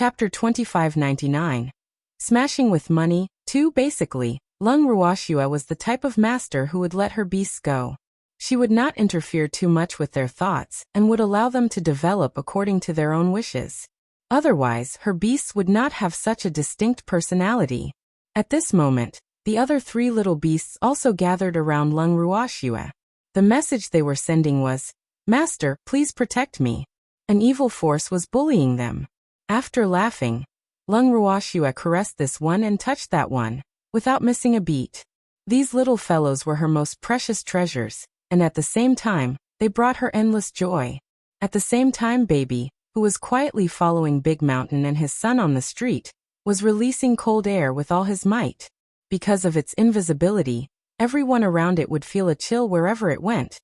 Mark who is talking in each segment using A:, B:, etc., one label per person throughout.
A: Chapter 2599. Smashing with money. 2. Basically, Lung Ruoxua was the type of master who would let her beasts go. She would not interfere too much with their thoughts and would allow them to develop according to their own wishes. Otherwise, her beasts would not have such a distinct personality. At this moment, the other 3 little beasts also gathered around Lung Ruoxua. The message they were sending was, "Master, please protect me." An evil force was bullying them. After laughing, Lung Ruoxua caressed this one and touched that one, without missing a beat. These little fellows were her most precious treasures, and at the same time, they brought her endless joy. At the same time, Baby, who was quietly following Big Mountain and his son on the street, was releasing cold air with all his might. Because of its invisibility, everyone around it would feel a chill wherever it went.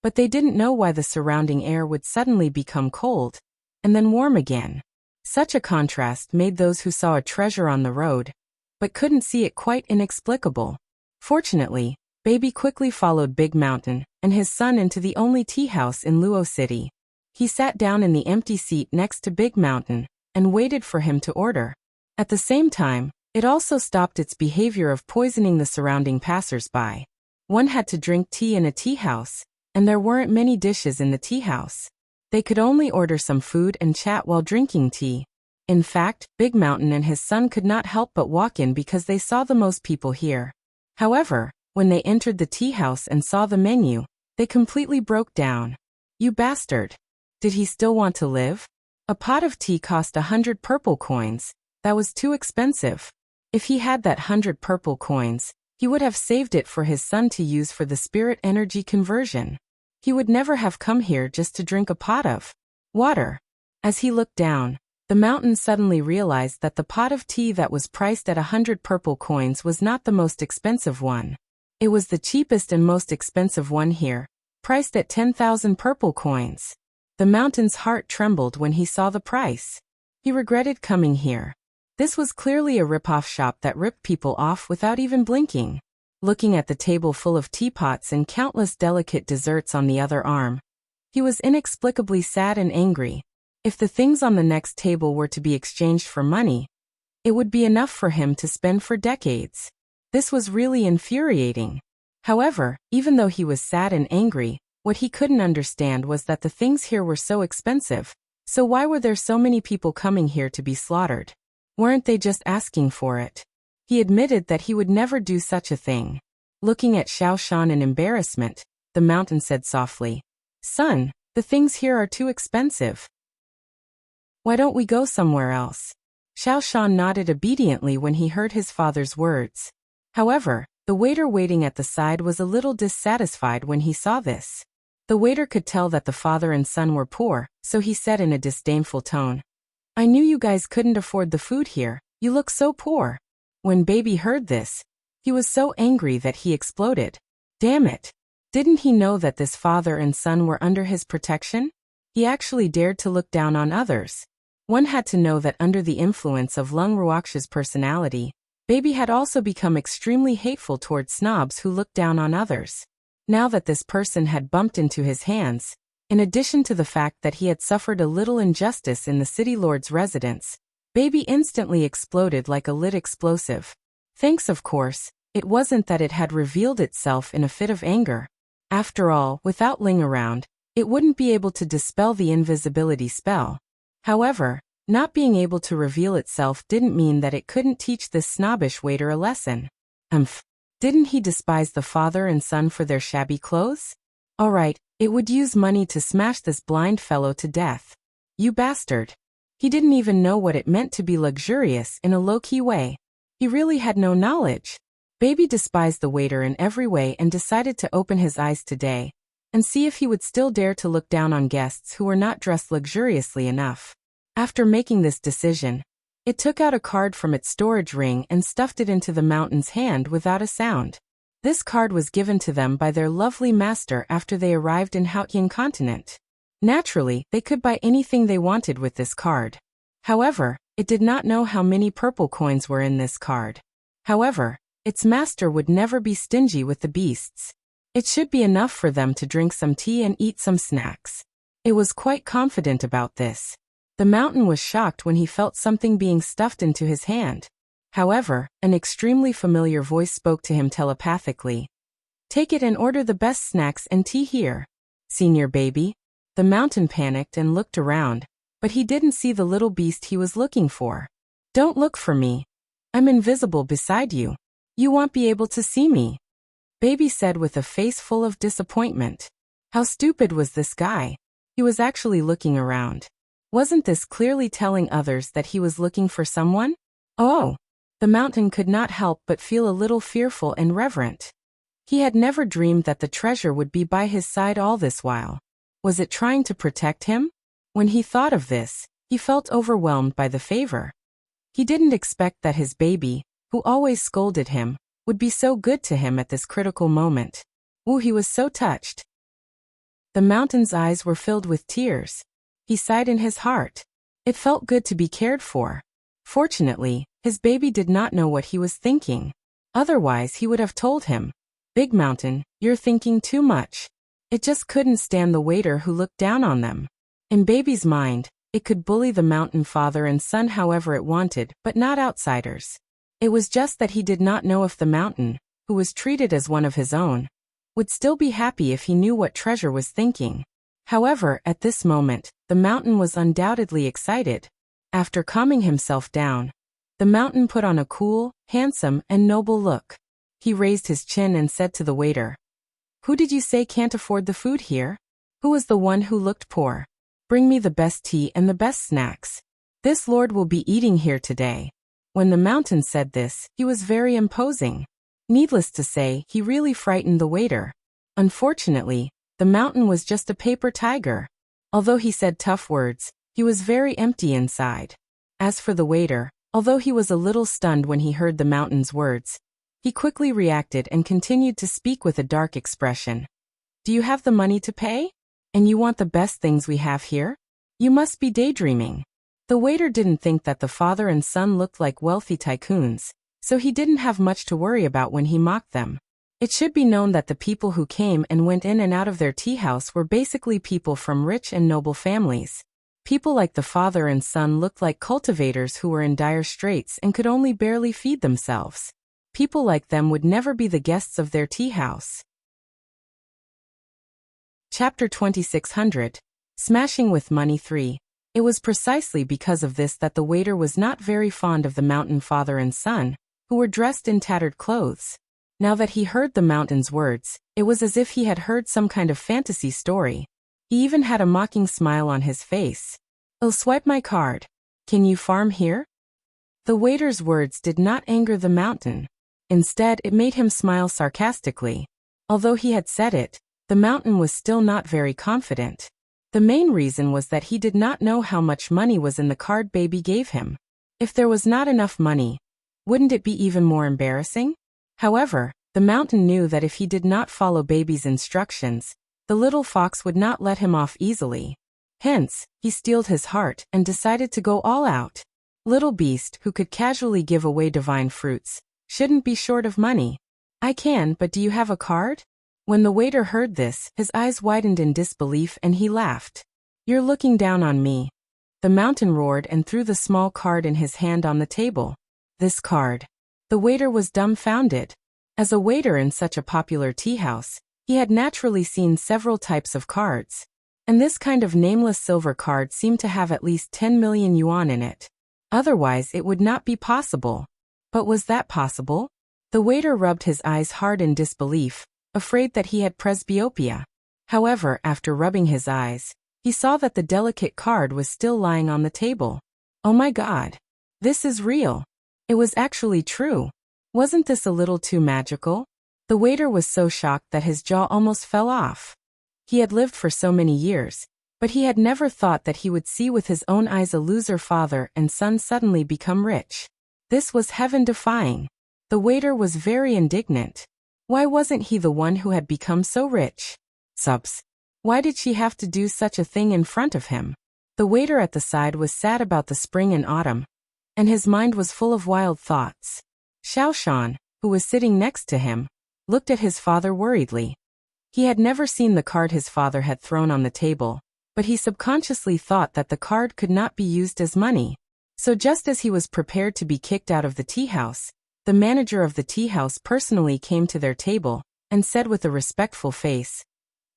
A: But they didn't know why the surrounding air would suddenly become cold, and then warm again. Such a contrast made those who saw a treasure on the road, but couldn't see it, quite inexplicable. Fortunately, Baby quickly followed Big Mountain and his son into the only tea house in Luo City. He sat down in the empty seat next to Big Mountain and waited for him to order. At the same time, it also stopped its behavior of poisoning the surrounding passers-by. One had to drink tea in a tea house, and there weren't many dishes in the tea house. They could only order some food and chat while drinking tea. In fact, Big Mountain and his son could not help but walk in because they saw the most people here. However, when they entered the tea house and saw the menu, they completely broke down. "You bastard! Did he still want to live? A pot of tea cost 100 purple coins. That was too expensive. If he had that 100 purple coins, he would have saved it for his son to use for the spirit energy conversion. He would never have come here just to drink a pot of water." As he looked down, the mountain suddenly realized that the pot of tea that was priced at 100 purple coins was not the most expensive one. It was the cheapest and most expensive one here, priced at 10,000 purple coins. The mountain's heart trembled when he saw the price. He regretted coming here. This was clearly a rip-off shop that ripped people off without even blinking. Looking at the table full of teapots and countless delicate desserts on the other arm, he was inexplicably sad and angry. If the things on the next table were to be exchanged for money, it would be enough for him to spend for decades. This was really infuriating. However, even though he was sad and angry, what he couldn't understand was that the things here were so expensive. So why were there so many people coming here to be slaughtered? Weren't they just asking for it? He admitted that he would never do such a thing. Looking at Xiao Shan in embarrassment, the mountain said softly, "Son, the things here are too expensive. Why don't we go somewhere else?" Xiao Shan nodded obediently when he heard his father's words. However, the waiter waiting at the side was a little dissatisfied when he saw this. The waiter could tell that the father and son were poor, so he said in a disdainful tone, "I knew you guys couldn't afford the food here. You look so poor." When Baby heard this, he was so angry that he exploded. Damn it! Didn't he know that this father and son were under his protection? He actually dared to look down on others. One had to know that under the influence of Lung Ruoxua's personality, Baby had also become extremely hateful towards snobs who looked down on others. Now that this person had bumped into his hands, in addition to the fact that he had suffered a little injustice in the city lord's residence, Baby instantly exploded like a lit explosive. Thanks, of course, it wasn't that it had revealed itself in a fit of anger. After all, without Ling around, it wouldn't be able to dispel the invisibility spell. However, not being able to reveal itself didn't mean that it couldn't teach this snobbish waiter a lesson. Didn't he despise the father and son for their shabby clothes? Alright, it would use money to smash this blind fellow to death. You bastard. He didn't even know what it meant to be luxurious in a low-key way. He really had no knowledge. Baby despised the waiter in every way and decided to open his eyes today and see if he would still dare to look down on guests who were not dressed luxuriously enough. After making this decision, it took out a card from its storage ring and stuffed it into the mountain's hand without a sound. This card was given to them by their lovely master after they arrived in Haotian continent. Naturally, they could buy anything they wanted with this card. However, it did not know how many purple coins were in this card. However, its master would never be stingy with the beasts. It should be enough for them to drink some tea and eat some snacks. It was quite confident about this. The mountain was shocked when he felt something being stuffed into his hand. However, an extremely familiar voice spoke to him telepathically. "Take it and order the best snacks and tea here, senior baby." The mountain panicked and looked around, but he didn't see the little beast he was looking for. "Don't look for me. I'm invisible beside you. You won't be able to see me," Baby said with a face full of disappointment. How stupid was this guy? He was actually looking around. Wasn't this clearly telling others that he was looking for someone? Oh! The mountain could not help but feel a little fearful and reverent. He had never dreamed that the treasure would be by his side all this while. Was it trying to protect him? When he thought of this, he felt overwhelmed by the favor. He didn't expect that his baby, who always scolded him, would be so good to him at this critical moment. Ooh, he was so touched. The mountain's eyes were filled with tears. He sighed in his heart. It felt good to be cared for. Fortunately, his baby did not know what he was thinking. Otherwise, he would have told him, "Big Mountain, you're thinking too much." It just couldn't stand the waiter who looked down on them. In Baby's mind, it could bully the mountain father and son however it wanted, but not outsiders. It was just that he did not know if the mountain, who was treated as one of his own, would still be happy if he knew what Treasure was thinking. However, at this moment, the mountain was undoubtedly excited. After calming himself down, the mountain put on a cool, handsome, and noble look. He raised his chin and said to the waiter, "Who did you say can't afford the food here? Who was the one who looked poor? Bring me the best tea and the best snacks. This lord will be eating here today." When the mountain said this, he was very imposing. Needless to say, he really frightened the waiter. Unfortunately, the mountain was just a paper tiger. Although he said tough words, he was very empty inside. As for the waiter, although he was a little stunned when he heard the mountain's words, he quickly reacted and continued to speak with a dark expression. "Do you have the money to pay? And you want the best things we have here? You must be daydreaming." The waiter didn't think that the father and son looked like wealthy tycoons, so he didn't have much to worry about when he mocked them. It should be known that the people who came and went in and out of their tea house were basically people from rich and noble families. People like the father and son looked like cultivators who were in dire straits and could only barely feed themselves. People like them would never be the guests of their tea house. Chapter 2600. Smashing with Money 3. It was precisely because of this that the waiter was not very fond of the mountain father and son, who were dressed in tattered clothes. Now that he heard the mountain's words, it was as if he had heard some kind of fantasy story. He even had a mocking smile on his face. "I'll swipe my card. Can you farm here?" The waiter's words did not anger the mountain. Instead, it made him smile sarcastically. Although he had said it, the mountain was still not very confident. The main reason was that he did not know how much money was in the card Baby gave him. If there was not enough money, wouldn't it be even more embarrassing? However, the mountain knew that if he did not follow Baby's instructions, the little fox would not let him off easily. Hence, he steeled his heart and decided to go all out. Little beast, who could casually give away divine fruits, shouldn't be short of money. "I can, but do you have a card?" When the waiter heard this, his eyes widened in disbelief and he laughed. "You're looking down on me." The mountain roared and threw the small card in his hand on the table. This card. The waiter was dumbfounded. As a waiter in such a popular tea house, he had naturally seen several types of cards. And this kind of nameless silver card seemed to have at least 10 million yuan in it. Otherwise, it would not be possible. But was that possible? The waiter rubbed his eyes hard in disbelief, afraid that he had presbyopia. However, after rubbing his eyes, he saw that the delicate card was still lying on the table. Oh my God! This is real. It was actually true. Wasn't this a little too magical? The waiter was so shocked that his jaw almost fell off. He had lived for so many years, but he had never thought that he would see with his own eyes a loser father and son suddenly become rich. This was heaven-defying. The waiter was very indignant. Why wasn't he the one who had become so rich? Subs. Why did she have to do such a thing in front of him? The waiter at the side was sad about the spring and autumn, and his mind was full of wild thoughts. Xiaoshan, who was sitting next to him, looked at his father worriedly. He had never seen the card his father had thrown on the table, but he subconsciously thought that the card could not be used as money. So just as he was prepared to be kicked out of the tea house, the manager of the tea house personally came to their table and said with a respectful face,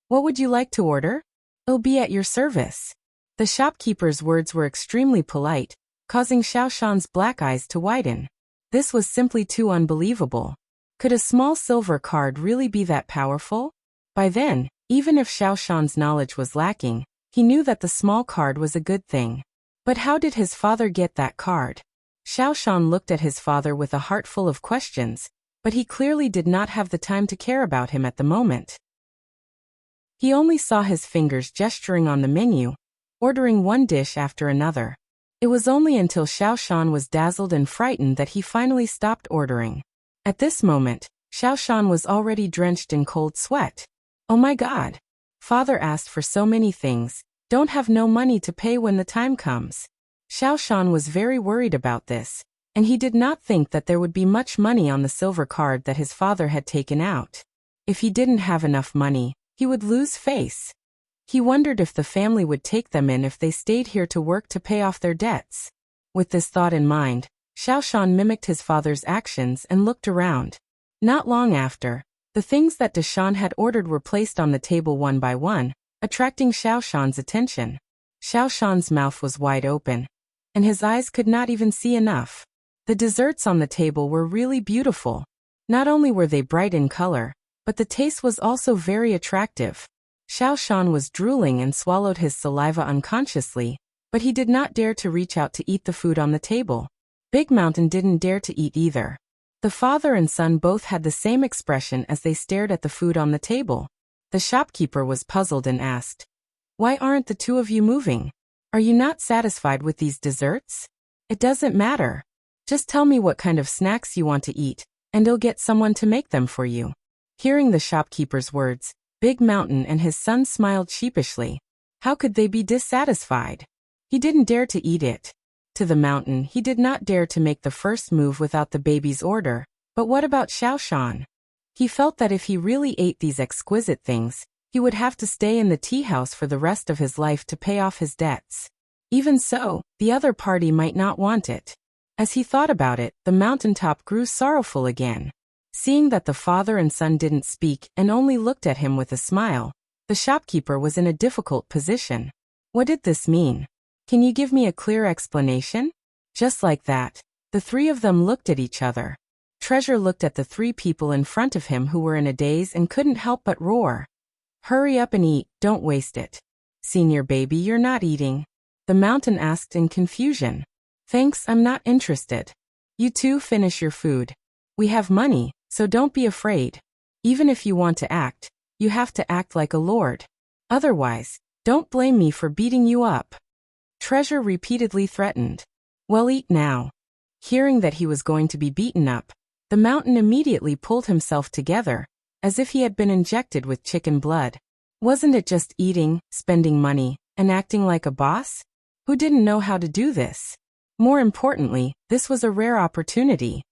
A: "What would you like to order? It'll be at your service." The shopkeeper's words were extremely polite, causing Xiao Shan's black eyes to widen. This was simply too unbelievable. Could a small silver card really be that powerful? By then, even if Xiao Shan's knowledge was lacking, he knew that the small card was a good thing. But how did his father get that card? Xiao Shan looked at his father with a heart full of questions, but he clearly did not have the time to care about him at the moment. He only saw his fingers gesturing on the menu, ordering one dish after another. It was only until Xiao Shan was dazzled and frightened that he finally stopped ordering. At this moment, Xiao Shan was already drenched in cold sweat. "Oh my God! Father asked for so many things, don't have no money to pay when the time comes." Xiao Shan was very worried about this, and he did not think that there would be much money on the silver card that his father had taken out. If he didn't have enough money, he would lose face. He wondered if the family would take them in if they stayed here to work to pay off their debts. With this thought in mind, Xiao Shan mimicked his father's actions and looked around. Not long after, the things that Deshan had ordered were placed on the table one by one, attracting Xiao Shan's attention. Xiao Shan's mouth was wide open, and his eyes could not even see enough. The desserts on the table were really beautiful. Not only were they bright in color, but the taste was also very attractive. Xiao Shan was drooling and swallowed his saliva unconsciously, but he did not dare to reach out to eat the food on the table. Big Mountain didn't dare to eat either. The father and son both had the same expression as they stared at the food on the table. The shopkeeper was puzzled and asked, "Why aren't the two of you moving? Are you not satisfied with these desserts? It doesn't matter. Just tell me what kind of snacks you want to eat, and I'll get someone to make them for you." Hearing the shopkeeper's words, Big Mountain and his son smiled sheepishly. How could they be dissatisfied? He didn't dare to eat it. To the mountain, he did not dare to make the first move without the baby's order, but what about Xiao Shan? He felt that if he really ate these exquisite things, he would have to stay in the tea house for the rest of his life to pay off his debts. Even so, the other party might not want it. As he thought about it, the mountaintop grew sorrowful again. Seeing that the father and son didn't speak and only looked at him with a smile, the shopkeeper was in a difficult position. What did this mean? Can you give me a clear explanation? Just like that, the three of them looked at each other. Treasure looked at the three people in front of him who were in a daze and couldn't help but roar. "Hurry up and eat, don't waste it." "Senior baby, you're not eating?" the mountain asked in confusion. "Thanks, I'm not interested." "You two finish your food. We have money, so don't be afraid. Even if you want to act, you have to act like a lord. Otherwise, don't blame me for beating you up." Treasure repeatedly threatened. "Well, eat now." Hearing that he was going to be beaten up, the mountain immediately pulled himself together, as if he had been injected with chicken blood. Wasn't it just eating, spending money, and acting like a boss? Who didn't know how to do this? More importantly, this was a rare opportunity.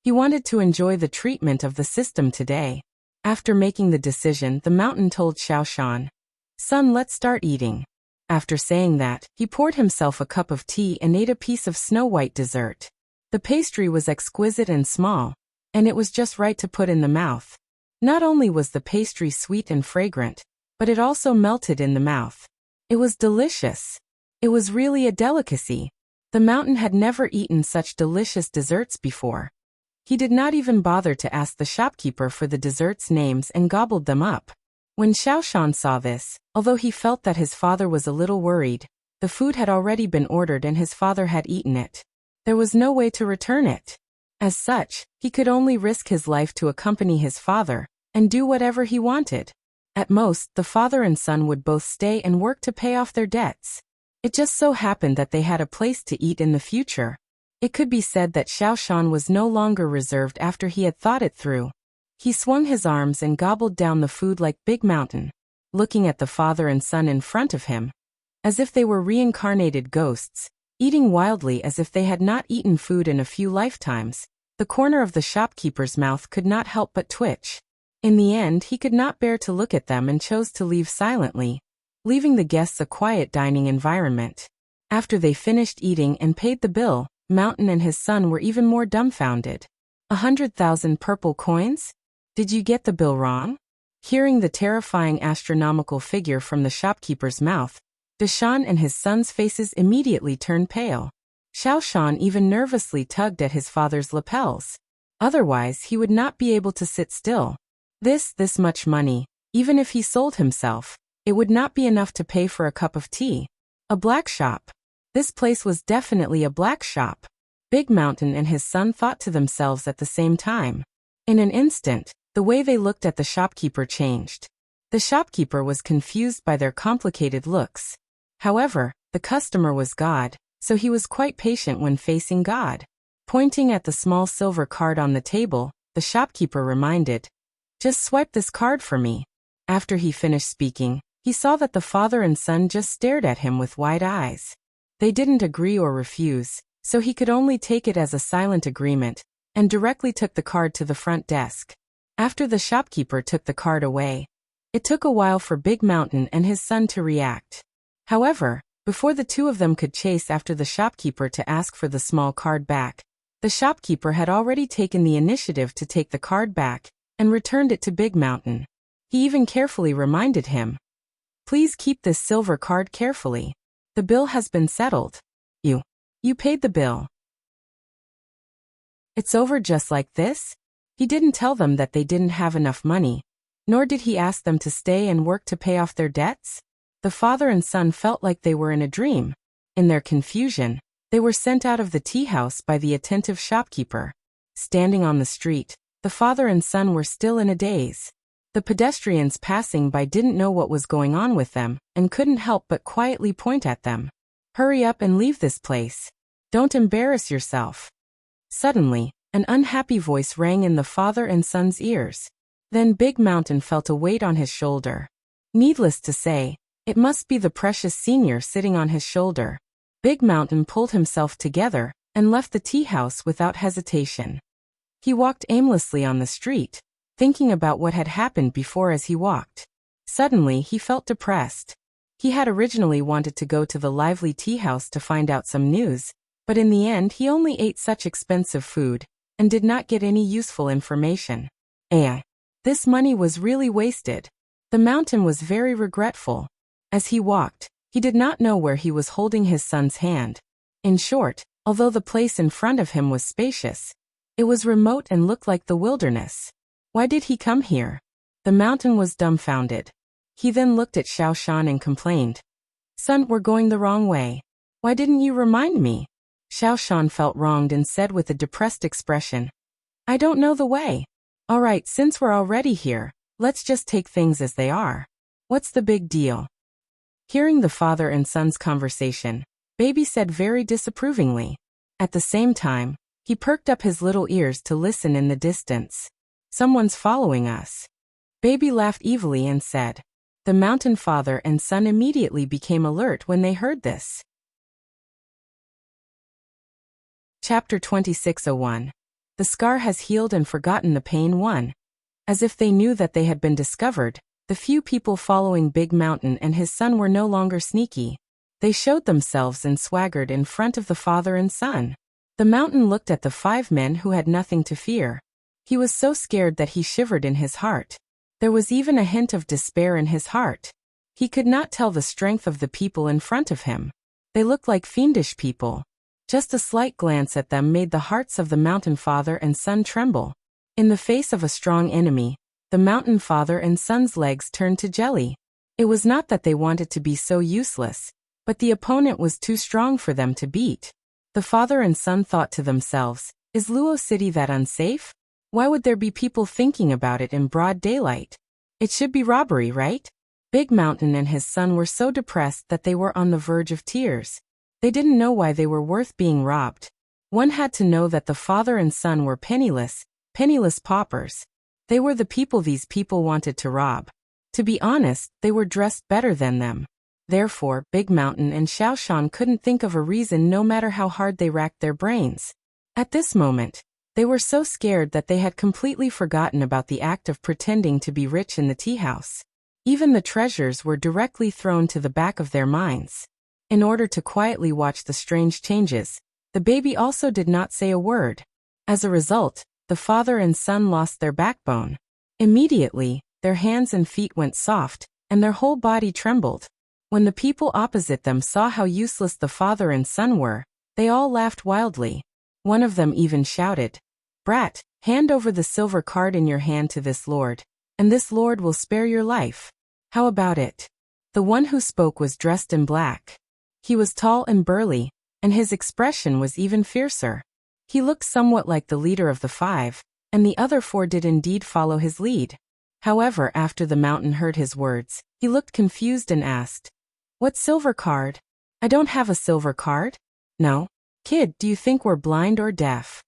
A: He wanted to enjoy the treatment of the system today. After making the decision, the mountain told Xiao Shan, "Son, let's start eating." After saying that, he poured himself a cup of tea and ate a piece of snow-white dessert. The pastry was exquisite and small, and it was just right to put in the mouth. Not only was the pastry sweet and fragrant, but it also melted in the mouth. It was delicious. It was really a delicacy. The mountain had never eaten such delicious desserts before. He did not even bother to ask the shopkeeper for the desserts' names and gobbled them up. When Xiao Shan saw this, although he felt that his father was a little worried, the food had already been ordered and his father had eaten it. There was no way to return it. As such, he could only risk his life to accompany his father and do whatever he wanted. At most, the father and son would both stay and work to pay off their debts. It just so happened that they had a place to eat in the future. It could be said that Xiao Shan was no longer reserved after he had thought it through. He swung his arms and gobbled down the food like Big Mountain, looking at the father and son in front of him, as if they were reincarnated ghosts, eating wildly as if they had not eaten food in a few lifetimes. The corner of the shopkeeper's mouth could not help but twitch. In the end, he could not bear to look at them and chose to leave silently, leaving the guests a quiet dining environment. After they finished eating and paid the bill, Mountain and his son were even more dumbfounded. 100,000 purple coins? Did you get the bill wrong? Hearing the terrifying astronomical figure from the shopkeeper's mouth, Deshan and his son's faces immediately turned pale. Xiaoshan even nervously tugged at his father's lapels. Otherwise, he would not be able to sit still. This much money, even if he sold himself, it would not be enough to pay for a cup of tea. A black shop. This place was definitely a black shop. Big Mountain and his son thought to themselves at the same time. In an instant, the way they looked at the shopkeeper changed. The shopkeeper was confused by their complicated looks. However, the customer was God, so he was quite patient when facing God. Pointing at the small silver card on the table, the shopkeeper reminded, "Just swipe this card for me." After he finished speaking, he saw that the father and son just stared at him with wide eyes. They didn't agree or refuse, so he could only take it as a silent agreement, and directly took the card to the front desk. After the shopkeeper took the card away, it took a while for Big Mountain and his son to react. However, before the two of them could chase after the shopkeeper to ask for the small card back, the shopkeeper had already taken the initiative to take the card back and returned it to Big Mountain. He even carefully reminded him, "Please keep this silver card carefully. The bill has been settled. You paid the bill. It's over just like this?" He didn't tell them that they didn't have enough money, nor did he ask them to stay and work to pay off their debts. The father and son felt like they were in a dream. In their confusion, they were sent out of the tea house by the attentive shopkeeper. Standing on the street, the father and son were still in a daze. The pedestrians passing by didn't know what was going on with them and couldn't help but quietly point at them. "Hurry up and leave this place. Don't embarrass yourself." Suddenly, an unhappy voice rang in the father and son's ears. Then Big Mountain felt a weight on his shoulder. Needless to say, it must be the precious senior sitting on his shoulder. Big Mountain pulled himself together and left the tea house without hesitation. He walked aimlessly on the street, thinking about what had happened before as he walked. Suddenly, he felt depressed. He had originally wanted to go to the lively tea house to find out some news, but in the end he only ate such expensive food and did not get any useful information. This money was really wasted. The mountain was very regretful. As he walked, he did not know where he was holding his son's hand. In short, although the place in front of him was spacious, it was remote and looked like the wilderness. Why did he come here? The mountain was dumbfounded. He then looked at Xiaoshan and complained, "Son, we're going the wrong way. Why didn't you remind me?" Xiaoshan felt wronged and said with a depressed expression, "I don't know the way." "All right, since we're already here, let's just take things as they are. What's the big deal?" Hearing the father and son's conversation, Baby said very disapprovingly. At the same time, he perked up his little ears to listen in the distance. "Someone's following us." Baby laughed evilly and said. The mountain father and son immediately became alert when they heard this. Chapter 26:01. The scar has healed and forgotten the pain. 1. As if they knew that they had been discovered, the few people following Big Mountain and his son were no longer sneaky. They showed themselves and swaggered in front of the father and son. The mountain looked at the 5 men who had nothing to fear. He was so scared that he shivered in his heart. There was even a hint of despair in his heart. He could not tell the strength of the people in front of him. They looked like fiendish people. Just a slight glance at them made the hearts of the mountain father and son tremble. In the face of a strong enemy, the mountain father and son's legs turned to jelly. It was not that they wanted to be so useless, but the opponent was too strong for them to beat. The father and son thought to themselves, "Is Luo City that unsafe? Why would there be people thinking about it in broad daylight? It should be robbery, right?" Big Mountain and his son were so depressed that they were on the verge of tears. They didn't know why they were worth being robbed. One had to know that the father and son were penniless paupers. They were the people these people wanted to rob. To be honest, they were dressed better than them. Therefore, Big Mountain and Xiaoshan couldn't think of a reason no matter how hard they racked their brains. At this moment, they were so scared that they had completely forgotten about the act of pretending to be rich in the tea house. Even the treasures were directly thrown to the back of their minds. In order to quietly watch the strange changes, the baby also did not say a word. As a result, the father and son lost their backbone. Immediately, their hands and feet went soft, and their whole body trembled. When the people opposite them saw how useless the father and son were, they all laughed wildly. One of them even shouted, "Brat, hand over the silver card in your hand to this lord, and this lord will spare your life. How about it?" The one who spoke was dressed in black. He was tall and burly, and his expression was even fiercer. He looked somewhat like the leader of the five, and the other four did indeed follow his lead. However, after the mountain heard his words, he looked confused and asked, "What silver card? I don't have a silver card." "No? Kid, do you think we're blind or deaf?"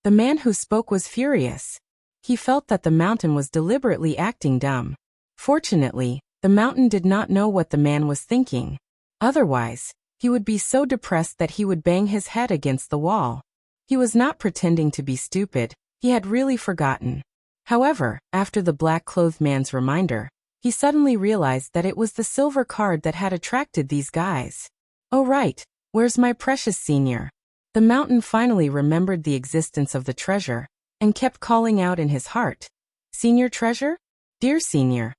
A: The man who spoke was furious. He felt that the mountain was deliberately acting dumb. Fortunately, the mountain did not know what the man was thinking. Otherwise, he would be so depressed that he would bang his head against the wall. He was not pretending to be stupid, he had really forgotten. However, after the black-clothed man's reminder, he suddenly realized that it was the silver card that had attracted these guys. "Oh right, where's my precious senior?" The mountain finally remembered the existence of the treasure, and kept calling out in his heart, "Senior treasure? Dear senior."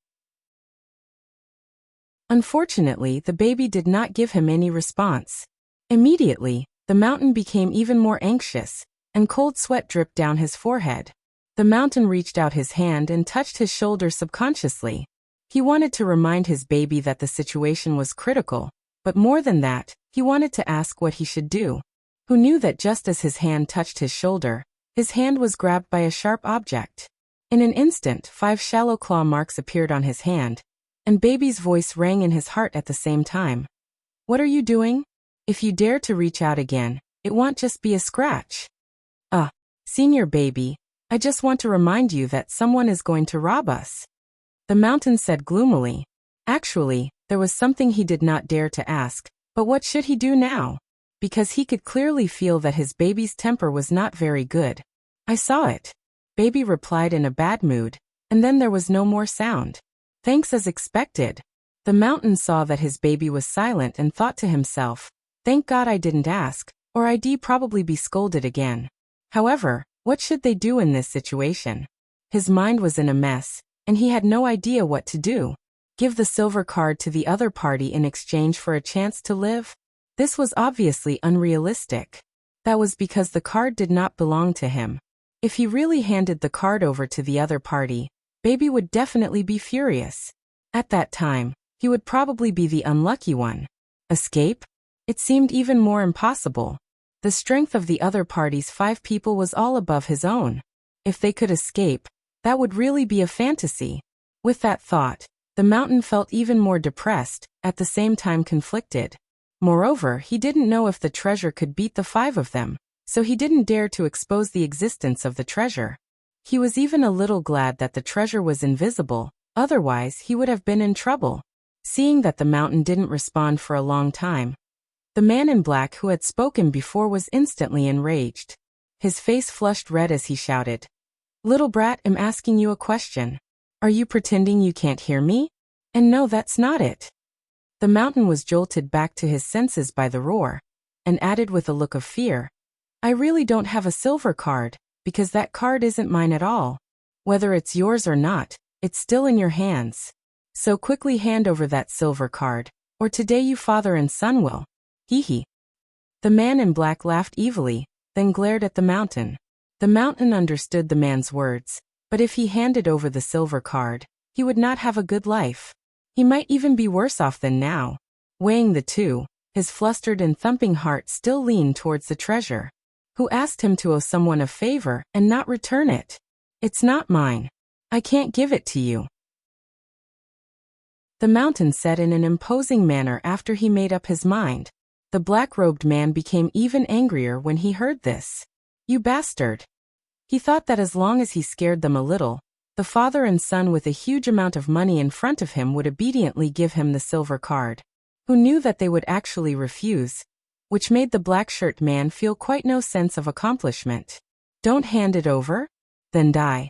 A: Unfortunately, the baby did not give him any response. Immediately, the mountain became even more anxious, and cold sweat dripped down his forehead. The mountain reached out his hand and touched his shoulder subconsciously. He wanted to remind his baby that the situation was critical, but more than that, he wanted to ask what he should do. Who knew that just as his hand touched his shoulder, his hand was grabbed by a sharp object. In an instant, 5 shallow claw marks appeared on his hand, and baby's voice rang in his heart at the same time. "What are you doing? If you dare to reach out again, it won't just be a scratch." Senior baby, I just want to remind you that someone is going to rob us," the mountain said gloomily. Actually, there was something he did not dare to ask, but what should he do now? Because he could clearly feel that his baby's temper was not very good. "I saw it," baby replied in a bad mood, and then there was no more sound. "Thanks as expected." The mountain saw that his baby was silent and thought to himself, "Thank God I didn't ask, or I'd probably be scolded again." However, what should they do in this situation? His mind was in a mess, and he had no idea what to do. Give the silver card to the other party in exchange for a chance to live? This was obviously unrealistic. That was because the card did not belong to him. If he really handed the card over to the other party, baby would definitely be furious. At that time, he would probably be the unlucky one. Escape? It seemed even more impossible. The strength of the other party's 5 people was all above his own. If they could escape, that would really be a fantasy. With that thought, the mountain felt even more depressed, at the same time conflicted. Moreover, he didn't know if the treasure could beat the 5 of them, so he didn't dare to expose the existence of the treasure. He was even a little glad that the treasure was invisible, otherwise he would have been in trouble. Seeing that the mountain didn't respond for a long time, the man in black who had spoken before was instantly enraged. His face flushed red as he shouted, "Little brat, I'm asking you a question. Are you pretending you can't hear me? And no, that's not it." The mountain was jolted back to his senses by the roar, and added with a look of fear, "I really don't have a silver card, because that card isn't mine at all. Whether it's yours or not, it's still in your hands. So quickly hand over that silver card, or today you father and son will. Hee hee." The man in black laughed evilly, then glared at the mountain. The mountain understood the man's words, but if he handed over the silver card, he would not have a good life. He might even be worse off than now. Weighing the two, his flustered and thumping heart still leaned towards the treasure. Who asked him to owe someone a favor and not return it? "It's not mine. I can't give it to you," the mountain said in an imposing manner after he made up his mind. The black-robed man became even angrier when he heard this. "You bastard." He thought that as long as he scared them a little, the father and son with a huge amount of money in front of him would obediently give him the silver card. Who knew that they would actually refuse? Which made the black-shirt man feel quite no sense of accomplishment. "Don't hand it over? Then die."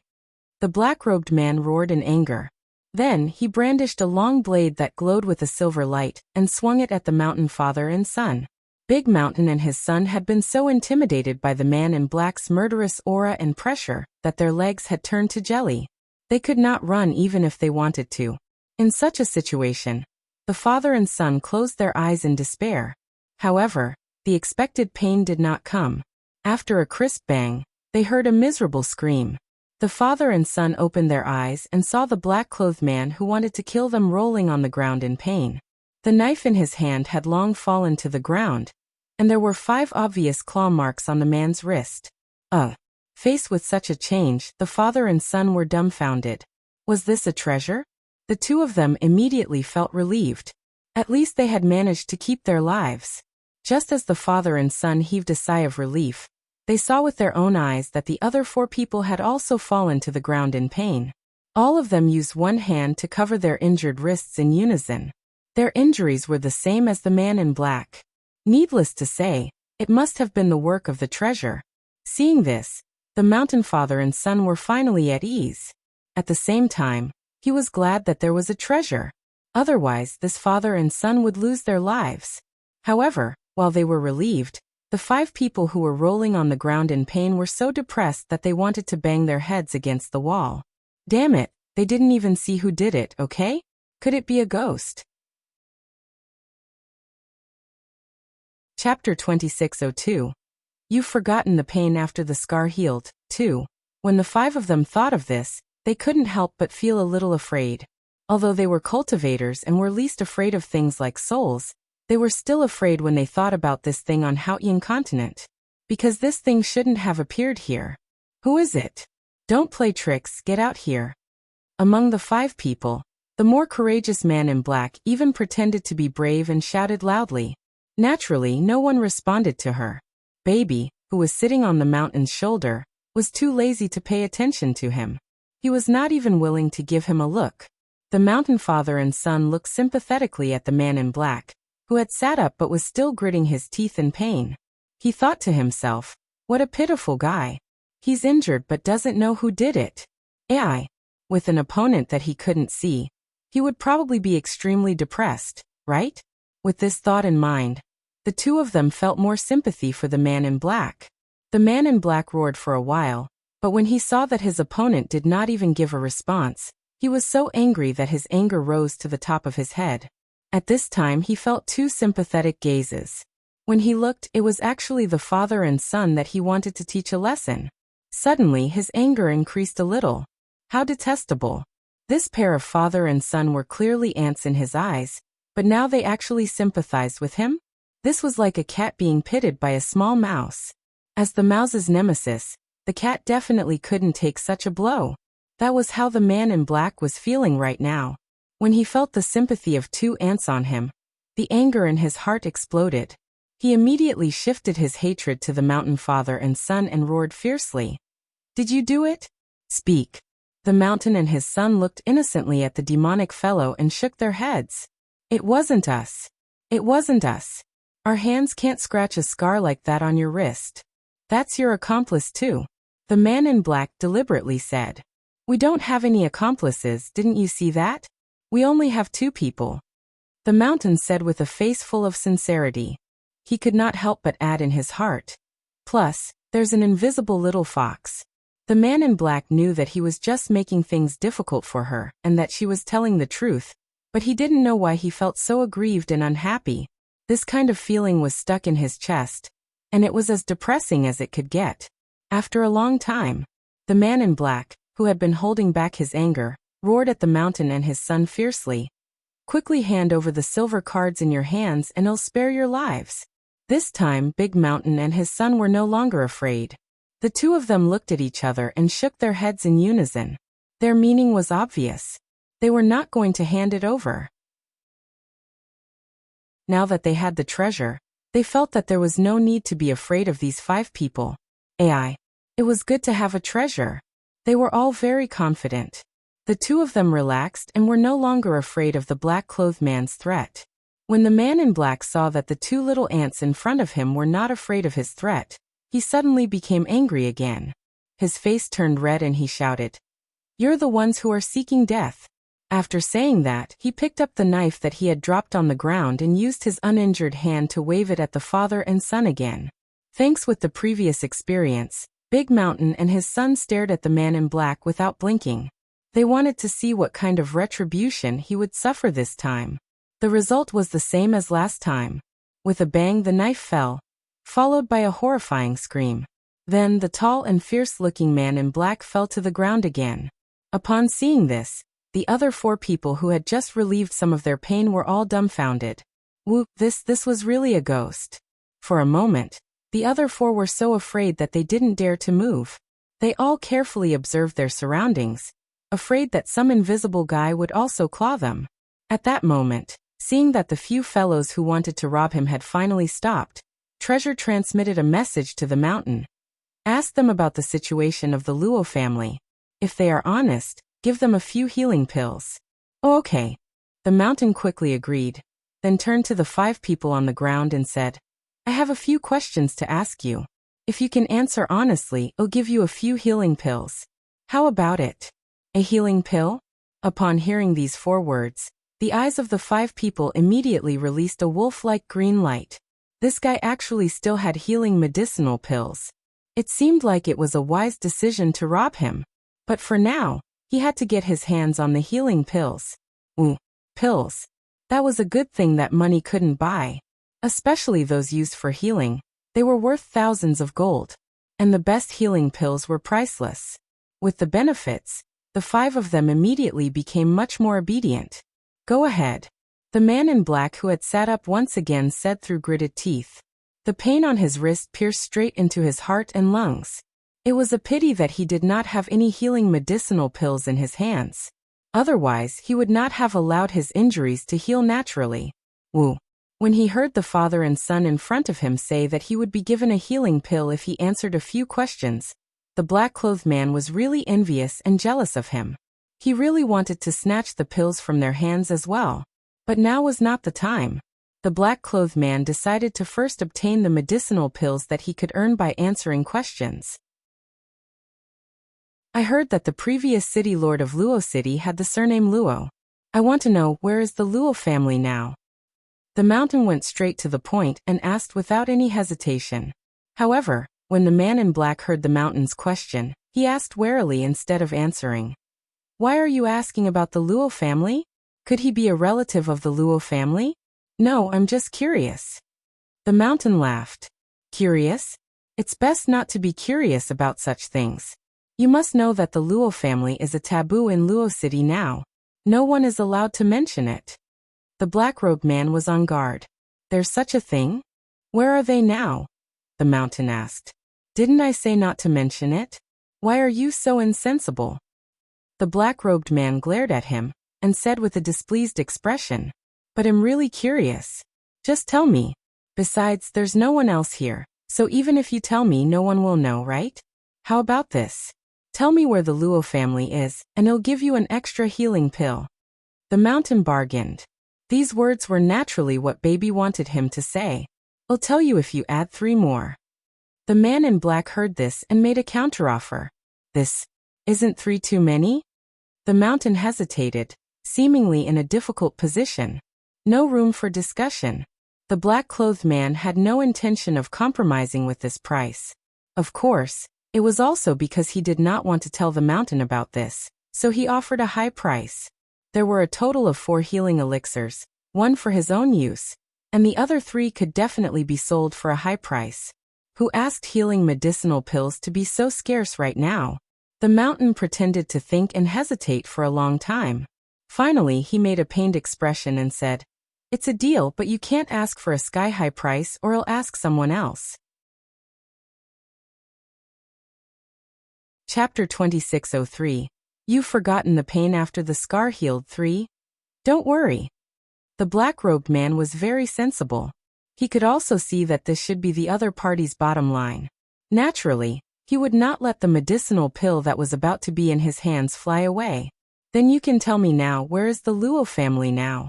A: The black-robed man roared in anger. Then, he brandished a long blade that glowed with a silver light, and swung it at the mountain father and son. Big Mountain and his son had been so intimidated by the man in black's murderous aura and pressure that their legs had turned to jelly. They could not run even if they wanted to. In such a situation, the father and son closed their eyes in despair. However, the expected pain did not come. After a crisp bang, they heard a miserable scream. The father and son opened their eyes and saw the black-clothed man who wanted to kill them rolling on the ground in pain. The knife in his hand had long fallen to the ground, and there were 5 obvious claw marks on the man's wrist. Faced with such a change, the father and son were dumbfounded. Was this a treasure? The two of them immediately felt relieved. At least they had managed to keep their lives. Just as the father and son heaved a sigh of relief, they saw with their own eyes that the other 4 people had also fallen to the ground in pain. All of them used one hand to cover their injured wrists in unison. Their injuries were the same as the man in black. Needless to say, it must have been the work of the treasure. Seeing this, the mountain father and son were finally at ease. At the same time, he was glad that there was a treasure. Otherwise, this father and son would lose their lives. However, while they were relieved, the 5 people who were rolling on the ground in pain were so depressed that they wanted to bang their heads against the wall. Damn it, they didn't even see who did it, okay? Could it be a ghost? Chapter 2602. You've forgotten the pain after the scar healed, too. When the 5 of them thought of this, they couldn't help but feel a little afraid. Although they were cultivators and were least afraid of things like souls, they were still afraid when they thought about this thing on Haotian continent. Because this thing shouldn't have appeared here. Who is it? Don't play tricks, get out here. Among the 5 people, the more courageous man in black even pretended to be brave and shouted loudly. Naturally, no one responded to her. Baby, who was sitting on the mountain's shoulder, was too lazy to pay attention to him. He was not even willing to give him a look. The mountain father and son looked sympathetically at the man in black, who had sat up but was still gritting his teeth in pain. He thought to himself, what a pitiful guy. He's injured but doesn't know who did it. With an opponent that he couldn't see, he would probably be extremely depressed, right? With this thought in mind, the two of them felt more sympathy for the man in black. The man in black roared for a while, but when he saw that his opponent did not even give a response, he was so angry that his anger rose to the top of his head. At this time he felt 2 sympathetic gazes. When he looked, it was actually the father and son that he wanted to teach a lesson. Suddenly his anger increased a little. How detestable. This pair of father and son were clearly ants in his eyes, but now they actually sympathized with him? This was like a cat being pitted by a small mouse. As the mouse's nemesis, the cat definitely couldn't take such a blow. That was how the man in black was feeling right now. When he felt the sympathy of 2 ants on him, the anger in his heart exploded. He immediately shifted his hatred to the mountain father and son and roared fiercely. Did you do it? Speak. The mountain and his son looked innocently at the demonic fellow and shook their heads. It wasn't us. It wasn't us. Our hands can't scratch a scar like that on your wrist. That's your accomplice too. The man in black deliberately said. We don't have any accomplices, didn't you see that? We only have 2 people. The mountain said with a face full of sincerity. He could not help but add in his heart. Plus, there's an invisible little fox. The man in black knew that he was just making things difficult for her and that she was telling the truth, but he didn't know why he felt so aggrieved and unhappy. This kind of feeling was stuck in his chest, and it was as depressing as it could get. After a long time, the man in black, who had been holding back his anger, roared at the mountain and his son fiercely. Quickly hand over the silver cards in your hands and I'll spare your lives. This time, Big Mountain and his son were no longer afraid. The 2 of them looked at each other and shook their heads in unison. Their meaning was obvious. They were not going to hand it over. Now that they had the treasure, they felt that there was no need to be afraid of these 5 people. It was good to have a treasure. They were all very confident. The 2 of them relaxed and were no longer afraid of the black-clothed man's threat. When the man in black saw that the 2 little ants in front of him were not afraid of his threat, he suddenly became angry again. His face turned red and he shouted, "You're the ones who are seeking death. After saying that, he picked up the knife that he had dropped on the ground and used his uninjured hand to wave it at the father and son again. Thanks with the previous experience, Big Mountain and his son stared at the man in black without blinking. They wanted to see what kind of retribution he would suffer this time. The result was the same as last time. With a bang, the knife fell, followed by a horrifying scream. Then the tall and fierce-looking man in black fell to the ground again. Upon seeing this, the other 4 people who had just relieved some of their pain were all dumbfounded. This was really a ghost. For a moment, the other 4 were so afraid that they didn't dare to move. They all carefully observed their surroundings, afraid that some invisible guy would also claw them. At that moment, seeing that the few fellows who wanted to rob him had finally stopped, Treasure transmitted a message to the mountain. Ask them about the situation of the Luo family. If they are honest, give them a few healing pills. Oh, okay. The mountain quickly agreed, then turned to the 5 people on the ground and said, I have a few questions to ask you. If you can answer honestly, I'll give you a few healing pills. How about it? A healing pill? Upon hearing these 4 words, the eyes of the 5 people immediately released a wolf-like green light. This guy actually still had healing medicinal pills. It seemed like it was a wise decision to rob him. But for now, he had to get his hands on the healing pills. Pills. That was a good thing that money couldn't buy. Especially those used for healing. They were worth thousands of gold. And the best healing pills were priceless. With the benefits, the 5 of them immediately became much more obedient. Go ahead. The man in black who had sat up once again said through gritted teeth. The pain on his wrist pierced straight into his heart and lungs. It was a pity that he did not have any healing medicinal pills in his hands. Otherwise, he would not have allowed his injuries to heal naturally. When he heard the father and son in front of him say that he would be given a healing pill if he answered a few questions, the black-clothed man was really envious and jealous of him. He really wanted to snatch the pills from their hands as well. But now was not the time. The black-clothed man decided to first obtain the medicinal pills that he could earn by answering questions. I heard that the previous city lord of Luo City had the surname Luo. I want to know, where is the Luo family now? The mountain went straight to the point and asked without any hesitation. However, when the man in black heard the mountain's question, he asked warily instead of answering. Why are you asking about the Luo family? Could he be a relative of the Luo family? No, I'm just curious. The mountain laughed. Curious? It's best not to be curious about such things. You must know that the Luo family is a taboo in Luo City now. No one is allowed to mention it. The black-robed man was on guard. There's such a thing? Where are they now? The mountain asked. Didn't I say not to mention it? Why are you so insensible? The black-robed man glared at him and said with a displeased expression, But I'm really curious. Just tell me. Besides, there's no one else here, so even if you tell me, no one will know, right? How about this? Tell me where the Luo family is, and I'll give you an extra healing pill. The mountain bargained. These words were naturally what Baby wanted him to say. I'll tell you if you add 3 more. The man in black heard this and made a counteroffer. This, isn't 3 too many? The mountain hesitated, seemingly in a difficult position. No room for discussion. The black-clothed man had no intention of compromising with this price. Of course, it was also because he did not want to tell the mountain about this, so he offered a high price. There were a total of 4 healing elixirs, 1 for his own use, and the other 3 could definitely be sold for a high price. Who asked healing medicinal pills to be so scarce right now? The mountain pretended to think and hesitate for a long time. Finally, he made a pained expression and said, It's a deal, but you can't ask for a sky-high price or I'll ask someone else. Chapter 2603. You've forgotten the pain after the scar healed. 3. Don't worry. The black-robed man was very sensible. He could also see that this should be the other party's bottom line. Naturally, he would not let the medicinal pill that was about to be in his hands fly away. Then you can tell me now, where is the Luo family now?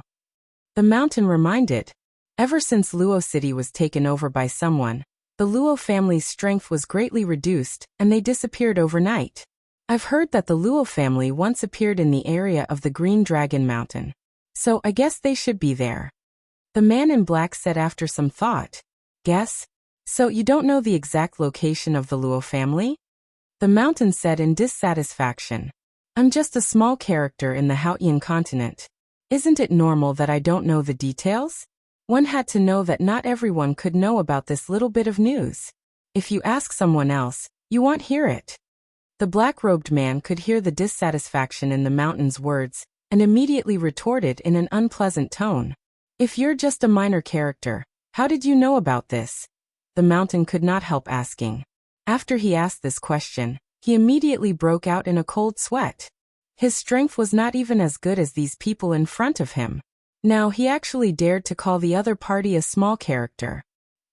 A: The mountain reminded. Ever since Luo City was taken over by someone, the Luo family's strength was greatly reduced, and they disappeared overnight. I've heard that the Luo family once appeared in the area of the Green Dragon Mountain. So I guess they should be there. The man in black said after some thought. Guess? So you don't know the exact location of the Luo family? The mountain said in dissatisfaction. I'm just a small character in the Haotian continent. Isn't it normal that I don't know the details? One had to know that not everyone could know about this little bit of news. If you ask someone else, you won't hear it. The black-robed man could hear the dissatisfaction in the mountain's words, and immediately retorted in an unpleasant tone. If you're just a minor character, how did you know about this? The mountain could not help asking. After he asked this question, he immediately broke out in a cold sweat. His strength was not even as good as these people in front of him. Now he actually dared to call the other party a small character.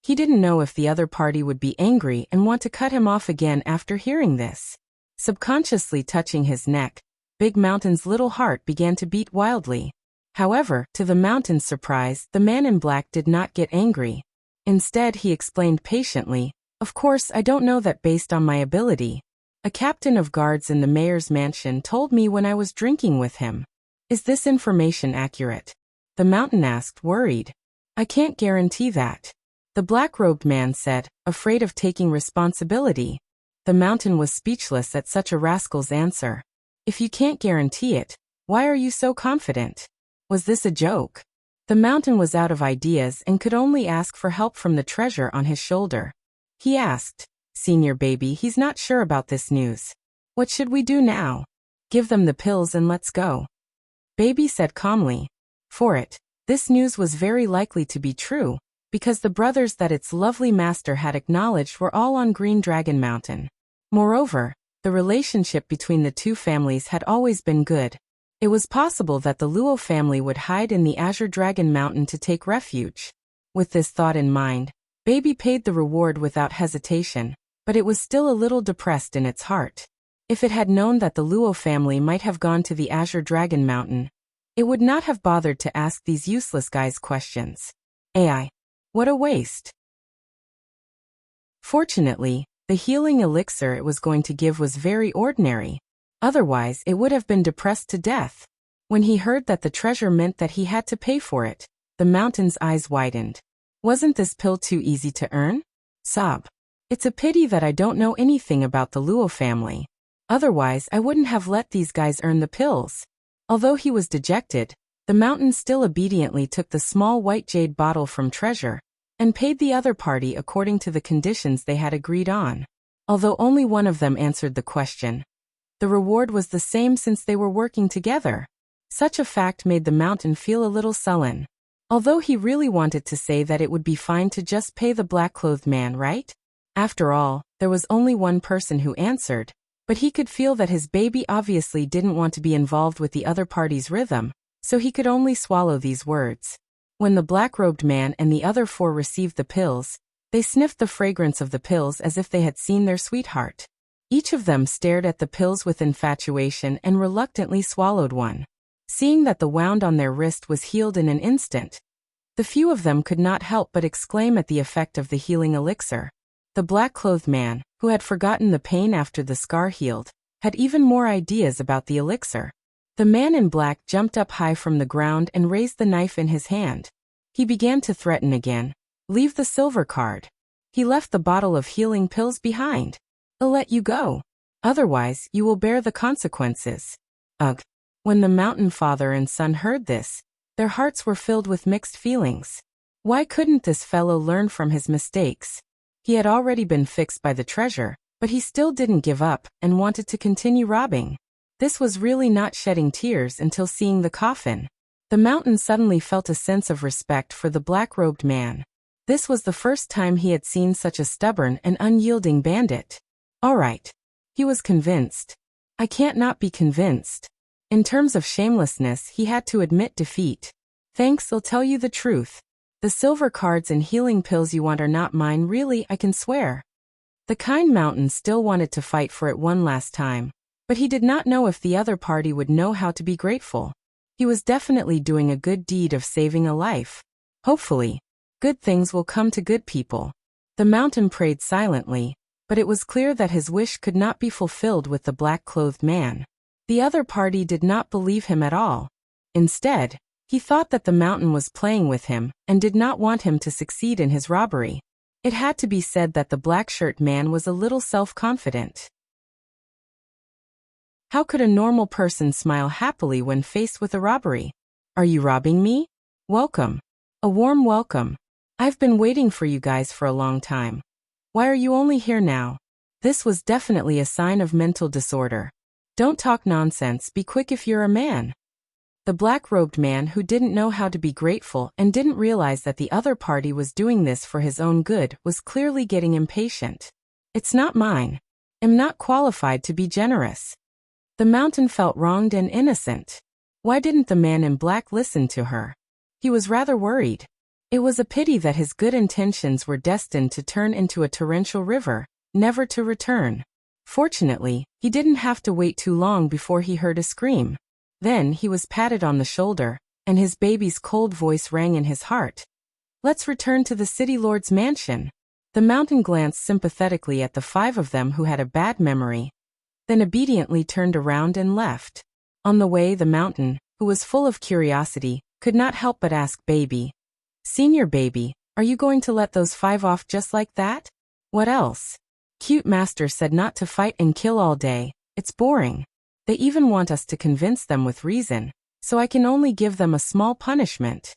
A: He didn't know if the other party would be angry and want to cut him off again after hearing this. Subconsciously touching his neck, Big Mountain's little heart began to beat wildly. However, to the mountain's surprise, the man in black did not get angry. Instead, he explained patiently, "Of course, I don't know that based on my ability. A captain of guards in the mayor's mansion told me when I was drinking with him. Is this information accurate?" The mountain asked, worried. "I can't guarantee that." The black-robed man said, afraid of taking responsibility. The mountain was speechless at such a rascal's answer. If you can't guarantee it, why are you so confident? Was this a joke? The mountain was out of ideas and could only ask for help from the treasure on his shoulder. He asked, "Senior baby, he's not sure about this news. What should we do now?" "Give them the pills and let's go." Baby said calmly. For it, this news was very likely to be true, because the brothers that its lovely master had acknowledged were all on Green Dragon Mountain. Moreover, the relationship between the two families had always been good. It was possible that the Luo family would hide in the Azure Dragon Mountain to take refuge. With this thought in mind, Baby paid the reward without hesitation, but it was still a little depressed in its heart. If it had known that the Luo family might have gone to the Azure Dragon Mountain, it would not have bothered to ask these useless guys questions. AI. What a waste. Fortunately, the healing elixir it was going to give was very ordinary. Otherwise, it would have been depressed to death. When he heard that the treasure meant that he had to pay for it, the mountain's eyes widened. Wasn't this pill too easy to earn? Sob. It's a pity that I don't know anything about the Luo family. Otherwise, I wouldn't have let these guys earn the pills. Although he was dejected, the mountain still obediently took the small white jade bottle from treasure, and paid the other party according to the conditions they had agreed on. Although only one of them answered the question, the reward was the same since they were working together. Such a fact made the mountain feel a little sullen. Although he really wanted to say that it would be fine to just pay the black-clothed man, right? After all, there was only one person who answered, but he could feel that his baby obviously didn't want to be involved with the other party's rhythm, so he could only swallow these words. When the black-robed man and the other four received the pills, they sniffed the fragrance of the pills as if they had seen their sweetheart. Each of them stared at the pills with infatuation and reluctantly swallowed one. Seeing that the wound on their wrist was healed in an instant, the few of them could not help but exclaim at the effect of the healing elixir. The black-clothed man, who had forgotten the pain after the scar healed, had even more ideas about the elixir. The man in black jumped up high from the ground and raised the knife in his hand. He began to threaten again. "Leave the silver card. He left the bottle of healing pills behind. I'll let you go. Otherwise, you will bear the consequences." Ugh. When the mountain father and son heard this, their hearts were filled with mixed feelings. Why couldn't this fellow learn from his mistakes? He had already been fixed by the treasure, but he still didn't give up and wanted to continue robbing. This was really not shedding tears until seeing the coffin. The mountain suddenly felt a sense of respect for the black-robed man. This was the first time he had seen such a stubborn and unyielding bandit. All right. He was convinced. I can't not be convinced. In terms of shamelessness, he had to admit defeat. "Thanks, I'll tell you the truth. The silver cards and healing pills you want are not mine, really, I can swear." The kind mountain still wanted to fight for it one last time, but he did not know if the other party would know how to be grateful. He was definitely doing a good deed of saving a life. Hopefully, good things will come to good people. The mountain prayed silently, but it was clear that his wish could not be fulfilled with the black-clothed man. The other party did not believe him at all. Instead, he thought that the mountain was playing with him and did not want him to succeed in his robbery. It had to be said that the black-shirt man was a little self-confident. How could a normal person smile happily when faced with a robbery? Are you robbing me? Welcome. A warm welcome. I've been waiting for you guys for a long time. Why are you only here now? This was definitely a sign of mental disorder. Don't talk nonsense, be quick if you're a man. The black-robed man, who didn't know how to be grateful and didn't realize that the other party was doing this for his own good, was clearly getting impatient. It's not mine. I'm not qualified to be generous. The mountain felt wronged and innocent. Why didn't the man in black listen to her? He was rather worried. It was a pity that his good intentions were destined to turn into a torrential river, never to return. Fortunately, he didn't have to wait too long before he heard a scream. Then he was patted on the shoulder, and his baby's cold voice rang in his heart. Let's return to the city lord's mansion. The mountain glanced sympathetically at the 5 of them who had a bad memory, then obediently turned around and left. On the way, the mountain, who was full of curiosity, could not help but ask Baby, "Senior Baby, are you going to let those 5 off just like that? What else? Cute master said not to fight and kill all day. It's boring. They even want us to convince them with reason, so I can only give them a small punishment."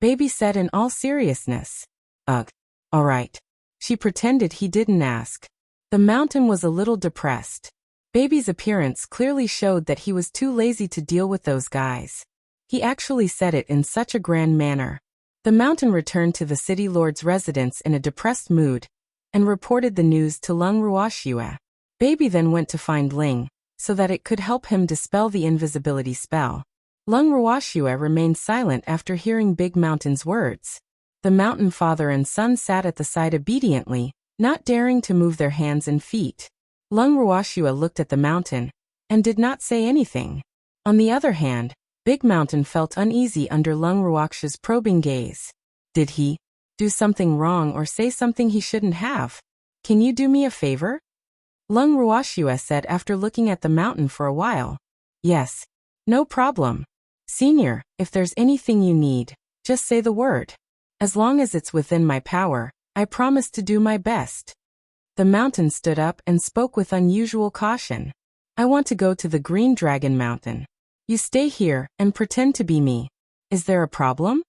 A: Baby said in all seriousness. Ugh. All right. She pretended he didn't ask. The mountain was a little depressed. Baby's appearance clearly showed that he was too lazy to deal with those guys. He actually said it in such a grand manner. The mountain returned to the city lord's residence in a depressed mood and reported the news to Lung Ruoxue. Baby then went to find Ling, so that it could help him dispel the invisibility spell. Lung Ruoxue remained silent after hearing Big Mountain's words. The mountain father and son sat at the side obediently, not daring to move their hands and feet. Lung Ruoxue looked at the mountain and did not say anything. On the other hand, Big Mountain felt uneasy under Lung Ruoxue's probing gaze. Did he do something wrong or say something he shouldn't have? Can you do me a favor? Lung Ruoxue said after looking at the mountain for a while. Yes. No problem. Senior, if there's anything you need, just say the word. As long as it's within my power, I promise to do my best. The mountain stood up and spoke with unusual caution. I want to go to the Green Dragon Mountain. You stay here and pretend to be me. Is there a problem?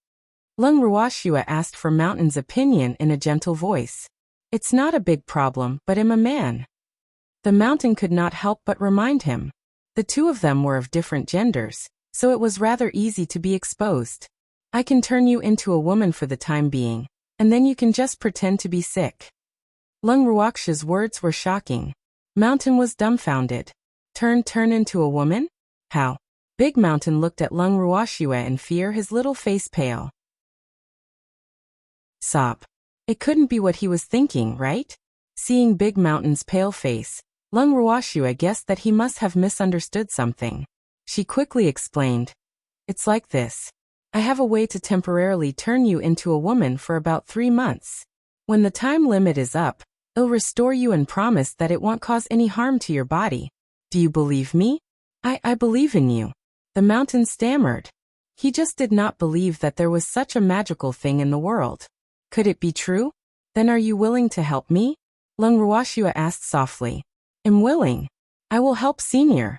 A: Lung Ruoxue asked for Mountain's opinion in a gentle voice. It's not a big problem, but I'm a man. The mountain could not help but remind him. The 2 of them were of different genders, so it was rather easy to be exposed. I can turn you into a woman for the time being, and then you can just pretend to be sick. Lung Ruoxue's words were shocking. Mountain was dumbfounded. Turn into a woman? How? Big Mountain looked at Lung Ruoxue in fear, his little face pale. Sop. It couldn't be what he was thinking, right? Seeing Big Mountain's pale face, Lung Ruoxue guessed that he must have misunderstood something. She quickly explained. It's like this. I have a way to temporarily turn you into a woman for about 3 months. When the time limit is up, I'll restore you and promise that it won't cause any harm to your body. Do you believe me? I believe in you. The mountain stammered. He just did not believe that there was such a magical thing in the world. Could it be true? Then are you willing to help me? Lung Ruoxue asked softly. I'm willing. I will help Senior.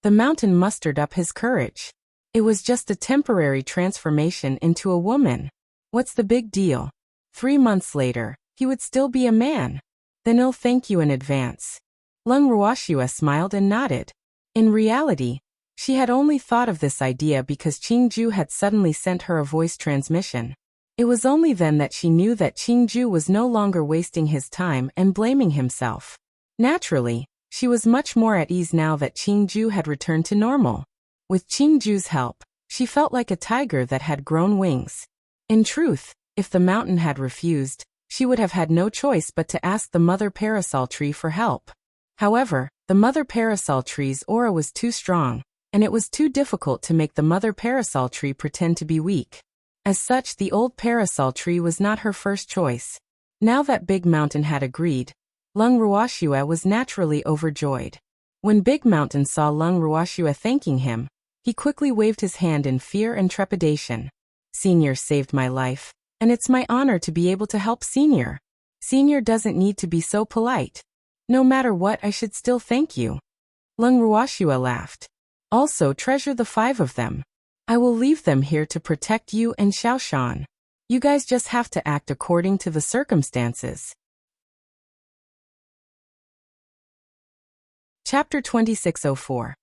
A: The mountain mustered up his courage. It was just a temporary transformation into a woman. What's the big deal? 3 months later, he would still be a man. Then I'll thank you in advance. Lung Ruoxue smiled and nodded. In reality, she had only thought of this idea because Qingju had suddenly sent her a voice transmission. It was only then that she knew that Qingju was no longer wasting his time and blaming himself. Naturally, she was much more at ease now that Qingju had returned to normal. With Qingju's help, she felt like a tiger that had grown wings. In truth, if the mountain had refused, she would have had no choice but to ask the mother parasol tree for help. However, the mother parasol tree's aura was too strong, and it was too difficult to make the mother parasol tree pretend to be weak. As such, the old parasol tree was not her first choice. Now that Big Mountain had agreed, Lung Ruoxue was naturally overjoyed. When Big Mountain saw Lung Ruoxue thanking him, he quickly waved his hand in fear and trepidation. Senior saved my life, and it's my honor to be able to help Senior. Senior doesn't need to be so polite. No matter what, I should still thank you. Lung Ruoxue laughed. Also treasure the 5 of them. I will leave them here to protect you and Xiaoshan. You guys just have to act according to the circumstances. Chapter 2604.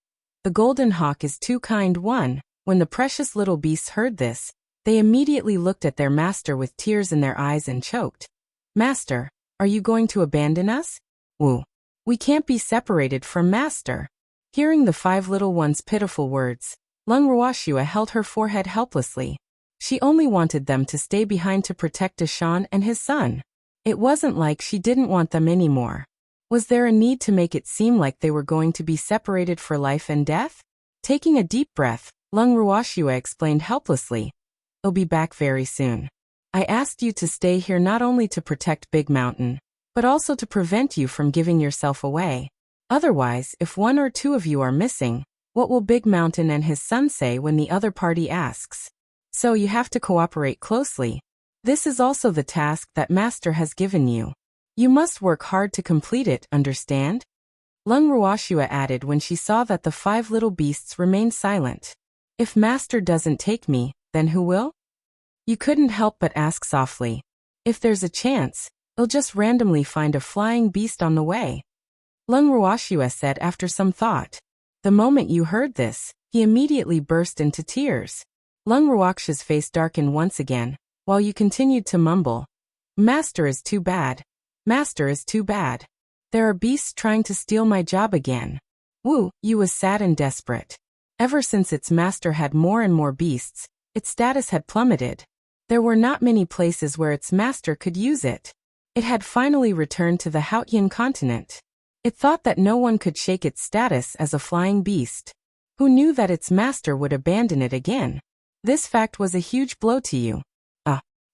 A: The Golden Hawk is too kind. 1. When the precious little beasts heard this, they immediately looked at their master with tears in their eyes and choked. Master, are you going to abandon us? Wu. We can't be separated from Master. Hearing the 5 little ones' pitiful words, Lung Ruoxue held her forehead helplessly. She only wanted them to stay behind to protect Deshan and his son. It wasn't like she didn't want them anymore. Was there a need to make it seem like they were going to be separated for life and death? Taking a deep breath, Lung Ruoxue explained helplessly. I'll be back very soon. I asked you to stay here not only to protect Big Mountain, but also to prevent you from giving yourself away. Otherwise, if 1 or 2 of you are missing, what will Big Mountain and his son say when the other party asks? So you have to cooperate closely. This is also the task that Master has given you. You must work hard to complete it, understand? Lung Ruoxue added when she saw that the 5 little beasts remained silent. If Master doesn't take me, then who will? You couldn't help but ask softly. If there's a chance, I'll just randomly find a flying beast on the way. Lung Ruoxue said after some thought. The moment you heard this, he immediately burst into tears. Lung Ruoxue's face darkened once again, while you continued to mumble. Master is too bad. Master is too bad. There are beasts trying to steal my job again. Wu Yu was sad and desperate. Ever since its master had more and more beasts, its status had plummeted. There were not many places where its master could use it. It had finally returned to the Haotian continent. It thought that no one could shake its status as a flying beast. Who knew that its master would abandon it again? This fact was a huge blow to you.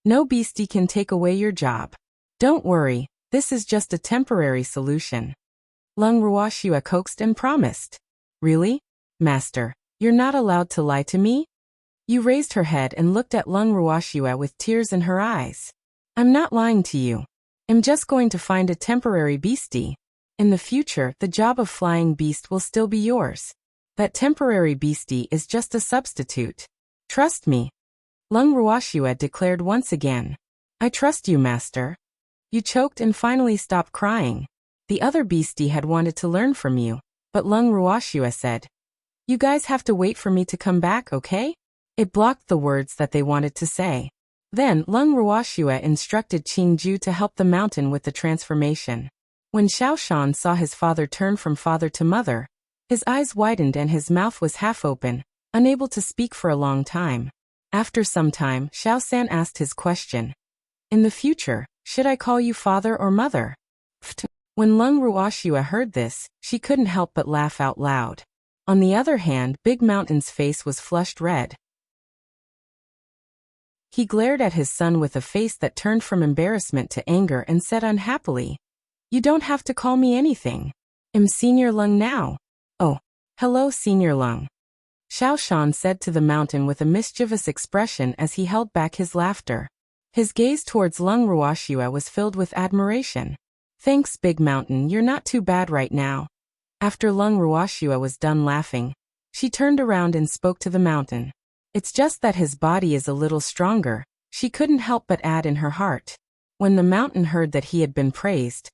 A: No beastie can take away your job. Don't worry, this is just a temporary solution. Lung Ruoxue coaxed and promised. Really? Master, you're not allowed to lie to me? You raised her head and looked at Lung Ruoxue with tears in her eyes. I'm not lying to you. I'm just going to find a temporary beastie. In the future, the job of flying beast will still be yours. That temporary beastie is just a substitute. Trust me. Lung Ruoxue declared once again. I trust you, Master. You choked and finally stopped crying. The other beastie had wanted to learn from you, but Lung Ruoxue said, you guys have to wait for me to come back, okay? It blocked the words that they wanted to say. Then Lung Ruoxue instructed Qingju to help the mountain with the transformation. When Xiaoshan saw his father turn from father to mother, his eyes widened and his mouth was half open, unable to speak for a long time. After some time, Xiaosan asked his question. In the future, should I call you father or mother? When Lung Ruoxue heard this, she couldn't help but laugh out loud. On the other hand, Big Mountain's face was flushed red. He glared at his son with a face that turned from embarrassment to anger and said unhappily, you don't have to call me anything. I'm Senior Lung now. Oh, hello Senior Lung. Xiaoshan said to the mountain with a mischievous expression as he held back his laughter. His gaze towards Lung Ruoxue was filled with admiration. Thanks, Big Mountain, you're not too bad right now. After Lung Ruoxue was done laughing, she turned around and spoke to the mountain. It's just that his body is a little stronger, she couldn't help but add in her heart. When the mountain heard that he had been praised,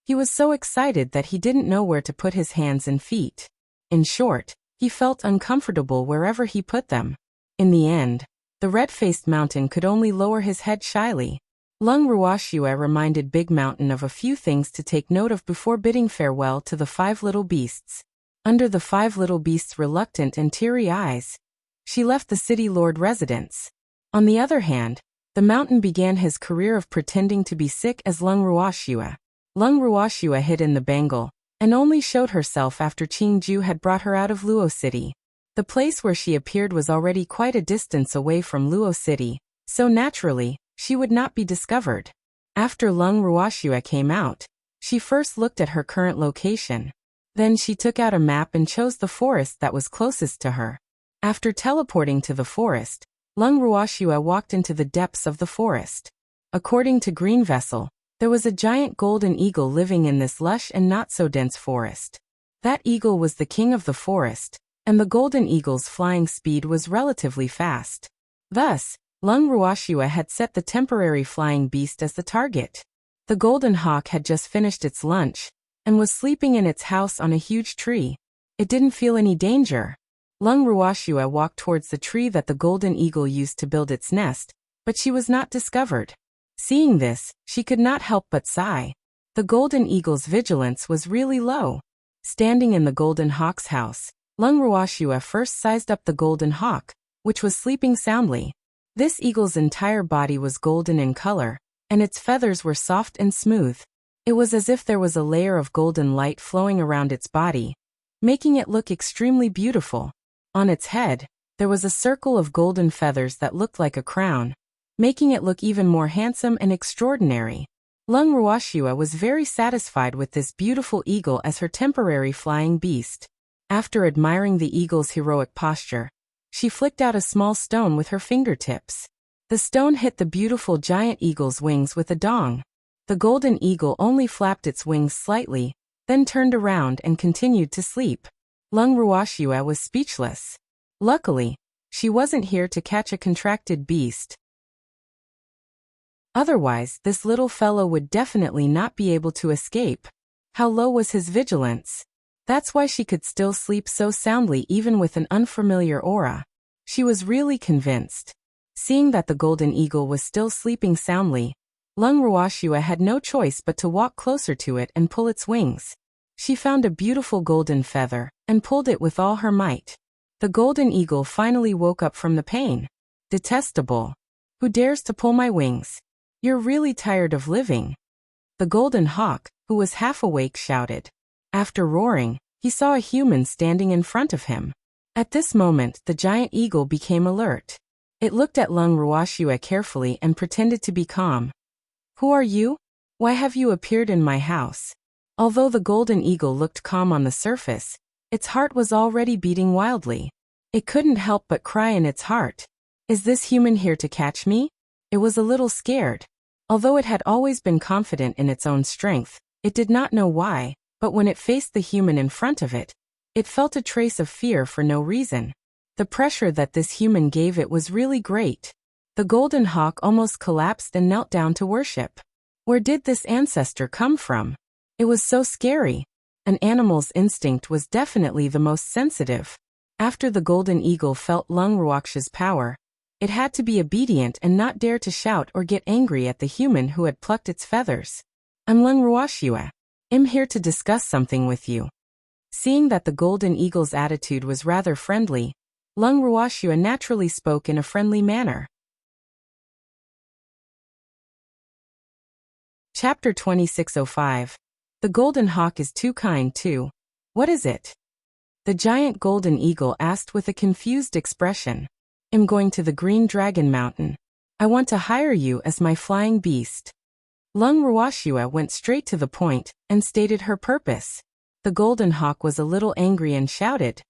A: he was so excited that he didn't know where to put his hands and feet. In short, he felt uncomfortable wherever he put them. In the end, the red-faced mountain could only lower his head shyly. Lung Ruoxue reminded Big Mountain of a few things to take note of before bidding farewell to the 5 little beasts. Under the 5 little beasts' reluctant and teary eyes, she left the city lord residence. On the other hand, the mountain began his career of pretending to be sick as Lung Ruoxue. Lung Ruoxue hid in the bangle, and only showed herself after Qingju had brought her out of Luo City. The place where she appeared was already quite a distance away from Luo City, so naturally, she would not be discovered. After Lung Ruoxue came out, She first looked at her current location. Then she took out a map and chose the forest that was closest to her. After teleporting to the forest, Lung Ruoxue walked into the depths of the forest. According to Green Vessel, there was a giant golden eagle living in this lush and not-so-dense forest. That eagle was the king of the forest, and the golden eagle's flying speed was relatively fast. Thus, Lung Ruoxue had set the temporary flying beast as the target. The golden hawk had just finished its lunch and was sleeping in its house on a huge tree. It didn't feel any danger. Lung Ruoxue walked towards the tree that the golden eagle used to build its nest, but she was not discovered. Seeing this, she could not help but sigh. The golden eagle's vigilance was really low. Standing in the golden hawk's house, Lung Ruoxue first sized up the golden hawk, which was sleeping soundly. This eagle's entire body was golden in color, and its feathers were soft and smooth. It was as if there was a layer of golden light flowing around its body, making it look extremely beautiful. On its head, there was a circle of golden feathers that looked like a crown, making it look even more handsome and extraordinary. Lung Ruoxue was very satisfied with this beautiful eagle as her temporary flying beast. After admiring the eagle's heroic posture, she flicked out a small stone with her fingertips. The stone hit the beautiful giant eagle's wings with a dong. The golden eagle only flapped its wings slightly, then turned around and continued to sleep. Lung Ruoxue was speechless. Luckily, she wasn't here to catch a contracted beast. Otherwise, this little fellow would definitely not be able to escape. How low was his vigilance? That's why she could still sleep so soundly even with an unfamiliar aura. She was really convinced. Seeing that the golden eagle was still sleeping soundly, Lung Ruoxue had no choice but to walk closer to it and pull its wings. She found a beautiful golden feather and pulled it with all her might. The golden eagle finally woke up from the pain. Detestable. Who dares to pull my wings? You're really tired of living. The golden hawk, who was half awake, shouted. After roaring, he saw a human standing in front of him. At this moment, the giant eagle became alert. It looked at Lung Ruoxue carefully and pretended to be calm. Who are you? Why have you appeared in my house? Although the golden eagle looked calm on the surface, its heart was already beating wildly. It couldn't help but cry in its heart. Is this human here to catch me? It was a little scared. Although it had always been confident in its own strength, it did not know why, but when it faced the human in front of it, it felt a trace of fear for no reason. The pressure that this human gave it was really great. The golden hawk almost collapsed and knelt down to worship. Where did this ancestor come from? It was so scary. An animal's instinct was definitely the most sensitive. After the golden eagle felt Lung Ruoxue's power, it had to be obedient and not dare to shout or get angry at the human who had plucked its feathers. I'm Lung Ruoxue. I'm here to discuss something with you. Seeing that the golden eagle's attitude was rather friendly, Lung Ruoxue naturally spoke in a friendly manner. Chapter 2605. The golden hawk is too kind too. What is it? The giant golden eagle asked with a confused expression. I'm going to the Green Dragon Mountain. I want to hire you as my flying beast. Lung Ruoxue went straight to the point and stated her purpose. The golden hawk was a little angry and shouted,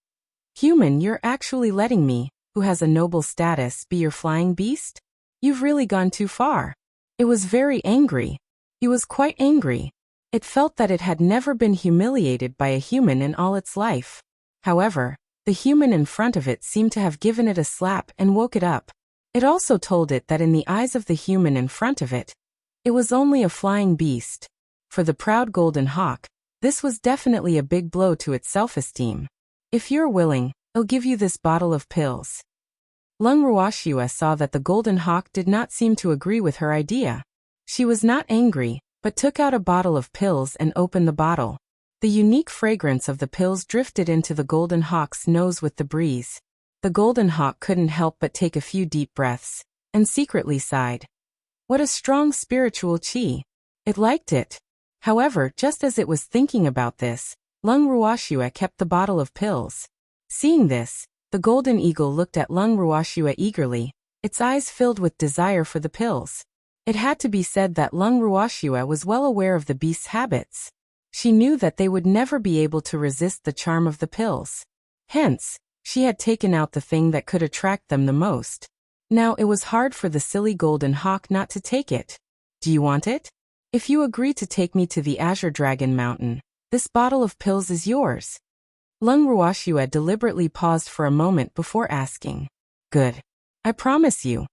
A: Human, you're actually letting me, who has a noble status, be your flying beast? You've really gone too far. It was very angry. He was quite angry. It felt that it had never been humiliated by a human in all its life. However, the human in front of it seemed to have given it a slap and woke it up. It also told it that in the eyes of the human in front of it, it was only a flying beast. For the proud golden hawk, this was definitely a big blow to its self-esteem. If you're willing, I'll give you this bottle of pills. Lung Ruoxue saw that the golden hawk did not seem to agree with her idea. She was not angry, but took out a bottle of pills and opened the bottle. The unique fragrance of the pills drifted into the golden hawk's nose with the breeze. The golden hawk couldn't help but take a few deep breaths, and secretly sighed. What a strong spiritual qi. It liked it. However, just as it was thinking about this, Lung Ruoxue kept the bottle of pills. Seeing this, the golden eagle looked at Lung Ruoxue eagerly, its eyes filled with desire for the pills. It had to be said that Lung Ruoxue was well aware of the beast's habits. She knew that they would never be able to resist the charm of the pills. Hence, she had taken out the thing that could attract them the most. Now it was hard for the silly golden hawk not to take it. Do you want it? If you agree to take me to the Azure Dragon Mountain, this bottle of pills is yours. Lung Ruoxue deliberately paused for a moment before asking. Good. I promise you.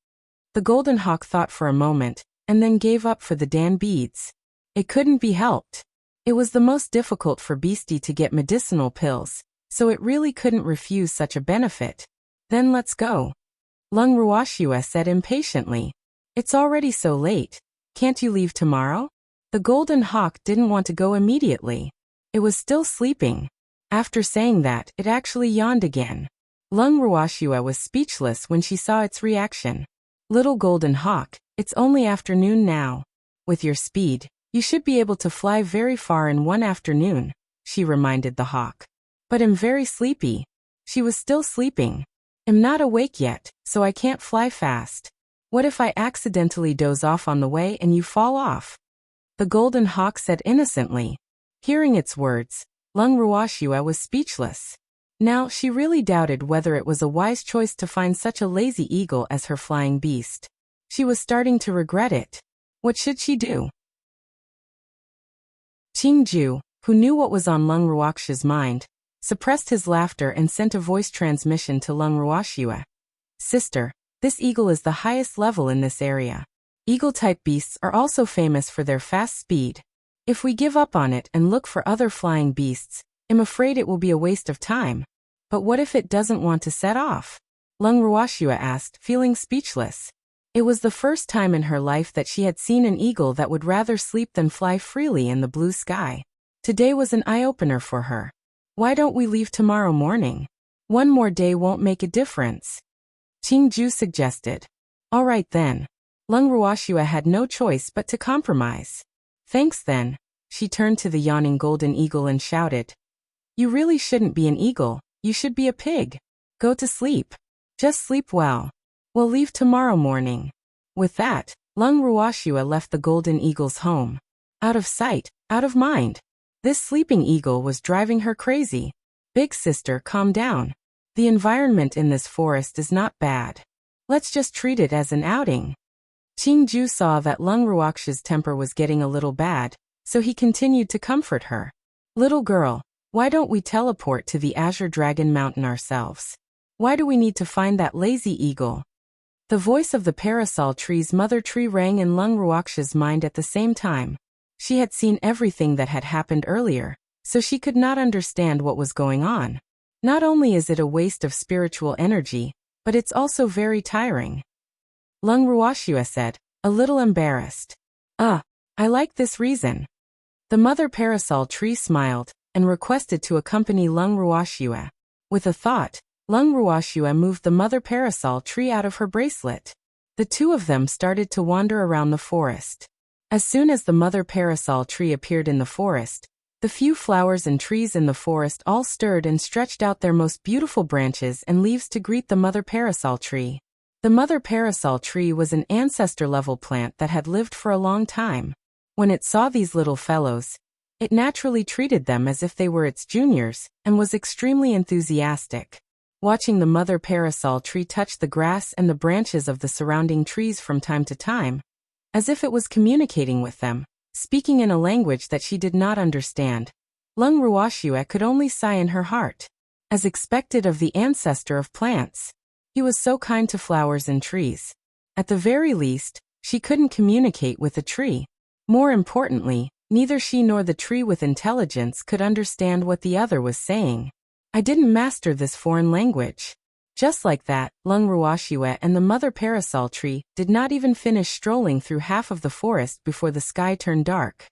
A: The golden hawk thought for a moment, and then gave up for the Dan beads. It couldn't be helped. It was the most difficult for Beastie to get medicinal pills, so it really couldn't refuse such a benefit. Then let's go. Lung Ruoxue said impatiently. It's already so late. Can't you leave tomorrow? The golden hawk didn't want to go immediately. It was still sleeping. After saying that, it actually yawned again. Lung Ruoxue was speechless when she saw its reaction. Little golden hawk, it's only afternoon now. With your speed, you should be able to fly very far in one afternoon, she reminded the hawk. But I'm very sleepy. She was still sleeping. I'm not awake yet, so I can't fly fast. What if I accidentally doze off on the way and you fall off? The golden hawk said innocently. Hearing its words, Lung Ruoxue was speechless. Now she really doubted whether it was a wise choice to find such a lazy eagle as her flying beast. She was starting to regret it. What should she do? Qingju, who knew what was on Lung Ruoxue's mind, suppressed his laughter and sent a voice transmission to Lung Ruoxue. Sister, this eagle is the highest level in this area. Eagle-type beasts are also famous for their fast speed. If we give up on it and look for other flying beasts, I'm afraid it will be a waste of time. But what if it doesn't want to set off? Lung Ruoxue asked, feeling speechless. It was the first time in her life that she had seen an eagle that would rather sleep than fly freely in the blue sky. Today was an eye-opener for her. Why don't we leave tomorrow morning? One more day won't make a difference. Qingju suggested. All right then. Lung Ruoxue had no choice but to compromise. Thanks then. She turned to the yawning golden eagle and shouted. You really shouldn't be an eagle, you should be a pig. Go to sleep. Just sleep well. We'll leave tomorrow morning. With that, Lung Ruoxue left the golden eagle's home. Out of sight, out of mind. This sleeping eagle was driving her crazy. Big sister, calm down. The environment in this forest is not bad. Let's just treat it as an outing. Qingju saw that Lung Ruoxue's temper was getting a little bad, so he continued to comfort her. Little girl, why don't we teleport to the Azure Dragon Mountain ourselves? Why do we need to find that lazy eagle? The voice of the parasol tree's mother tree rang in Lung Ruoxue's mind at the same time. She had seen everything that had happened earlier, so she could not understand what was going on. Not only is it a waste of spiritual energy, but it's also very tiring. Lung Ruoxue said, a little embarrassed. I like this reason. The mother parasol tree smiled and requested to accompany Lung Ruoxue. With a thought, Lung Ruoxue moved the mother parasol tree out of her bracelet. The two of them started to wander around the forest. As soon as the mother parasol tree appeared in the forest, the few flowers and trees in the forest all stirred and stretched out their most beautiful branches and leaves to greet the mother parasol tree. The mother parasol tree was an ancestor-level plant that had lived for a long time. When it saw these little fellows, it naturally treated them as if they were its juniors and was extremely enthusiastic. Watching the mother parasol tree touch the grass and the branches of the surrounding trees from time to time, as if it was communicating with them, speaking in a language that she did not understand, Lung Ruoxue could only sigh in her heart. As expected of the ancestor of plants, he was so kind to flowers and trees. At the very least, she couldn't communicate with a tree. More importantly, neither she nor the tree with intelligence could understand what the other was saying. I didn't master this foreign language. Just like that, Lung Ruoxue and the mother parasol tree did not even finish strolling through half of the forest before the sky turned dark.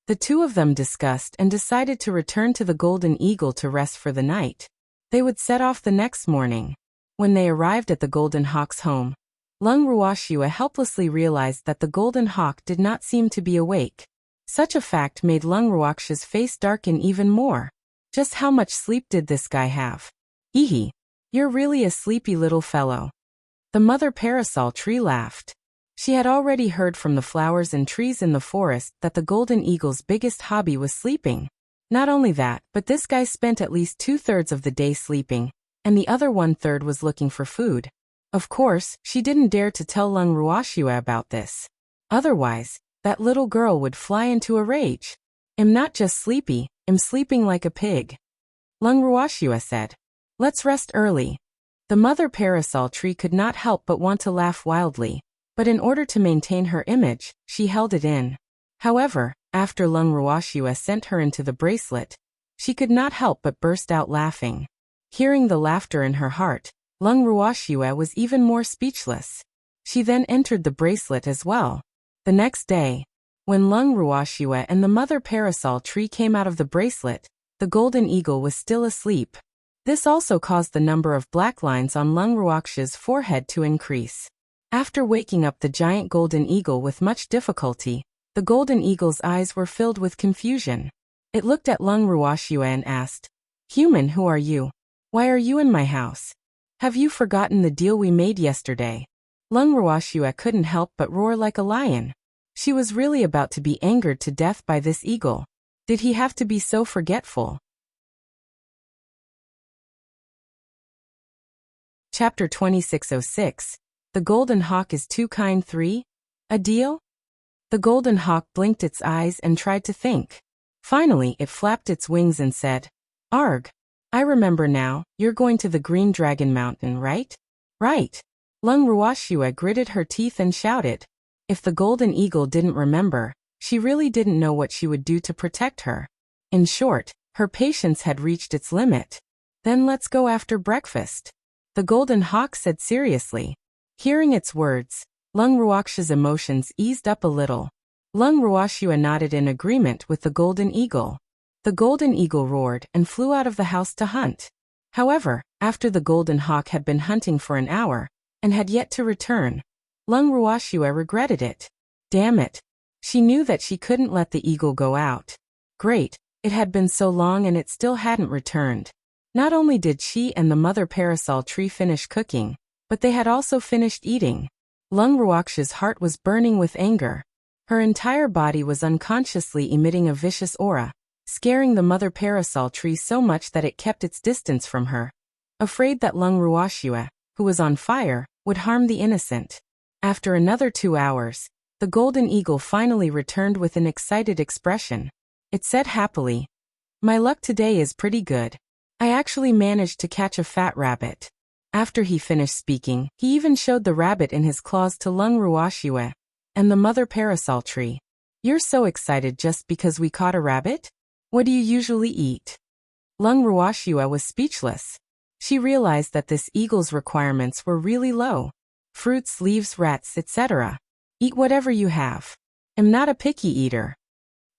A: The two of them discussed and decided to return to the Golden Eagle to rest for the night. They would set off the next morning. When they arrived at the Golden Hawk's home, Lung Ruoxue helplessly realized that the Golden Hawk did not seem to be awake. Such a fact made Lung Ruoxue's face darken even more. Just how much sleep did this guy have? You're really a sleepy little fellow. The mother parasol tree laughed. She had already heard from the flowers and trees in the forest that the golden eagle's biggest hobby was sleeping. Not only that, but this guy spent at least 2/3 of the day sleeping, and the other 1/3 was looking for food. Of course, she didn't dare to tell Lung Ruoxue about this. Otherwise, that little girl would fly into a rage. "I'm not just sleepy, I'm sleeping like a pig," Lung Ruoxue said. "Let's rest early." The mother parasol tree could not help but want to laugh wildly, but in order to maintain her image, she held it in. However, after Lung Ruoxue sent her into the bracelet, she could not help but burst out laughing. Hearing the laughter in her heart, Lung Ruoxue was even more speechless. She then entered the bracelet as well. The next day, when Lung Ruoxue and the mother parasol tree came out of the bracelet, the golden eagle was still asleep. This also caused the number of black lines on Lung Ruoxue's forehead to increase. After waking up the giant golden eagle with much difficulty, the golden eagle's eyes were filled with confusion. It looked at Lung Ruoxue and asked, "Human, who are you? Why are you in my house? Have you forgotten the deal we made yesterday?" Lung Ruoxue couldn't help but roar like a lion. She was really about to be angered to death by this eagle. Did he have to be so forgetful? Chapter 2606. The Golden Hawk is Too Kind 3? A deal? The golden hawk blinked its eyes and tried to think. Finally, it flapped its wings and said, "Arg! I remember now, you're going to the Green Dragon Mountain, right?" "Right." Lung Ruoxue gritted her teeth and shouted. If the golden eagle didn't remember, she really didn't know what she would do to protect her. In short, her patience had reached its limit. "Then let's go after breakfast," the golden hawk said seriously. Hearing its words, Lung Ruoxue's emotions eased up a little. Lung Ruoxue nodded in agreement with the golden eagle. The golden eagle roared and flew out of the house to hunt. However, after the golden hawk had been hunting for an hour, and had yet to return, Lung Ruoxue regretted it. Damn it. She knew that she couldn't let the eagle go out. Great, it had been so long and it still hadn't returned. Not only did she and the mother parasol tree finish cooking, but they had also finished eating. Lung Ruoxue's heart was burning with anger. Her entire body was unconsciously emitting a vicious aura, scaring the mother parasol tree so much that it kept its distance from her, afraid that Lung Ruoxue, who was on fire, would harm the innocent. After another 2 hours, the golden eagle finally returned with an excited expression. It said happily, "My luck today is pretty good. I actually managed to catch a fat rabbit." After he finished speaking, he even showed the rabbit in his claws to Lung Ruoxue and the mother parasol tree. "You're so excited just because we caught a rabbit? What do you usually eat?" Lung Ruoxue was speechless. She realized that this eagle's requirements were really low. Fruits, leaves, rats, etc. "Eat whatever you have. I'm not a picky eater,"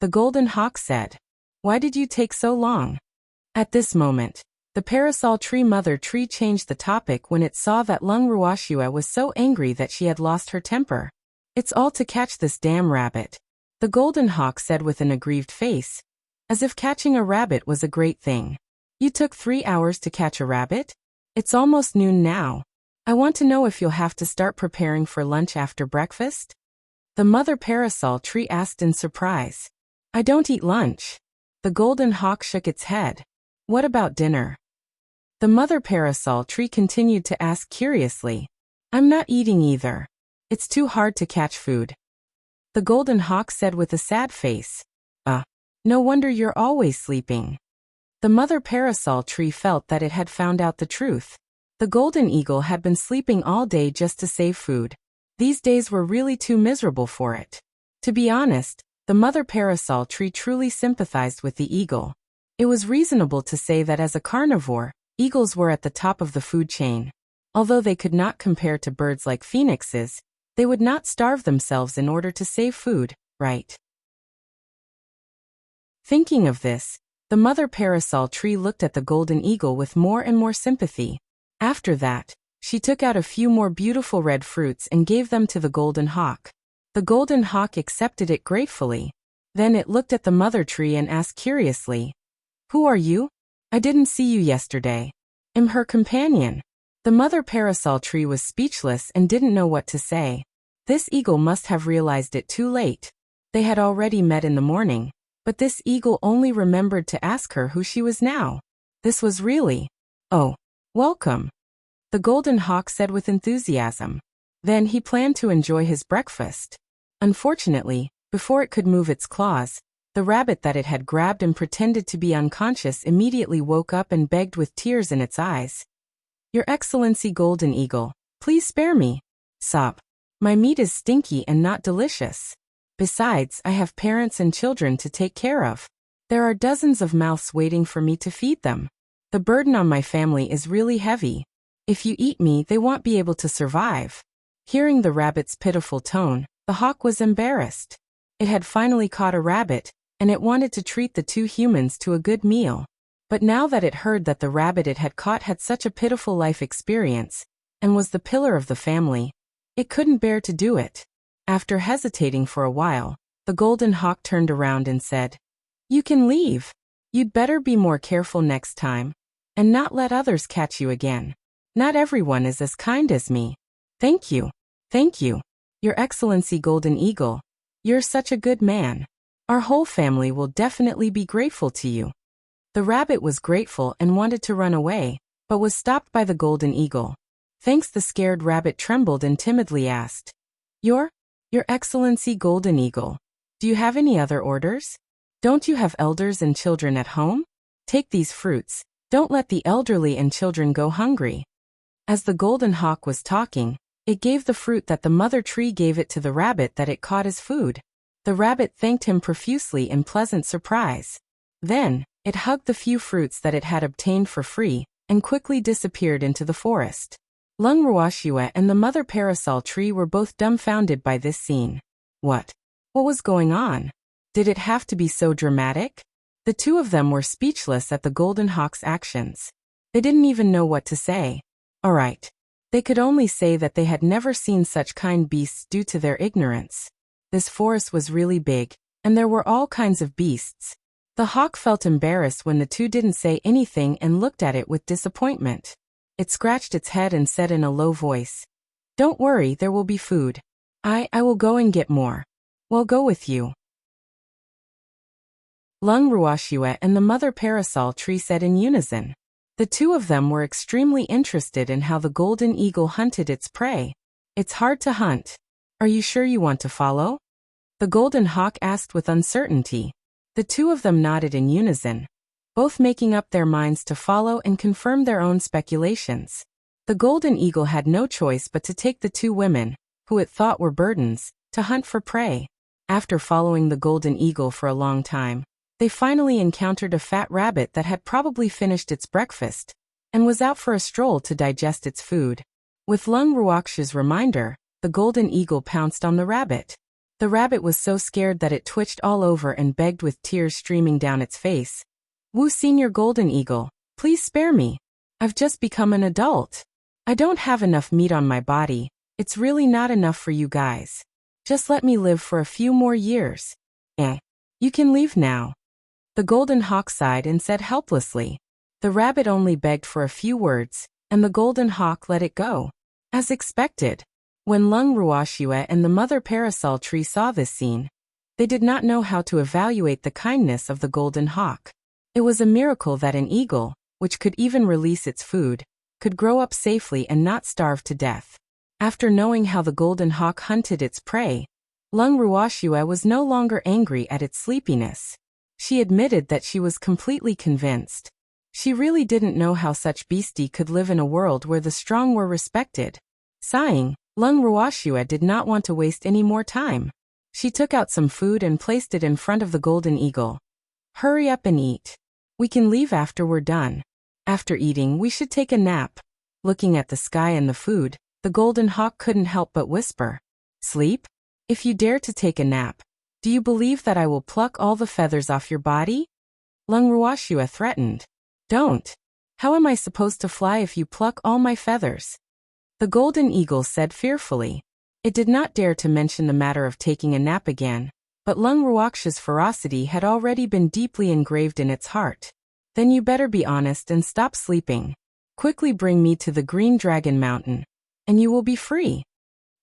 A: the golden hawk said. "Why did you take so long?" At this moment, the parasol tree mother tree changed the topic when it saw that Lung Ruoxue was so angry that she had lost her temper. "It's all to catch this damn rabbit," the golden hawk said with an aggrieved face, as if catching a rabbit was a great thing. "You took 3 hours to catch a rabbit? It's almost noon now. I want to know if you'll have to start preparing for lunch after breakfast?" The mother parasol tree asked in surprise. "I don't eat lunch." The golden hawk shook its head. "What about dinner?" The mother parasol tree continued to ask curiously. "I'm not eating either. It's too hard to catch food," the golden hawk said with a sad face. No wonder you're always sleeping." The mother parasol tree felt that it had found out the truth. The golden eagle had been sleeping all day just to save food. These days were really too miserable for it. To be honest, the mother parasol tree truly sympathized with the eagle. It was reasonable to say that as a carnivore, eagles were at the top of the food chain. Although they could not compare to birds like phoenixes, they would not starve themselves in order to save food, right? Thinking of this, the mother parasol tree looked at the golden eagle with more and more sympathy. After that, she took out a few more beautiful red fruits and gave them to the golden hawk. The golden hawk accepted it gratefully. Then it looked at the mother tree and asked curiously, "Who are you? I didn't see you yesterday." "I'm her companion," The mother parasol tree was speechless and didn't know what to say. This eagle must have realized it too late. They had already met in the morning, but this eagle only remembered to ask her who she was now. This was really, "Oh, welcome," the golden hawk said with enthusiasm. Then he planned to enjoy his breakfast. Unfortunately, before it could move its claws, the rabbit that it had grabbed and pretended to be unconscious immediately woke up and begged with tears in its eyes. "Your Excellency Golden Eagle, please spare me. Sob. My meat is stinky and not delicious. Besides, I have parents and children to take care of. There are dozens of mouths waiting for me to feed them. The burden on my family is really heavy. If you eat me, they won't be able to survive." Hearing the rabbit's pitiful tone, the hawk was embarrassed. It had finally caught a rabbit, and it wanted to treat the two humans to a good meal. But now that it heard that the rabbit it had caught had such a pitiful life experience, and was the pillar of the family, it couldn't bear to do it. After hesitating for a while, the golden hawk turned around and said, "You can leave. You'd better be more careful next time, and not let others catch you again. Not everyone is as kind as me. Thank you. Thank you, Your Excellency Golden Eagle. You're such a good man. Our whole family will definitely be grateful to you." The rabbit was grateful and wanted to run away, but was stopped by the golden eagle. Thanks. The scared rabbit trembled and timidly asked, Your Excellency Golden Eagle, do you have any other orders? Don't you have elders and children at home? Take these fruits. Don't let the elderly and children go hungry." As the golden hawk was talking, it gave the fruit that the mother tree gave it to the rabbit that it caught as food. The rabbit thanked him profusely in pleasant surprise. Then, it hugged the few fruits that it had obtained for free, and quickly disappeared into the forest. Lung Ruoxue and the mother parasol tree were both dumbfounded by this scene. What was going on? Did it have to be so dramatic? The two of them were speechless at the golden hawk's actions. They didn't even know what to say. All right. They could only say that they had never seen such kind beasts due to their ignorance. This forest was really big, and there were all kinds of beasts. The hawk felt embarrassed when the two didn't say anything and looked at it with disappointment. It scratched its head and said in a low voice, "Don't worry, there will be food. I will go and get more. Well, go with you." Lung Ruoxue and the mother parasol tree said in unison. The two of them were extremely interested in how the golden eagle hunted its prey. "It's hard to hunt. Are you sure you want to follow?" the golden hawk asked with uncertainty. The two of them nodded in unison, both making up their minds to follow and confirm their own speculations. The golden eagle had no choice but to take the two women, who it thought were burdens, to hunt for prey. After following the golden eagle for a long time, they finally encountered a fat rabbit that had probably finished its breakfast, and was out for a stroll to digest its food. With Lung Ruoxue's reminder, the golden eagle pounced on the rabbit. The rabbit was so scared that it twitched all over and begged with tears streaming down its face. "Wu Senior Golden Eagle, please spare me. I've just become an adult. I don't have enough meat on my body. It's really not enough for you guys. Just let me live for a few more years. You can leave now." The golden hawk sighed and said helplessly. The rabbit only begged for a few words, and the golden hawk let it go. As expected, when Lung Ruoxue and the mother parasol tree saw this scene, they did not know how to evaluate the kindness of the golden hawk. It was a miracle that an eagle, which could even release its food, could grow up safely and not starve to death. After knowing how the golden hawk hunted its prey, Lung Ruoxue was no longer angry at its sleepiness. She admitted that she was completely convinced. She really didn't know how such beastie could live in a world where the strong were respected. Sighing, Lung Ruoxue did not want to waste any more time. She took out some food and placed it in front of the golden eagle. "Hurry up and eat. We can leave after we're done. After eating, we should take a nap." Looking at the sky and the food, the golden hawk couldn't help but whisper, "Sleep? If you dare to take a nap, do you believe that I will pluck all the feathers off your body?" Lung Ruoxue threatened. "Don't. How am I supposed to fly if you pluck all my feathers?" The golden eagle said fearfully. It did not dare to mention the matter of taking a nap again, but Lung Ruoxue's ferocity had already been deeply engraved in its heart. "Then you better be honest and stop sleeping. Quickly bring me to the Green Dragon Mountain, and you will be free.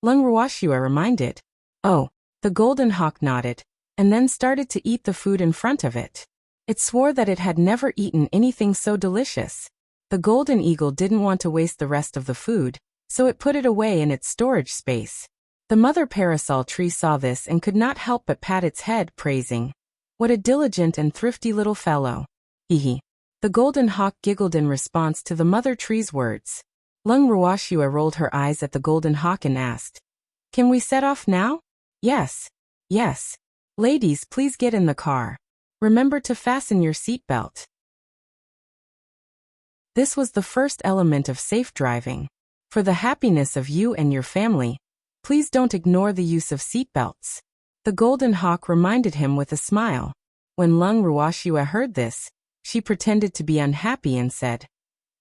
A: Lung Ruoxua reminded. Oh, the golden hawk nodded, and then started to eat the food in front of it. It swore that it had never eaten anything so delicious. The golden eagle didn't want to waste the rest of the food, so it put it away in its storage space. The mother parasol tree saw this and could not help but pat its head, praising, "What a diligent and thrifty little fellow." Hee. The golden hawk giggled in response to the mother tree's words. Lung Ruoxua rolled her eyes at the golden hawk and asked, "Can we set off now?" "Yes. Yes. Ladies, please get in the car. Remember to fasten your seatbelt." This was the first element of safe driving. For the happiness of you and your family, please don't ignore the use of seatbelts. The golden hawk reminded him with a smile. When Lung Ruoxua heard this, she pretended to be unhappy and said,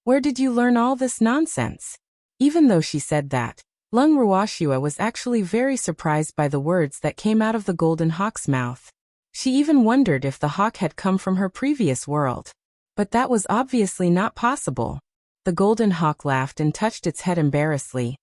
A: "Where did you learn all this nonsense?" Even though she said that, Lung Ruoxua was actually very surprised by the words that came out of the golden hawk's mouth. She even wondered if the hawk had come from her previous world. But that was obviously not possible. The golden hawk laughed and touched its head embarrassedly.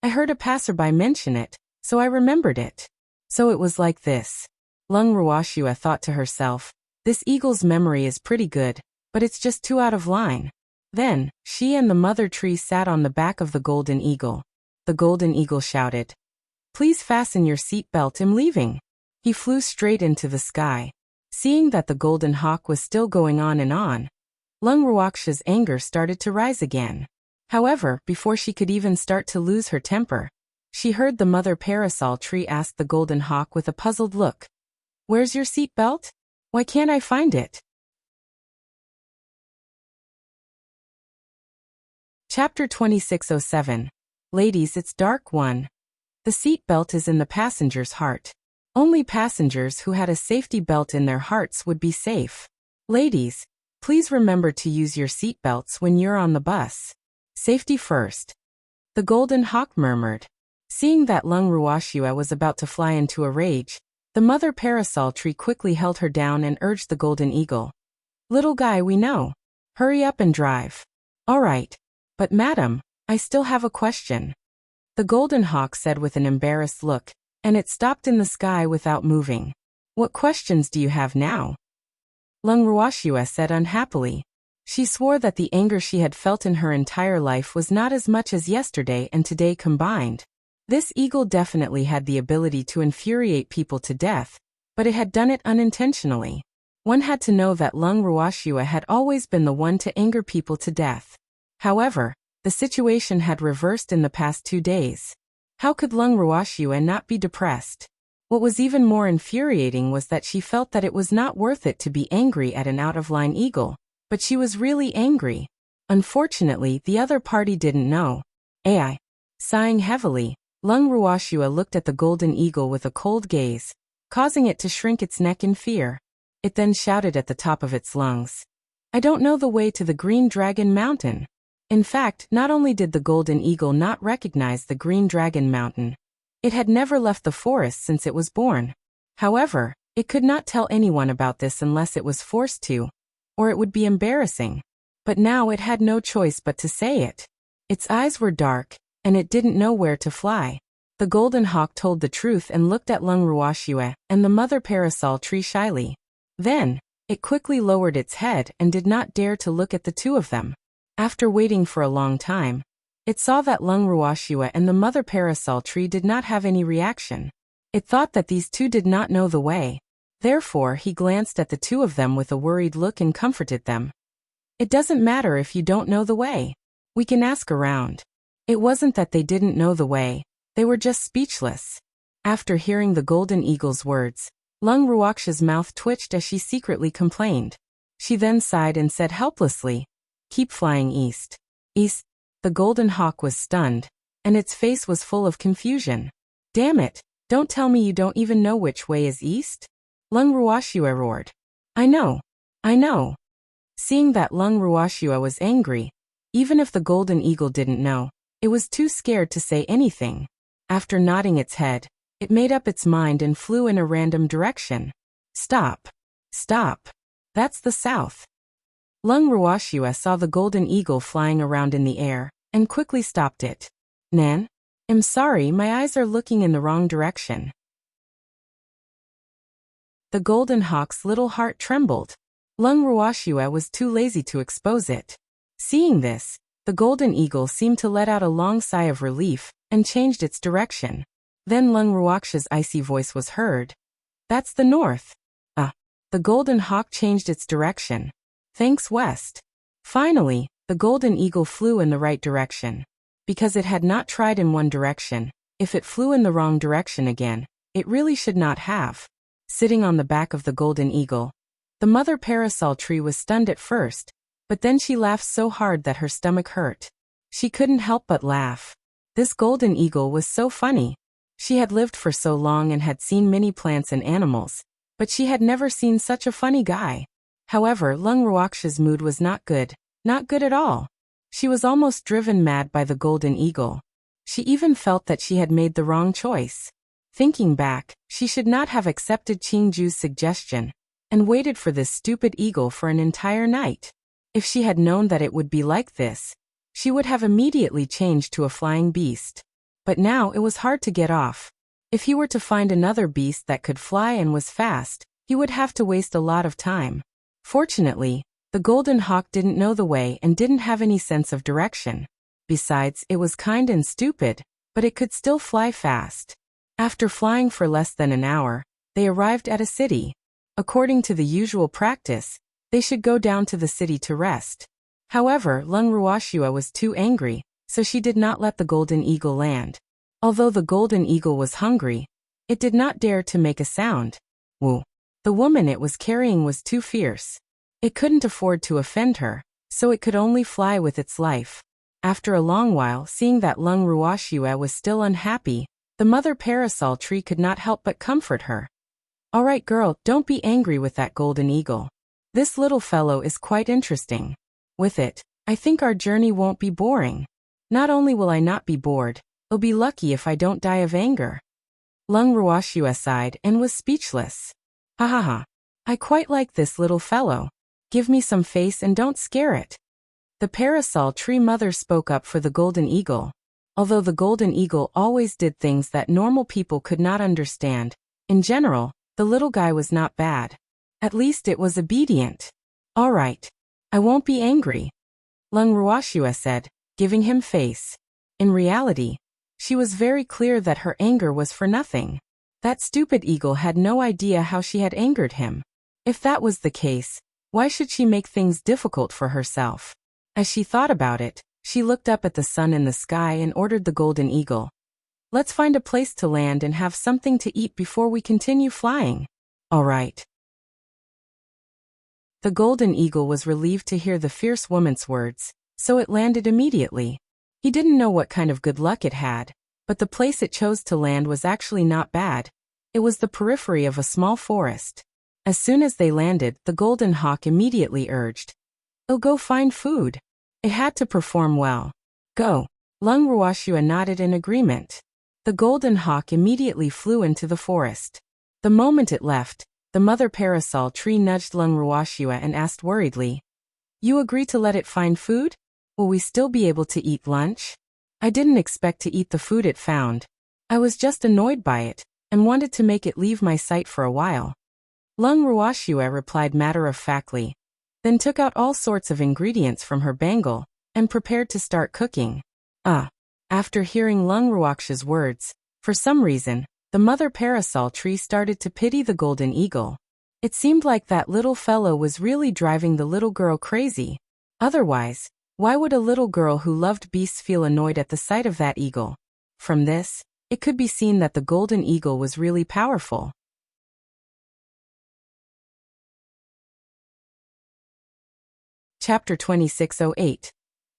A: "I heard a passerby mention it, so I remembered it." So it was like this. Lung Ruoxua thought to herself, "This eagle's memory is pretty good, but it's just too out of line." Then, she and the mother tree sat on the back of the golden eagle. The golden eagle shouted, "Please fasten your seatbelt, I'm leaving." He flew straight into the sky. Seeing that the golden hawk was still going on and on, Lung Ruoxia's anger started to rise again. However, before she could even start to lose her temper, she heard the mother parasol tree ask the golden hawk with a puzzled look, "Where's your seatbelt? Why can't I find it?" Chapter 2607. Ladies, it's dark. 1. The seatbelt is in the passenger's heart. Only passengers who had a safety belt in their hearts would be safe. Ladies, please remember to use your seatbelts when you're on the bus. Safety first. The golden hawk murmured. Seeing that Lung Ruoxua was about to fly into a rage, the mother parasol tree quickly held her down and urged the golden eagle. "Little guy, we know. Hurry up and drive." "All right. But madam, I still have a question." The golden hawk said with an embarrassed look, and it stopped in the sky without moving. "What questions do you have now?" Lung Ruoxua said unhappily. She swore that the anger she had felt in her entire life was not as much as yesterday and today combined. This eagle definitely had the ability to infuriate people to death, but it had done it unintentionally. One had to know that Lung Ruoxua had always been the one to anger people to death. However, the situation had reversed in the past 2 days. How could Lung Ruoxua not be depressed? What was even more infuriating was that she felt that it was not worth it to be angry at an out-of-line eagle, but she was really angry. Unfortunately, the other party didn't know. Ai. Sighing heavily, Lung Ruoxua looked at the golden eagle with a cold gaze, causing it to shrink its neck in fear. It then shouted at the top of its lungs, "I don't know the way to the Green Dragon Mountain." In fact, not only did the golden eagle not recognize the Green Dragon Mountain, it had never left the forest since it was born. However, it could not tell anyone about this unless it was forced to, or it would be embarrassing. But now it had no choice but to say it. Its eyes were dark, and it didn't know where to fly. The golden hawk told the truth and looked at Lung Ruoxua and the mother parasol tree shyly. Then, it quickly lowered its head and did not dare to look at the two of them. After waiting for a long time, it saw that Lung Ruoxua and the mother parasol tree did not have any reaction. It thought that these two did not know the way. Therefore, he glanced at the two of them with a worried look and comforted them. "It doesn't matter if you don't know the way. We can ask around." It wasn't that they didn't know the way, they were just speechless. After hearing the golden eagle's words, Lung Ruoxia's mouth twitched as she secretly complained. She then sighed and said helplessly, "Keep flying east." East. The golden hawk was stunned, and its face was full of confusion. "Damn it, don't tell me you don't even know which way is east?" Lung Ruoxua roared. I know. Seeing that Lung Ruoxua was angry, even if the golden eagle didn't know, it was too scared to say anything. After nodding its head, it made up its mind and flew in a random direction. Stop. That's the south. Lung Ruoxue saw the golden eagle flying around in the air, and quickly stopped it. Nan? I'm sorry, my eyes are looking in the wrong direction. The golden hawk's little heart trembled. Lung Ruoxue was too lazy to expose it. Seeing this, the golden eagle seemed to let out a long sigh of relief, and changed its direction. Then Lung Ruoxue's icy voice was heard. That's the north. The golden hawk changed its direction. Thanks, west. Finally, the golden eagle flew in the right direction. Because it had not tried in one direction, if it flew in the wrong direction again, it really should not have. Sitting on the back of the golden eagle, the mother parasol tree was stunned at first, but then she laughed so hard that her stomach hurt. She couldn't help but laugh. This golden eagle was so funny. She had lived for so long and had seen many plants and animals, but she had never seen such a funny guy. However, Lung Ruoxue's mood was not good at all. She was almost driven mad by the golden eagle. She even felt that she had made the wrong choice. Thinking back, she should not have accepted Qingju's suggestion, and waited for this stupid eagle for an entire night. If she had known that it would be like this, she would have immediately changed to a flying beast. But now it was hard to get off. If he were to find another beast that could fly and was fast, he would have to waste a lot of time. Fortunately, the golden hawk didn't know the way and didn't have any sense of direction. Besides, it was kind and stupid, but it could still fly fast. After flying for less than an hour, they arrived at a city. According to the usual practice, they should go down to the city to rest. However, Lung Ruoxue was too angry, so she did not let the golden eagle land. Although the golden eagle was hungry, it did not dare to make a sound. Woo! The woman it was carrying was too fierce. It couldn't afford to offend her, so it could only fly with its life. After a long while, seeing that Lung Ruoxue was still unhappy, the mother parasol tree could not help but comfort her. All right, girl, don't be angry with that golden eagle. This little fellow is quite interesting. With it, I think our journey won't be boring. Not only will I not be bored, I'll be lucky if I don't die of anger. Lung Ruoxue sighed and was speechless. Ha ha ha. I quite like this little fellow. Give me some face and don't scare it. The parasol tree mother spoke up for the golden eagle. Although the golden eagle always did things that normal people could not understand, in general, the little guy was not bad. At least it was obedient. All right. I won't be angry, Lung Ruoxue said, giving him face. In reality, she was very clear that her anger was for nothing. That stupid eagle had no idea how she had angered him. If that was the case, why should she make things difficult for herself? As she thought about it, she looked up at the sun in the sky and ordered the golden eagle. Let's find a place to land and have something to eat before we continue flying. All right. The golden eagle was relieved to hear the fierce woman's words, so it landed immediately. He didn't know what kind of good luck it had, but the place it chose to land was actually not bad. It was the periphery of a small forest. As soon as they landed, the golden hawk immediately urged, "Oh, go find food." It had to perform well. Go. Lung Ruoxue nodded in agreement. The golden hawk immediately flew into the forest. The moment it left, the mother parasol tree nudged Lung Ruoxue and asked worriedly, "You agree to let it find food? Will we still be able to eat lunch?" I didn't expect to eat the food it found. I was just annoyed by it, and wanted to make it leave my sight for a while. Lung Ruoxue replied matter-of-factly, then took out all sorts of ingredients from her bangle, and prepared to start cooking. After hearing Lung Ruoxue's words, for some reason, the mother parasol tree started to pity the golden eagle. It seemed like that little fellow was really driving the little girl crazy. Otherwise, why would a little girl who loved beasts feel annoyed at the sight of that eagle? From this, it could be seen that the golden eagle was really powerful. Chapter 2608.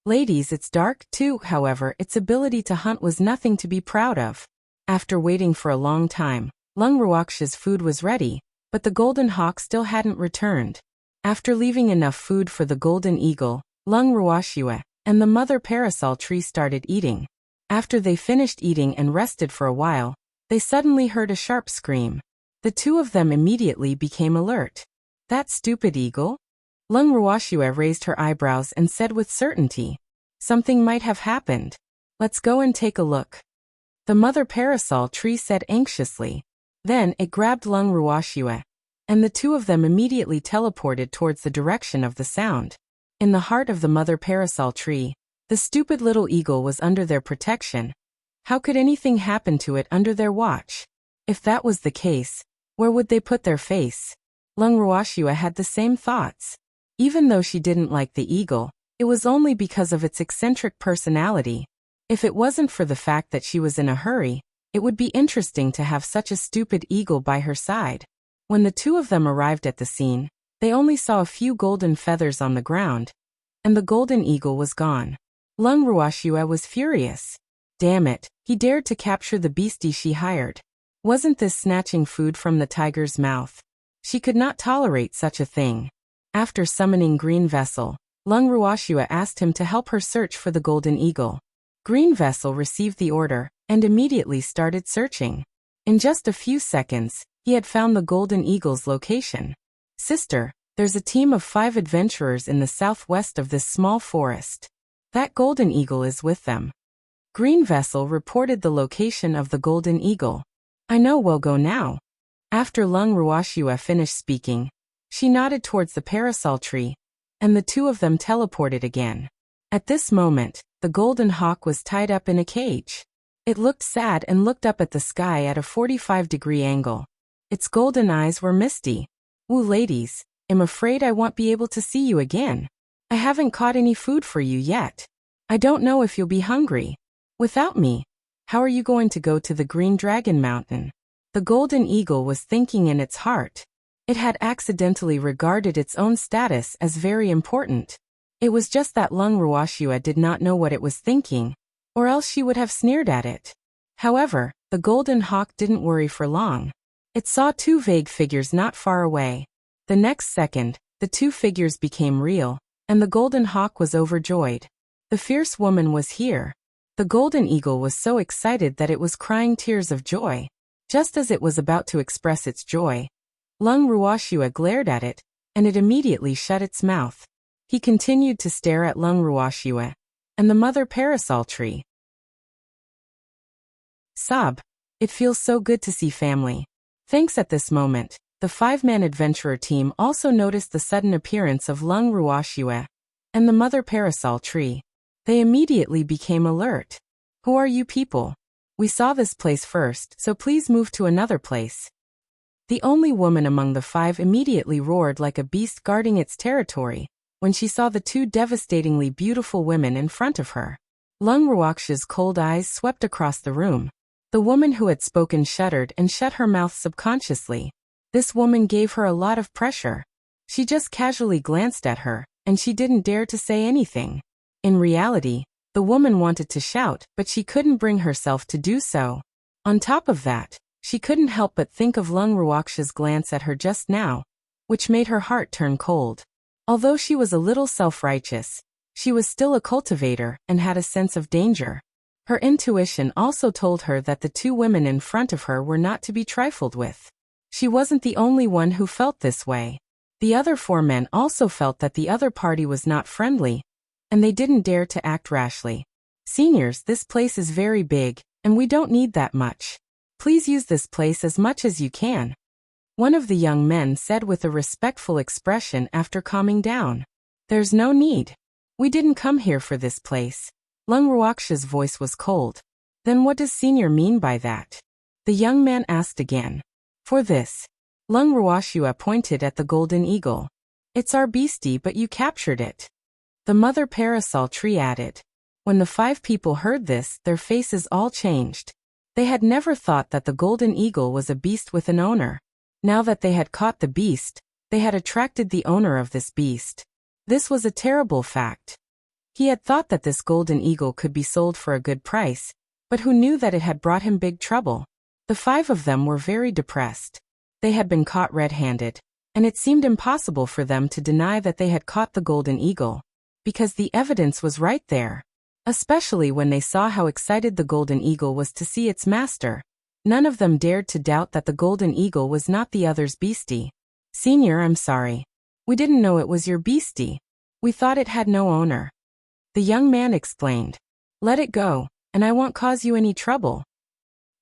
A: Ladies, it's dark too, however, its ability to hunt was nothing to be proud of. After waiting for a long time, Lung Ruoxue's food was ready, but the golden hawk still hadn't returned. After leaving enough food for the golden eagle, Lung Ruoxue and the mother parasol tree started eating. After they finished eating and rested for a while, they suddenly heard a sharp scream. The two of them immediately became alert. That stupid eagle? Lung Ruoxue raised her eyebrows and said with certainty, "Something might have happened. Let's go and take a look." The mother parasol tree said anxiously. Then it grabbed Lung Ruoxue, and the two of them immediately teleported towards the direction of the sound. In the heart of the mother parasol tree, the stupid little eagle was under their protection. How could anything happen to it under their watch? If that was the case, where would they put their face? Lung Ruoxue had the same thoughts. Even though she didn't like the eagle, it was only because of its eccentric personality. If it wasn't for the fact that she was in a hurry, it would be interesting to have such a stupid eagle by her side. When the two of them arrived at the scene, they only saw a few golden feathers on the ground, and the golden eagle was gone. Lung Ruoxue was furious. Damn it, he dared to capture the beastie she hired. Wasn't this snatching food from the tiger's mouth? She could not tolerate such a thing. After summoning Green Vessel, Lung Ruoxue asked him to help her search for the golden eagle. Green Vessel received the order and immediately started searching. In just a few seconds, he had found the golden eagle's location. "Sister, there's a team of 5 adventurers in the southwest of this small forest. That golden eagle is with them." Green Vessel reported the location of the golden eagle. "I know, we'll go now." After Lung Ruoxue finished speaking, she nodded towards the parasol tree, and the two of them teleported again. At this moment, the golden hawk was tied up in a cage. It looked sad and looked up at the sky at a 45-degree angle. Its golden eyes were misty. "Woo, ladies, I'm afraid I won't be able to see you again. I haven't caught any food for you yet. I don't know if you'll be hungry. Without me, how are you going to go to the Green Dragon Mountain?" The golden eagle was thinking in its heart. It had accidentally regarded its own status as very important. It was just that Lung Ruoxue did not know what it was thinking, or else she would have sneered at it. However, the golden hawk didn't worry for long. It saw 2 vague figures not far away. The next second, the 2 figures became real, and the golden hawk was overjoyed. The fierce woman was here. The golden eagle was so excited that it was crying tears of joy. Just as it was about to express its joy, Lung Ruoxue glared at it, and it immediately shut its mouth. He continued to stare at Lung Ruoxue and the mother parasol tree. Sob. It feels so good to see family. Thanks. At this moment, the 5-man adventurer team also noticed the sudden appearance of Lung Ruoxue and the mother parasol tree. They immediately became alert. "Who are you people? We saw this place first, so please move to another place." The only woman among the 5 immediately roared like a beast guarding its territory when she saw the 2 devastatingly beautiful women in front of her. Lung Ruoxue's cold eyes swept across the room. The woman who had spoken shuddered and shut her mouth subconsciously. This woman gave her a lot of pressure. She just casually glanced at her, and she didn't dare to say anything. In reality, the woman wanted to shout, but she couldn't bring herself to do so. On top of that, she couldn't help but think of Lung Ruoxue's glance at her just now, which made her heart turn cold. Although she was a little self-righteous, she was still a cultivator and had a sense of danger. Her intuition also told her that the 2 women in front of her were not to be trifled with. She wasn't the only one who felt this way. The other 4 men also felt that the other party was not friendly, and they didn't dare to act rashly. "Seniors, this place is very big, and we don't need that much. Please use this place as much as you can," one of the young men said with a respectful expression after calming down. "There's no need. We didn't come here for this place." Lung Ruoxue's voice was cold. "Then what does senior mean by that?" the young man asked again. "For this." Lung Ruoxue pointed at the golden eagle. "It's our beastie, but you captured it," the mother parasol tree added. When the 5 people heard this, their faces all changed. They had never thought that the golden eagle was a beast with an owner. Now that they had caught the beast, they had attracted the owner of this beast. This was a terrible fact. He had thought that this golden eagle could be sold for a good price, but who knew that it had brought him big trouble? The 5 of them were very depressed. They had been caught red-handed, and it seemed impossible for them to deny that they had caught the golden eagle, because the evidence was right there. Especially when they saw how excited the golden eagle was to see its master. None of them dared to doubt that the golden eagle was not the other's beastie. "Senior, I'm sorry. We didn't know it was your beastie. We thought it had no owner. The young man explained. Let it go, and I won't cause you any trouble.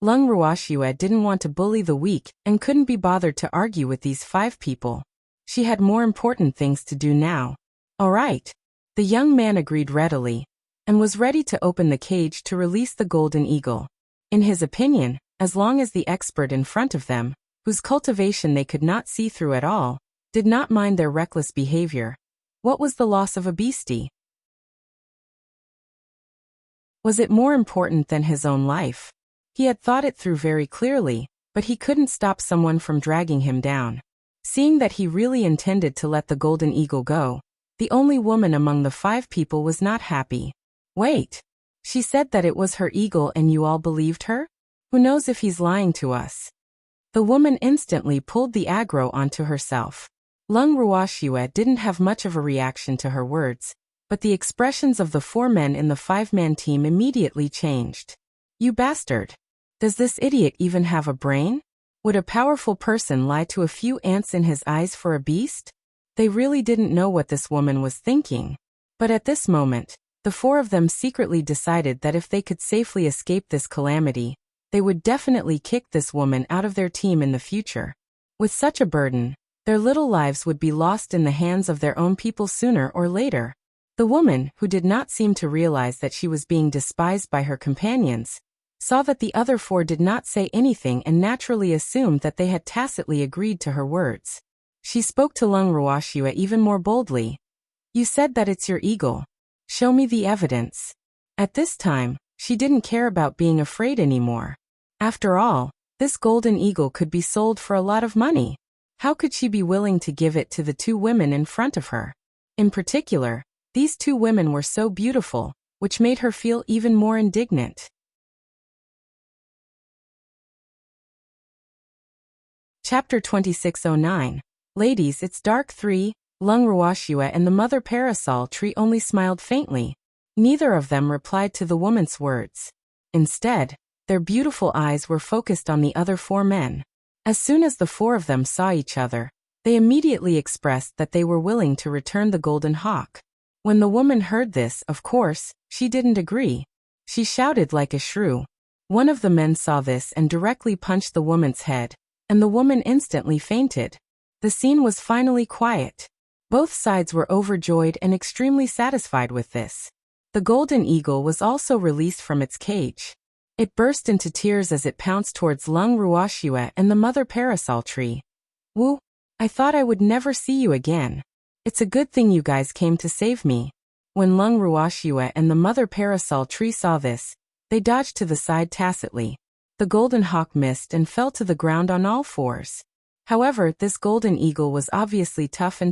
A: Lung Ruoxue didn't want to bully the weak and couldn't be bothered to argue with these 5 people. She had more important things to do now. All right. The young man agreed readily and was ready to open the cage to release the golden eagle. In his opinion, as long as the expert in front of them, whose cultivation they could not see through at all, did not mind their reckless behavior, what was the loss of a beastie? Was it more important than his own life? He had thought it through very clearly, but he couldn't stop someone from dragging him down. Seeing that he really intended to let the golden eagle go, the only woman among the 5 people was not happy. Wait. She said that it was her eagle and you all believed her? Who knows if he's lying to us? The woman instantly pulled the aggro onto herself. Lung Ruoxue didn't have much of a reaction to her words, but the expressions of the 4 men in the 5-man team immediately changed. You bastard! Does this idiot even have a brain? Would a powerful person lie to a few ants in his eyes for a beast? They really didn't know what this woman was thinking. But at this moment, the 4 of them secretly decided that if they could safely escape this calamity, they would definitely kick this woman out of their team in the future. With such a burden, their little lives would be lost in the hands of their own people sooner or later. The woman, who did not seem to realize that she was being despised by her companions, saw that the other 4 did not say anything and naturally assumed that they had tacitly agreed to her words. She spoke to Lung Ruoxue even more boldly. You said that it's your eagle. Show me the evidence. At this time, she didn't care about being afraid anymore. After all, this golden eagle could be sold for a lot of money. How could she be willing to give it to the 2 women in front of her? In particular, these 2 women were so beautiful, which made her feel even more indignant. Chapter 2609. Ladies, it's dark. 3. Lung Ruoxue and the mother parasol tree only smiled faintly. Neither of them replied to the woman's words. Instead, their beautiful eyes were focused on the other 4 men. As soon as the 4 of them saw each other, they immediately expressed that they were willing to return the golden hawk. When the woman heard this, of course, she didn't agree. She shouted like a shrew. One of the men saw this and directly punched the woman's head, and the woman instantly fainted. The scene was finally quiet. Both sides were overjoyed and extremely satisfied with this. The golden eagle was also released from its cage. It burst into tears as it pounced towards Lung Ruoxue and the mother parasol tree. Wu, I thought I would never see you again. It's a good thing you guys came to save me. When Lung Ruoxue and the mother parasol tree saw this, they dodged to the side tacitly. The golden hawk missed and fell to the ground on all 4s. However, this golden eagle was obviously tough.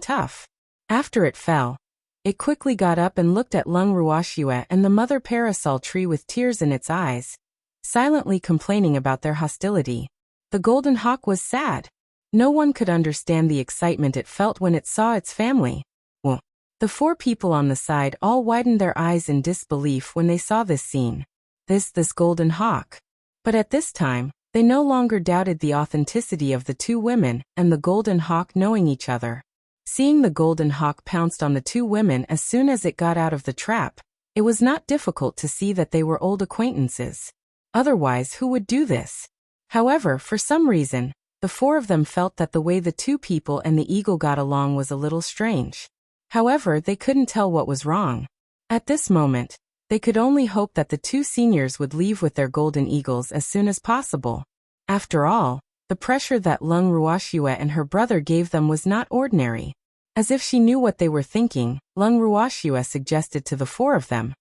A: After it fell, it quickly got up and looked at Lung Ruoxue and the mother parasol tree with tears in its eyes, silently complaining about their hostility. The golden hawk was sad. No one could understand the excitement it felt when it saw its family. Well, the 4 people on the side all widened their eyes in disbelief when they saw this scene. This golden hawk. But at this time, they no longer doubted the authenticity of the 2 women and the golden hawk knowing each other. Seeing the golden hawk pounced on the 2 women as soon as it got out of the trap, it was not difficult to see that they were old acquaintances. Otherwise, who would do this? However, for some reason, the 4 of them felt that the way the 2 people and the eagle got along was a little strange. However, they couldn't tell what was wrong. At this moment, they could only hope that the 2 seniors would leave with their golden eagles as soon as possible. After all, the pressure that Lung Ruoxue and her brother gave them was not ordinary. As if she knew what they were thinking, Lung Ruoxue suggested to the 4 of them.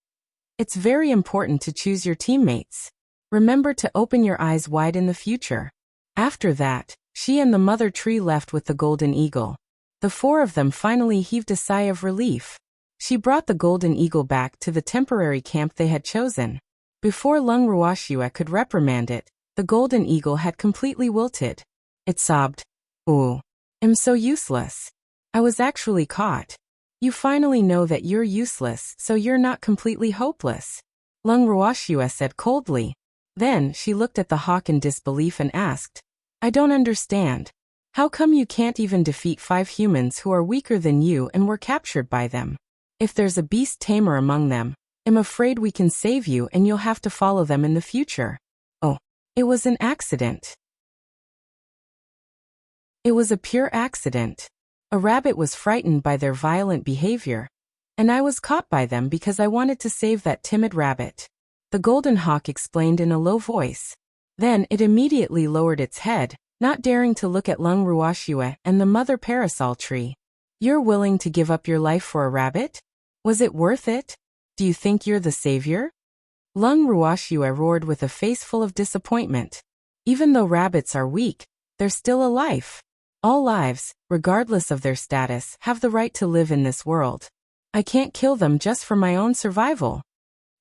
A: It's very important to choose your teammates. Remember to open your eyes wide in the future. After that, she and the mother tree left with the golden eagle. The 4 of them finally heaved a sigh of relief. She brought the golden eagle back to the temporary camp they had chosen. Before Lung Ruoxue could reprimand it, the golden eagle had completely wilted. It sobbed, "Ooh, I'm so useless. I was actually caught. You finally know that you're useless, so you're not completely hopeless," Lung Ruoxue said coldly. Then she looked at the hawk in disbelief and asked, "I don't understand. How come you can't even defeat 5 humans who are weaker than you and were captured by them? If there's a beast tamer among them, I'm afraid we can save you and you'll have to follow them in the future. Oh, it was an accident. It was a pure accident. A rabbit was frightened by their violent behavior, and I was caught by them because I wanted to save that timid rabbit. The golden hawk explained in a low voice. Then it immediately lowered its head, not daring to look at Lung Ruoxue and the mother parasol tree. You're willing to give up your life for a rabbit? Was it worth it? Do you think you're the savior? Lung Ruoxue roared with a face full of disappointment. Even though rabbits are weak, they're still alive. All lives, regardless of their status, have the right to live in this world. I can't kill them just for my own survival.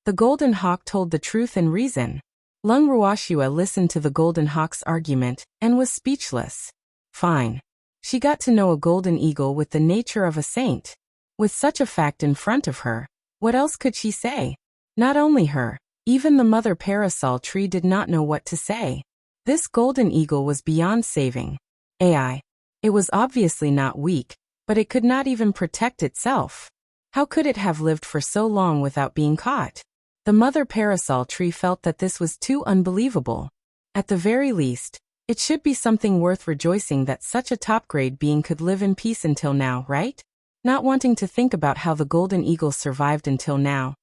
A: The golden hawk told the truth and reason. Lung Ruoxue listened to the golden hawk's argument and was speechless. Fine. She got to know a golden eagle with the nature of a saint. With such a fact in front of her, what else could she say? Not only her, even the mother parasol tree did not know what to say. This golden eagle was beyond saving. AI. It was obviously not weak, but it could not even protect itself. How could it have lived for so long without being caught? The mother parasol tree felt that this was too unbelievable. At the very least, it should be something worth rejoicing that such a top-grade being could live in peace until now, right? Not wanting to think about how the golden eagle survived until now,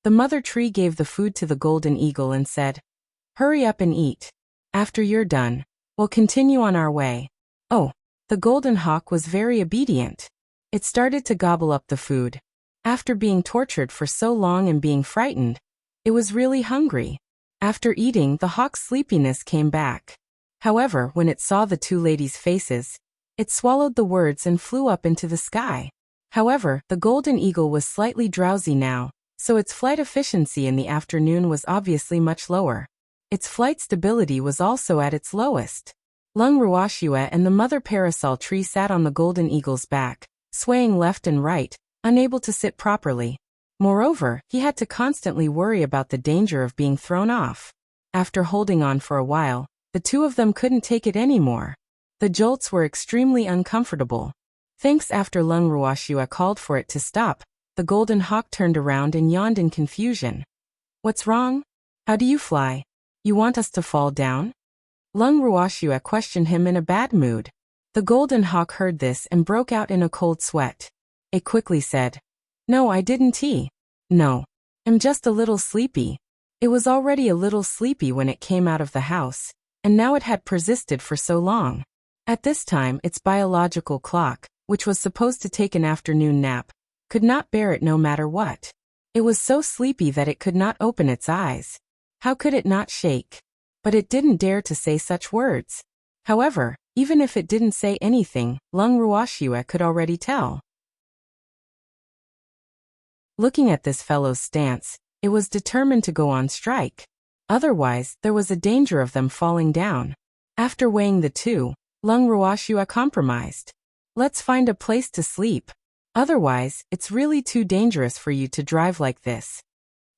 A: the mother tree gave the food to the golden eagle and said, "Hurry up and eat. After you're done, we'll continue on our way." Oh, the golden hawk was very obedient. It started to gobble up the food. After being tortured for so long and being frightened, it was really hungry. After eating, the hawk's sleepiness came back. However, when it saw the 2 ladies' faces, it swallowed the words and flew up into the sky. However, the golden eagle was slightly drowsy now, so its flight efficiency in the afternoon was obviously much lower. Its flight stability was also at its lowest. Lung Ruoxue and the mother parasol tree sat on the golden eagle's back, swaying left and right, unable to sit properly. Moreover, he had to constantly worry about the danger of being thrown off. After holding on for a while, the 2 of them couldn't take it anymore. The jolts were extremely uncomfortable. Thanks after Lung Ruoxue called for it to stop, the golden hawk turned around and yawned in confusion. What's wrong? How do you fly? You want us to fall down? Lung Ruoxue questioned him in a bad mood. The golden hawk heard this and broke out in a cold sweat. It quickly said, "No, I didn't. No. I'm just a little sleepy." It was already a little sleepy when it came out of the house, and now it had persisted for so long. At this time, its biological clock, which was supposed to take an afternoon nap, could not bear it no matter what. It was so sleepy that it could not open its eyes. How could it not shake? But it didn't dare to say such words. However, even if it didn't say anything, Lung Ruoxue could already tell. Looking at this fellow's stance, it was determined to go on strike. Otherwise, there was a danger of them falling down. After weighing the 2, Lung Ruoxue compromised. Let's find a place to sleep. Otherwise, it's really too dangerous for you to drive like this.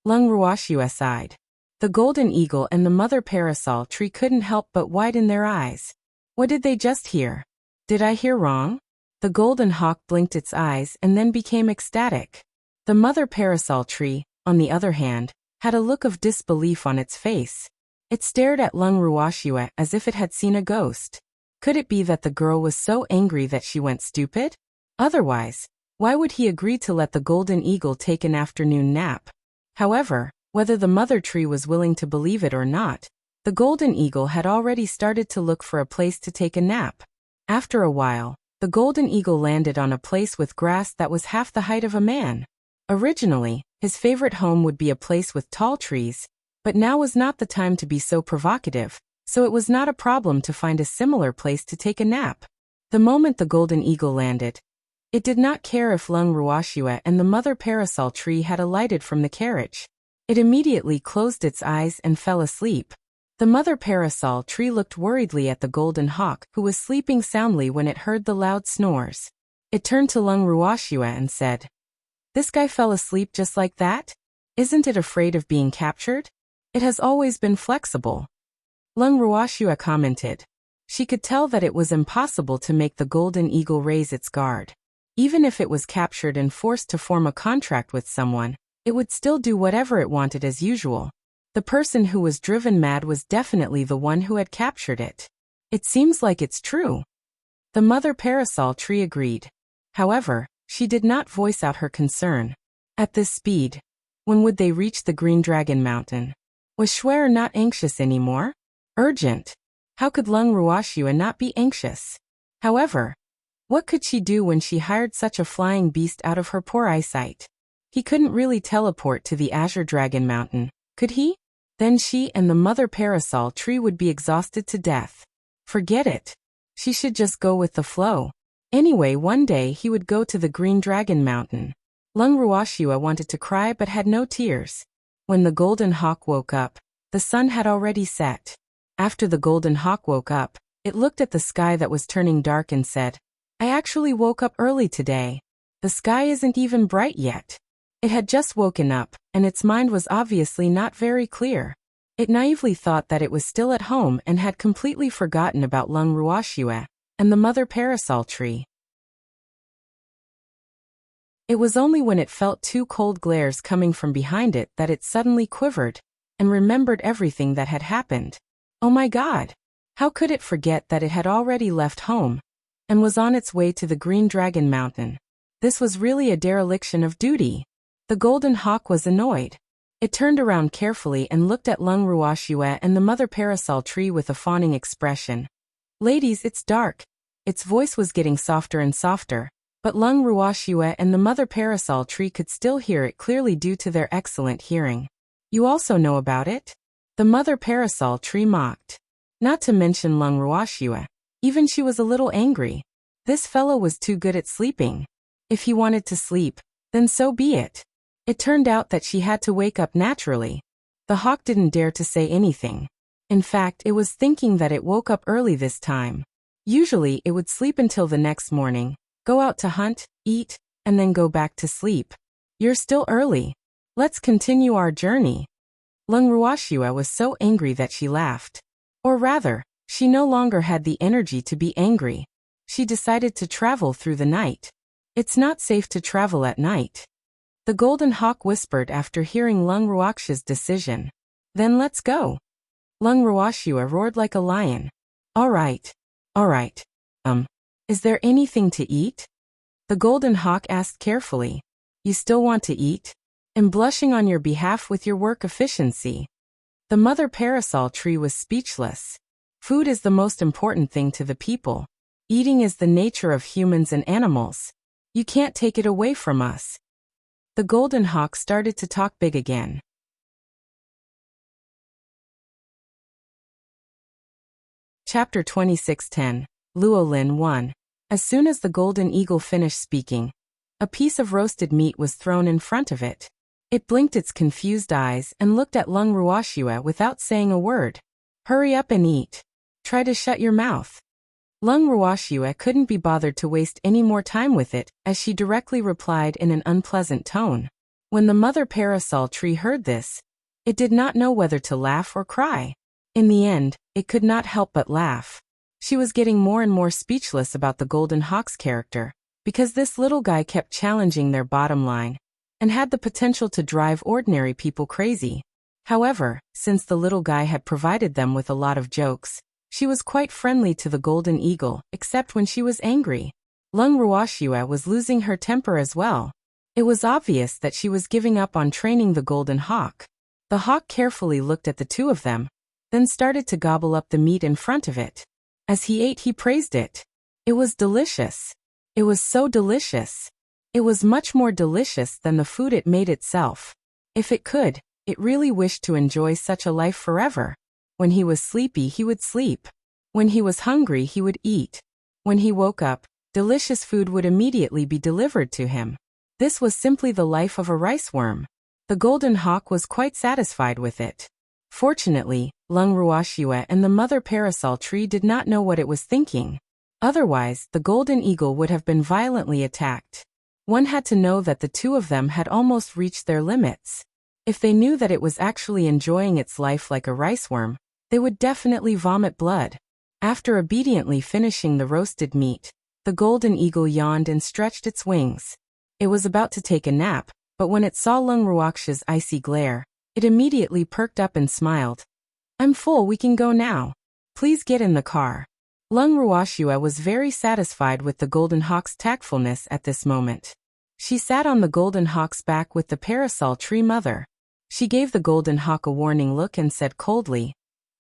A: Lung Ruoxue sighed. The golden eagle and the mother parasol tree couldn't help but widen their eyes. What did they just hear? Did I hear wrong? The golden hawk blinked its eyes and then became ecstatic. The mother parasol tree, on the other hand, had a look of disbelief on its face. It stared at Lung Ruoxue as if it had seen a ghost. Could it be that the girl was so angry that she went stupid? Otherwise, why would he agree to let the golden eagle take an afternoon nap? However, whether the mother tree was willing to believe it or not, the golden eagle had already started to look for a place to take a nap. After a while, the golden eagle landed on a place with grass that was half the height of a man. Originally, his favorite home would be a place with tall trees, but now was not the time to be so provocative, so it was not a problem to find a similar place to take a nap. The moment the golden eagle landed, it did not care if Lung Ruoxue and the mother parasol tree had alighted from the carriage. It immediately closed its eyes and fell asleep. The mother parasol tree looked worriedly at the golden hawk, who was sleeping soundly when it heard the loud snores. It turned to Lung Ruoxue and said, "This guy fell asleep just like that? Isn't it afraid of being captured? It has always been flexible." Lung Ruoxue commented, She could tell that it was impossible to make the golden eagle raise its guard. Even if it was captured and forced to form a contract with someone, it would still do whatever it wanted as usual. The person who was driven mad was definitely the one who had captured it. It seems like it's true. The mother parasol tree agreed. However, she did not voice out her concern. At this speed, when would they reach the Green Dragon Mountain? Was Schwer not anxious anymore? Urgent. How could Lung Ruoxua not be anxious? However, what could she do when she hired such a flying beast out of her poor eyesight? He couldn't really teleport to the Azure Dragon Mountain, could he? Then she and the mother parasol tree would be exhausted to death. Forget it. She should just go with the flow. Anyway, one day he would go to the Green Dragon Mountain. Lung Ruoxua wanted to cry but had no tears. When the golden hawk woke up, the sun had already set. After the golden hawk woke up, it looked at the sky that was turning dark and said, "I actually woke up early today. The sky isn't even bright yet." It had just woken up, and its mind was obviously not very clear. It naively thought that it was still at home and had completely forgotten about Lung Ruoxua and the mother parasol tree. It was only when it felt two cold glares coming from behind it that it suddenly quivered and remembered everything that had happened. Oh my God! How could it forget that it had already left home and was on its way to the Green Dragon Mountain? This was really a dereliction of duty. The golden hawk was annoyed. It turned around carefully and looked at Lung Ruoxua and the mother parasol tree with a fawning expression. "Ladies, it's dark." Its voice was getting softer and softer, but Lung Ruoxua and the mother parasol tree could still hear it clearly due to their excellent hearing. "You also know about it?" The mother parasol tree mocked. Not to mention Lung Ruoxua. Even she was a little angry. This fellow was too good at sleeping. If he wanted to sleep, then so be it. It turned out that she had to wake up naturally. The hawk didn't dare to say anything. In fact, it was thinking that it woke up early this time. Usually, it would sleep until the next morning, go out to hunt, eat, and then go back to sleep. "You're still early. Let's continue our journey." Lung Ruoxua was so angry that she laughed. Or rather, she no longer had the energy to be angry. She decided to travel through the night. It's not safe to travel at night. The golden hawk whispered after hearing Lung Ruoxua's decision. "Then let's go." Lung Ruoxua roared like a lion. All right. Is there anything to eat?" The golden hawk asked carefully. "You still want to eat? I'm blushing on your behalf with your work efficiency." The mother parasol tree was speechless. Food is the most important thing to the people. Eating is the nature of humans and animals. You can't take it away from us. The golden hawk started to talk big again. Chapter 26:10, Luolin 1. As soon as the golden eagle finished speaking, a piece of roasted meat was thrown in front of it. It blinked its confused eyes and looked at Lung Ruoxua without saying a word. "Hurry up and eat. Try to shut your mouth." Lung Ruoxua couldn't be bothered to waste any more time with it, as she directly replied in an unpleasant tone. When the mother parasol tree heard this, it did not know whether to laugh or cry. In the end, it could not help but laugh. She was getting more and more speechless about the golden hawk's character, because this little guy kept challenging their bottom line and had the potential to drive ordinary people crazy. However, since the little guy had provided them with a lot of jokes, she was quite friendly to the golden eagle, except when she was angry. Lung Ruoxua was losing her temper as well. It was obvious that she was giving up on training the golden hawk. The hawk carefully looked at the two of them, then started to gobble up the meat in front of it. As he ate, he praised it. It was delicious. It was so delicious. It was much more delicious than the food it made itself. If it could, it really wished to enjoy such a life forever. When he was sleepy, he would sleep. When he was hungry, he would eat. When he woke up, delicious food would immediately be delivered to him. This was simply the life of a rice worm. The golden hawk was quite satisfied with it. Fortunately, Lung Ruoxua and the mother parasol tree did not know what it was thinking. Otherwise, the golden eagle would have been violently attacked. One had to know that the two of them had almost reached their limits. If they knew that it was actually enjoying its life like a rice worm, they would definitely vomit blood. After obediently finishing the roasted meat, the golden eagle yawned and stretched its wings. It was about to take a nap, but when it saw Lung Ruoxia's icy glare, it immediately perked up and smiled. "I'm full, we can go now. Please get in the car." Lung Ruoxia was very satisfied with the golden hawk's tactfulness at this moment. She sat on the golden hawk's back with the parasol tree mother. She gave the golden hawk a warning look and said coldly,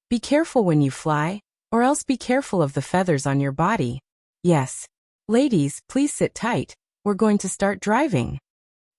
A: "Be careful when you fly, or else be careful of the feathers on your body. Yes. Ladies, please sit tight, we're going to start driving."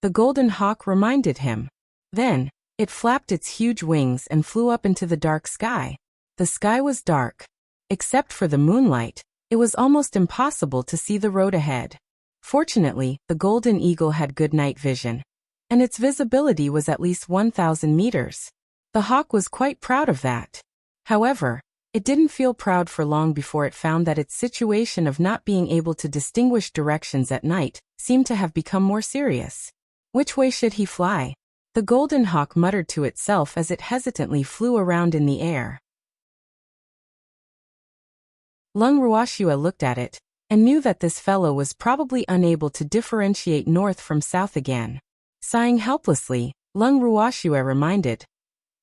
A: The golden hawk reminded him. Then, it flapped its huge wings and flew up into the dark sky. The sky was dark. Except for the moonlight, it was almost impossible to see the road ahead. Fortunately, the golden eagle had good night vision, and its visibility was at least 1,000 meters. The hawk was quite proud of that. However, it didn't feel proud for long before it found that its situation of not being able to distinguish directions at night seemed to have become more serious. Which way should he fly? The golden hawk muttered to itself as it hesitantly flew around in the air. Lung Ruoxia looked at it, and knew that this fellow was probably unable to differentiate north from south again. Sighing helplessly, Lung Ruoxia reminded,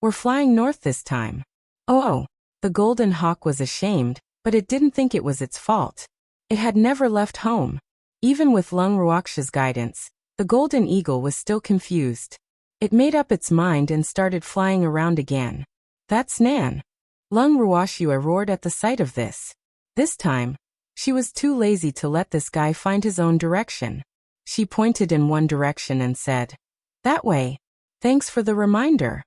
A: "We're flying north this time." Oh, the golden hawk was ashamed, but it didn't think it was its fault. It had never left home. Even with Lung Ruoxia's guidance, the golden eagle was still confused. It made up its mind and started flying around again. "That's Nan." Lung Ruoxia roared at the sight of this. This time, she was too lazy to let this guy find his own direction. She pointed in one direction and said, "That way. Thanks for the reminder."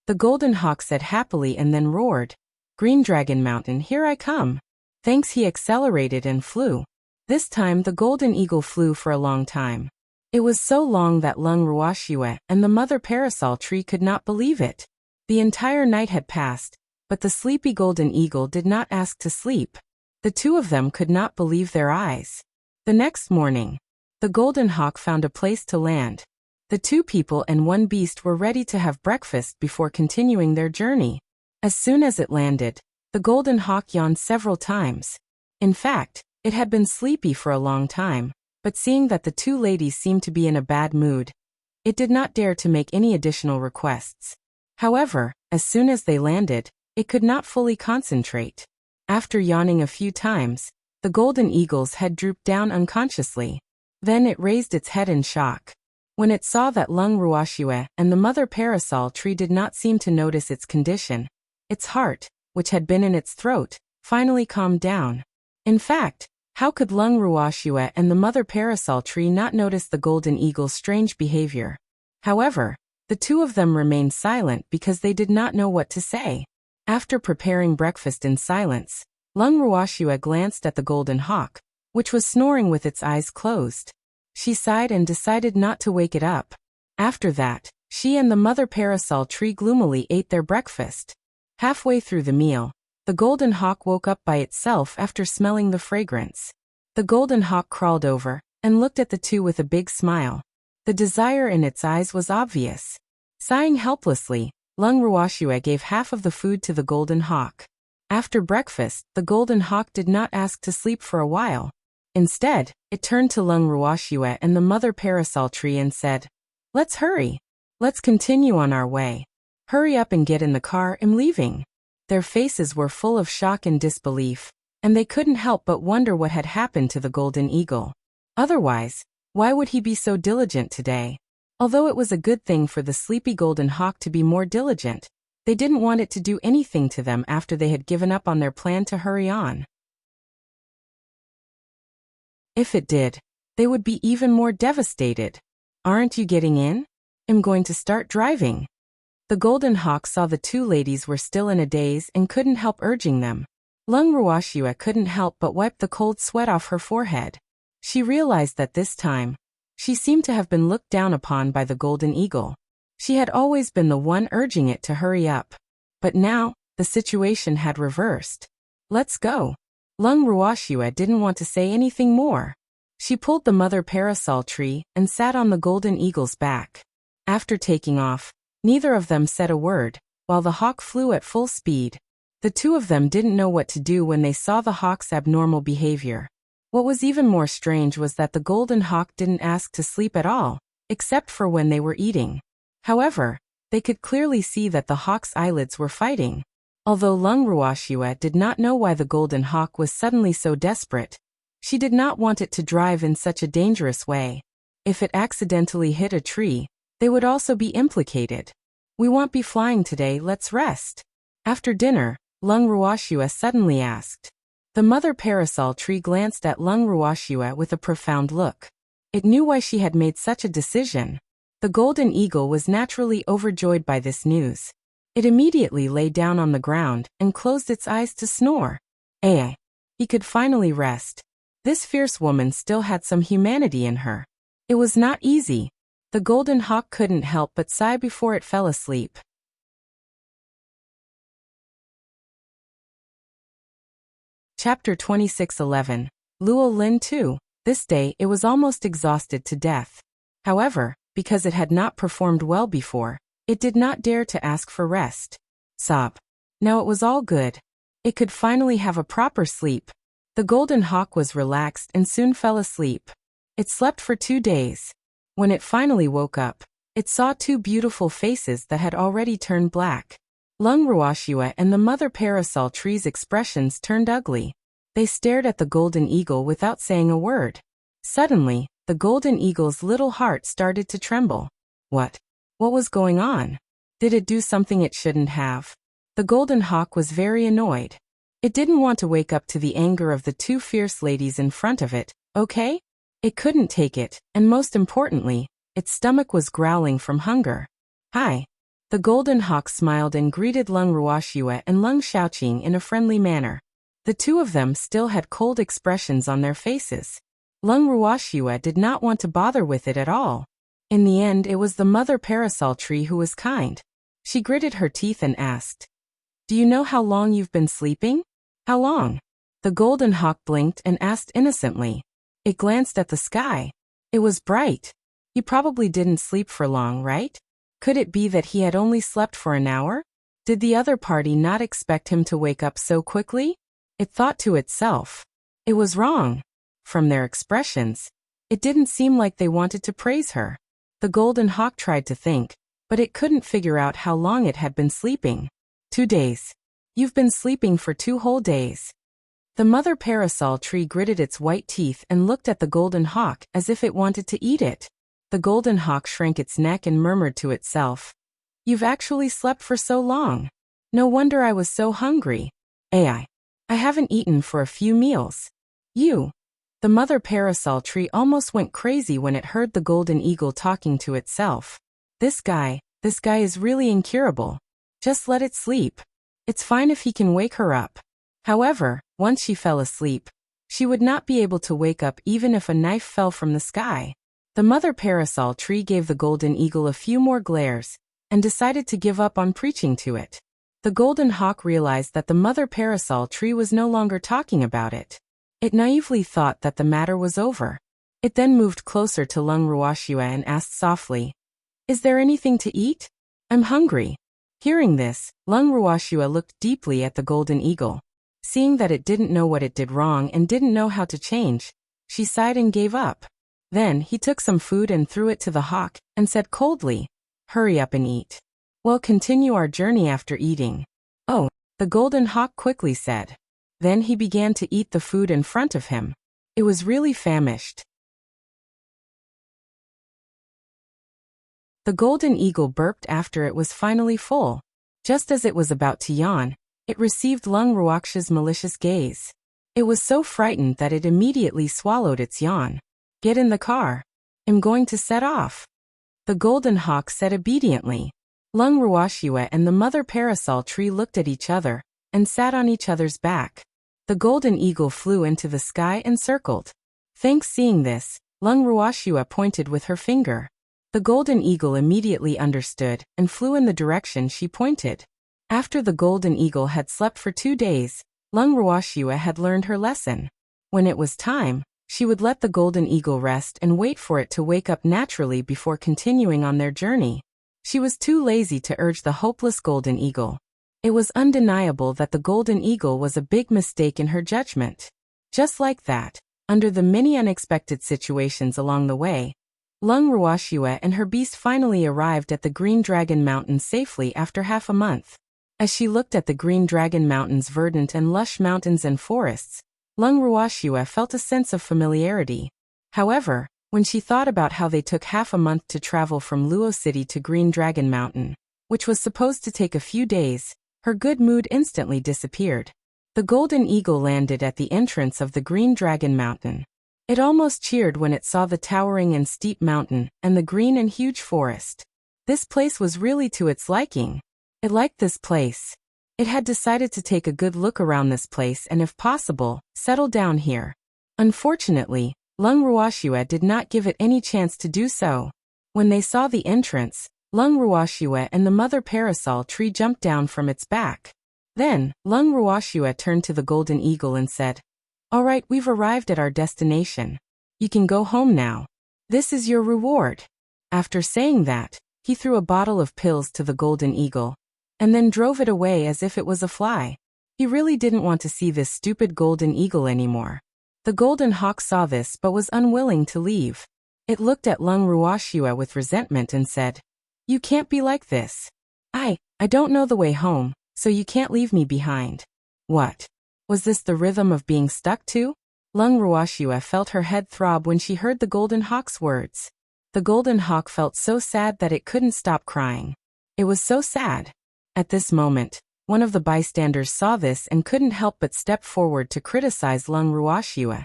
A: The golden hawk said happily and then roared, "Green Dragon Mountain, here I come." Thanks, he accelerated and flew. This time the golden eagle flew for a long time. It was so long that Lung Ruoxia and the mother parasol tree could not believe it. The entire night had passed, but the sleepy golden eagle did not ask to sleep. The two of them could not believe their eyes. The next morning, the golden hawk found a place to land. The two people and one beast were ready to have breakfast before continuing their journey. As soon as it landed, the golden hawk yawned several times. In fact, it had been sleepy for a long time, but seeing that the two ladies seemed to be in a bad mood, it did not dare to make any additional requests. However, as soon as they landed, it could not fully concentrate. After yawning a few times, the golden eagle's head drooped down unconsciously. Then it raised its head in shock. When it saw that Lung Ruoxia and the mother parasol tree did not seem to notice its condition, its heart, which had been in its throat, finally calmed down. In fact, how could Lung Ruoxia and the mother parasol tree not notice the golden eagle's strange behavior? However, the two of them remained silent because they did not know what to say. After preparing breakfast in silence, Lung Ruoxia glanced at the golden hawk, which was snoring with its eyes closed. She sighed and decided not to wake it up. After that, she and the mother parasol tree gloomily ate their breakfast. Halfway through the meal, the golden hawk woke up by itself after smelling the fragrance. The golden hawk crawled over and looked at the two with a big smile. The desire in its eyes was obvious. Sighing helplessly, Lung Ruoxia gave half of the food to the golden hawk. After breakfast, the golden hawk did not ask to sleep for a while. Instead, it turned to Lung Ruoxia and the mother parasol tree and said, "Let's hurry. Let's continue on our way. Hurry up and get in the car, I'm leaving." Their faces were full of shock and disbelief, and they couldn't help but wonder what had happened to the golden eagle. Otherwise, why would he be so diligent today? Although it was a good thing for the sleepy golden hawk to be more diligent, they didn't want it to do anything to them after they had given up on their plan to hurry on. If it did, they would be even more devastated. "Aren't you getting in? I'm going to start driving." The golden hawk saw the two ladies were still in a daze and couldn't help urging them. Lung Ruoxia couldn't help but wipe the cold sweat off her forehead. She realized that this time, she seemed to have been looked down upon by the golden eagle. She had always been the one urging it to hurry up. But now, the situation had reversed. "Let's go." Lung Ruoxia didn't want to say anything more. She pulled the mother parasol tree and sat on the golden eagle's back. After taking off, neither of them said a word, while the hawk flew at full speed. The two of them didn't know what to do when they saw the hawk's abnormal behavior. What was even more strange was that the golden hawk didn't ask to sleep at all, except for when they were eating. However, they could clearly see that the hawk's eyelids were fighting. Although Lung Ruoxue did not know why the golden hawk was suddenly so desperate, she did not want it to drive in such a dangerous way. If it accidentally hit a tree, they would also be implicated. "We won't be flying today, let's rest." After dinner, Lung Ruoxue suddenly asked. The mother parasol tree glanced at Lung Ruoxue with a profound look. It knew why she had made such a decision. The golden eagle was naturally overjoyed by this news. It immediately lay down on the ground and closed its eyes to snore. He could finally rest. This fierce woman still had some humanity in her. It was not easy. The golden hawk couldn't help but sigh before it fell asleep. Chapter 26:11. Luo Lin 2. This day it was almost exhausted to death. However, because it had not performed well before, it did not dare to ask for rest. Sob. Now it was all good. It could finally have a proper sleep. The golden hawk was relaxed and soon fell asleep. It slept for 2 days. When it finally woke up, it saw 2 beautiful faces that had already turned black. Lung Ruoxue and the mother parasol tree's expressions turned ugly. They stared at the golden eagle without saying a word. Suddenly, the golden eagle's little heart started to tremble. What was going on? Did it do something it shouldn't have? The golden hawk was very annoyed. It didn't want to wake up to the anger of the 2 fierce ladies in front of it, okay? It couldn't take it, and most importantly, its stomach was growling from hunger. Hi. The golden hawk smiled and greeted Lung Ruoxue and Lung Xiaoqing in a friendly manner. The 2 of them still had cold expressions on their faces. Lung Ruoxue did not want to bother with it at all. In the end, it was the mother parasol tree who was kind. She gritted her teeth and asked, "Do you know how long you've been sleeping?" "How long?" The golden hawk blinked and asked innocently. It glanced at the sky. It was bright. He probably didn't sleep for long, right? Could it be that he had only slept for an hour? Did the other party not expect him to wake up so quickly? It thought to itself. It was wrong. From their expressions, it didn't seem like they wanted to praise her. The golden hawk tried to think, but it couldn't figure out how long it had been sleeping. 2 days. You've been sleeping for 2 whole days. The mother parasol tree gritted its white teeth and looked at the golden hawk as if it wanted to eat it. The golden hawk shrank its neck and murmured to itself, "You've actually slept for so long. No wonder I was so hungry. I haven't eaten for a few meals." The mother parasol tree almost went crazy when it heard the golden eagle talking to itself. This guy is really incurable. Just let it sleep. It's fine if he can wake her up. However, once she fell asleep, she would not be able to wake up even if a knife fell from the sky. The mother parasol tree gave the golden eagle a few more glares, and decided to give up on preaching to it. The golden hawk realized that the mother parasol tree was no longer talking about it. It naively thought that the matter was over. It then moved closer to Lung Ruoxue and asked softly, "Is there anything to eat? I'm hungry." Hearing this, Lung Ruoxue looked deeply at the golden eagle. Seeing that it didn't know what it did wrong and didn't know how to change, she sighed and gave up. Then he took some food and threw it to the hawk, and said coldly, "Hurry up and eat. We'll continue our journey after eating." "Oh," the golden hawk quickly said. Then he began to eat the food in front of him. It was really famished. The golden eagle burped after it was finally full. Just as it was about to yawn, it received Lung Ruoxue's malicious gaze. It was so frightened that it immediately swallowed its yawn. "Get in the car. I'm going to set off." The golden hawk said obediently. Lung Ruoxue and the mother parasol tree looked at each other, and sat on each other's back. The golden eagle flew into the sky and circled. Thanks seeing this, Lung Ruoxue pointed with her finger. The golden eagle immediately understood, and flew in the direction she pointed. After the golden eagle had slept for 2 days, Lung Ruoxue had learned her lesson. When it was time, she would let the golden eagle rest and wait for it to wake up naturally before continuing on their journey. She was too lazy to urge the hopeless golden eagle. It was undeniable that the golden eagle was a big mistake in her judgment. Just like that, under the many unexpected situations along the way, Lung Ruoxue and her beast finally arrived at the Green Dragon Mountain safely after half a month. As she looked at the Green Dragon Mountain's verdant and lush mountains and forests, Lung Ruoxue felt a sense of familiarity. However, when she thought about how they took half a month to travel from Luo City to Green Dragon Mountain, which was supposed to take a few days, her good mood instantly disappeared. The golden eagle landed at the entrance of the Green Dragon Mountain. It almost cheered when it saw the towering and steep mountain and the green and huge forest. This place was really to its liking. It liked this place. It had decided to take a good look around this place and, if possible, settle down here. Unfortunately, Lung Ruoxue did not give it any chance to do so. When they saw the entrance, Lung Ruoxue and the mother parasol tree jumped down from its back. Then, Lung Ruoxue turned to the golden eagle and said, "All right, we've arrived at our destination. You can go home now. This is your reward." After saying that, he threw a bottle of pills to the golden eagle, and then drove it away as if it was a fly. He really didn't want to see this stupid golden eagle anymore. The golden hawk saw this but was unwilling to leave. It looked at Lung Ruoxue with resentment and said, "You can't be like this. I don't know the way home, so you can't leave me behind." What? Was this the rhythm of being stuck to? Lung Ruoxue felt her head throb when she heard the golden hawk's words. The golden hawk felt so sad that it couldn't stop crying. It was so sad. At this moment, one of the bystanders saw this and couldn't help but step forward to criticize Lung Ruoxue.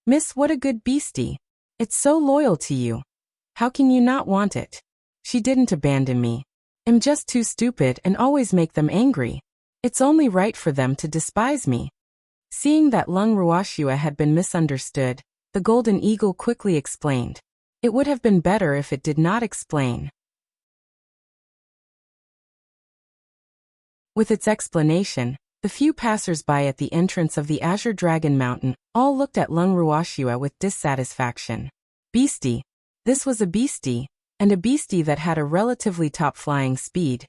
A: "Miss, what a good beastie. It's so loyal to you. How can you not want it? She didn't abandon me. I'm just too stupid and always make them angry. It's only right for them to despise me." Seeing that Lung Ruoxue had been misunderstood, the golden eagle quickly explained. It would have been better if it did not explain. With its explanation, the few passers-by at the entrance of the Azure Dragon Mountain all looked at Lung Ruoxue with dissatisfaction. Beastie. This was a beastie, and a beastie that had a relatively top flying speed.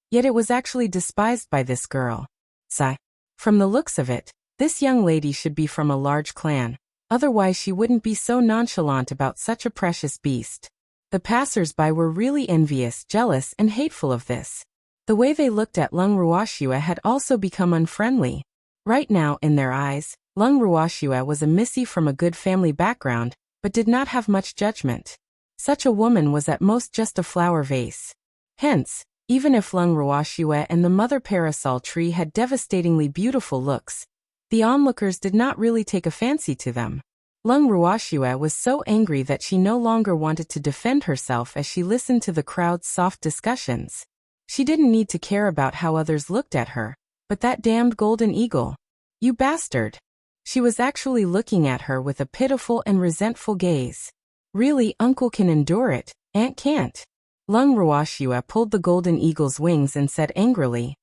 A: Yet it was actually despised by this girl. Sigh. From the looks of it, this young lady should be from a large clan, otherwise she wouldn't be so nonchalant about such a precious beast. The passers-by were really envious, jealous, and hateful of this. The way they looked at Lung Ruoxue had also become unfriendly. Right now, in their eyes, Lung Ruoxue was a missy from a good family background, but did not have much judgment. Such a woman was at most just a flower vase. Hence, even if Lung Ruoxue and the mother parasol tree had devastatingly beautiful looks, the onlookers did not really take a fancy to them. Lung Ruoxue was so angry that she no longer wanted to defend herself as she listened to the crowd's soft discussions. She didn't need to care about how others looked at her, but that damned golden eagle. "You bastard." She was actually looking at her with a pitiful and resentful gaze. "Really, uncle can endure it, aunt can't." Lung Ruoxue pulled the golden eagle's wings and said angrily,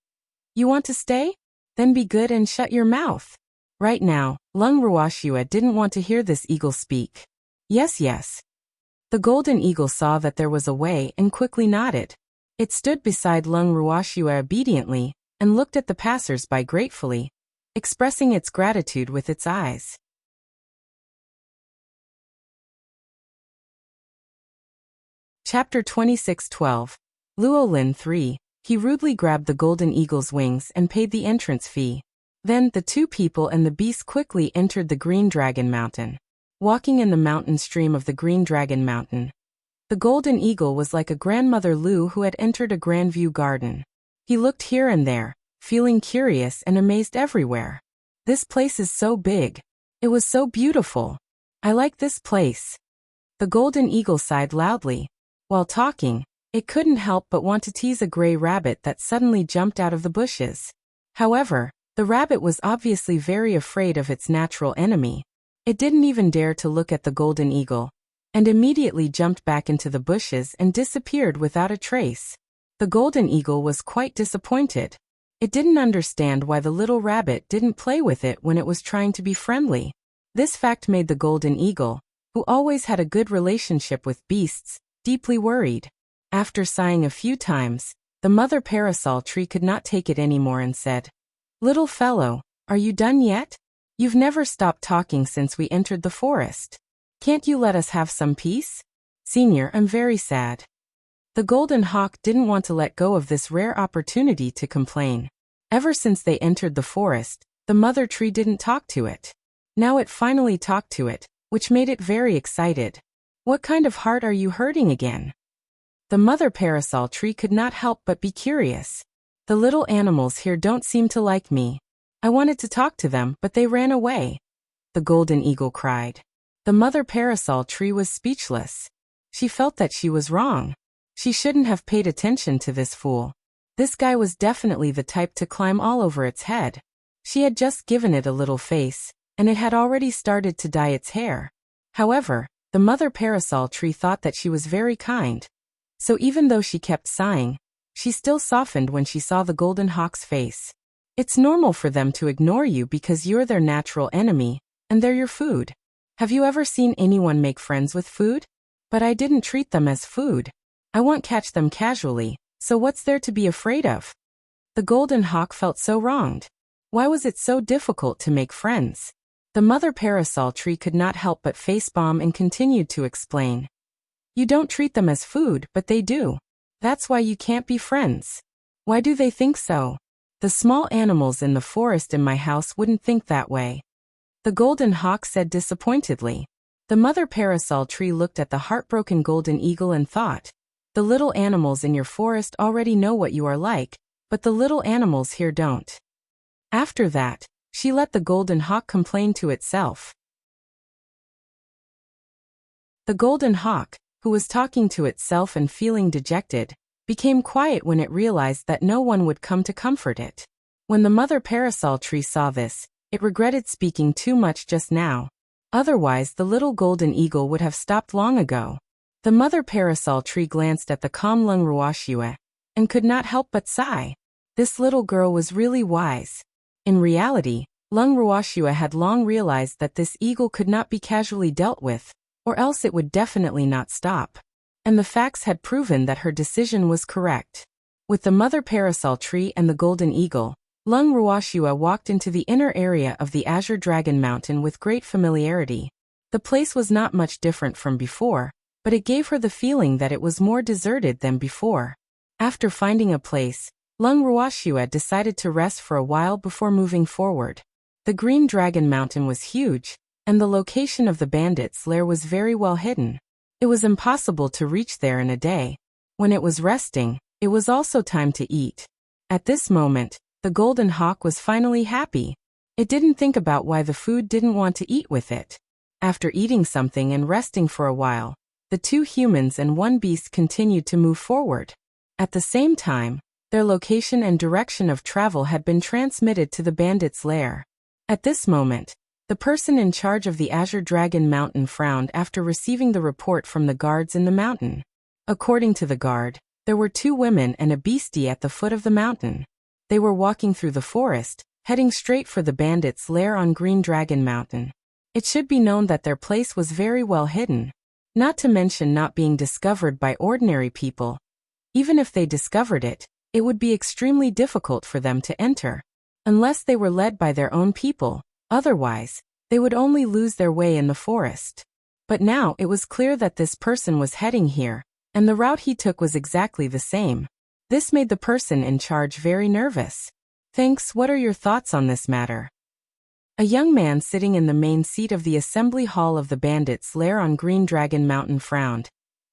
A: "You want to stay? Then be good and shut your mouth." Right now, Lung Ruoxue didn't want to hear this eagle speak. Yes. The golden eagle saw that there was a way and quickly nodded. It stood beside Lung Ruoxue obediently and looked at the passers-by gratefully, expressing its gratitude with its eyes. Chapter 26:12. Luolin 3. He rudely grabbed the golden eagle's wings and paid the entrance fee. Then, the two people and the beast quickly entered the Green Dragon Mountain. Walking in the mountain stream of the Green Dragon Mountain, the golden eagle was like a grandmother Lu who had entered a grand view garden. He looked here and there, feeling curious and amazed everywhere. "This place is so big. It was so beautiful. I like this place." The golden eagle sighed loudly. While talking, it couldn't help but want to tease a gray rabbit that suddenly jumped out of the bushes. However, the rabbit was obviously very afraid of its natural enemy. It didn't even dare to look at the golden eagle, and immediately jumped back into the bushes and disappeared without a trace. The golden eagle was quite disappointed. It didn't understand why the little rabbit didn't play with it when it was trying to be friendly. This fact made the golden eagle, who always had a good relationship with beasts, deeply worried. After sighing a few times, The mother parasol tree could not take it anymore and said, "Little fellow, are you done yet? You've never stopped talking since we entered the forest. Can't you let us have some peace? Senior, I'm very sad." The golden hawk didn't want to let go of this rare opportunity to complain. Ever since they entered the forest, the mother tree didn't talk to it. Now it finally talked to it, which made it very excited. "What kind of heart are you hurting again?" The mother parasol tree could not help but be curious. "The little animals here don't seem to like me. I wanted to talk to them, but they ran away," the golden eagle cried. The mother parasol tree was speechless. She felt that she was wrong. She shouldn't have paid attention to this fool. This guy was definitely the type to climb all over its head. She had just given it a little face, and it had already started to dye its hair. However, the mother parasol tree thought that she was very kind. So even though she kept sighing, she still softened when she saw the golden hawk's face. It's normal for them to ignore you because you're their natural enemy, and they're your food. Have you ever seen anyone make friends with food? But I didn't treat them as food. I won't catch them casually, so what's there to be afraid of? The golden hawk felt so wronged. Why was it so difficult to make friends? The mother parasol tree could not help but facepalm and continued to explain. "You don't treat them as food, but they do. That's why you can't be friends." "Why do they think so?" "The small animals in the forest in my house wouldn't think that way," the golden hawk said disappointedly. The mother parasol tree looked at the heartbroken golden eagle and thought, "The little animals in your forest already know what you are like, but the little animals here don't." After that, she let the golden hawk complain to itself. The golden hawk, who was talking to itself and feeling dejected, became quiet when it realized that no one would come to comfort it. When the mother parasol tree saw this, it regretted speaking too much just now. Otherwise, the little golden eagle would have stopped long ago. The mother parasol tree glanced at the calm Lung Wuxia and could not help but sigh. This little girl was really wise. In reality, Lung Wuxia had long realized that this eagle could not be casually dealt with, or else it would definitely not stop. And the facts had proven that her decision was correct. With the mother parasol tree and the golden eagle, Lung Wuxia walked into the inner area of the Azure Dragon Mountain with great familiarity. The place was not much different from before, but it gave her the feeling that it was more deserted than before. After finding a place, Lung Wuxia decided to rest for a while before moving forward. The Green Dragon Mountain was huge, and the location of the bandits' lair was very well hidden. It was impossible to reach there in a day. When it was resting, it was also time to eat. At this moment, the golden hawk was finally happy. It didn't think about why the food didn't want to eat with it. After eating something and resting for a while, the two humans and one beast continued to move forward. At the same time, their location and direction of travel had been transmitted to the bandits' lair. At this moment, the person in charge of the Azure Dragon Mountain frowned after receiving the report from the guards in the mountain. According to the guard, there were two women and a beastie at the foot of the mountain. They were walking through the forest, heading straight for the bandits' lair on Green Dragon Mountain. It should be known that their place was very well hidden, not to mention not being discovered by ordinary people. Even if they discovered it, it would be extremely difficult for them to enter, unless they were led by their own people. Otherwise, they would only lose their way in the forest. But now it was clear that this person was heading here, and the route he took was exactly the same. This made the person in charge very nervous. "Thanks, what are your thoughts on this matter?" A young man sitting in the main seat of the assembly hall of the bandits' lair on Green Dragon Mountain frowned,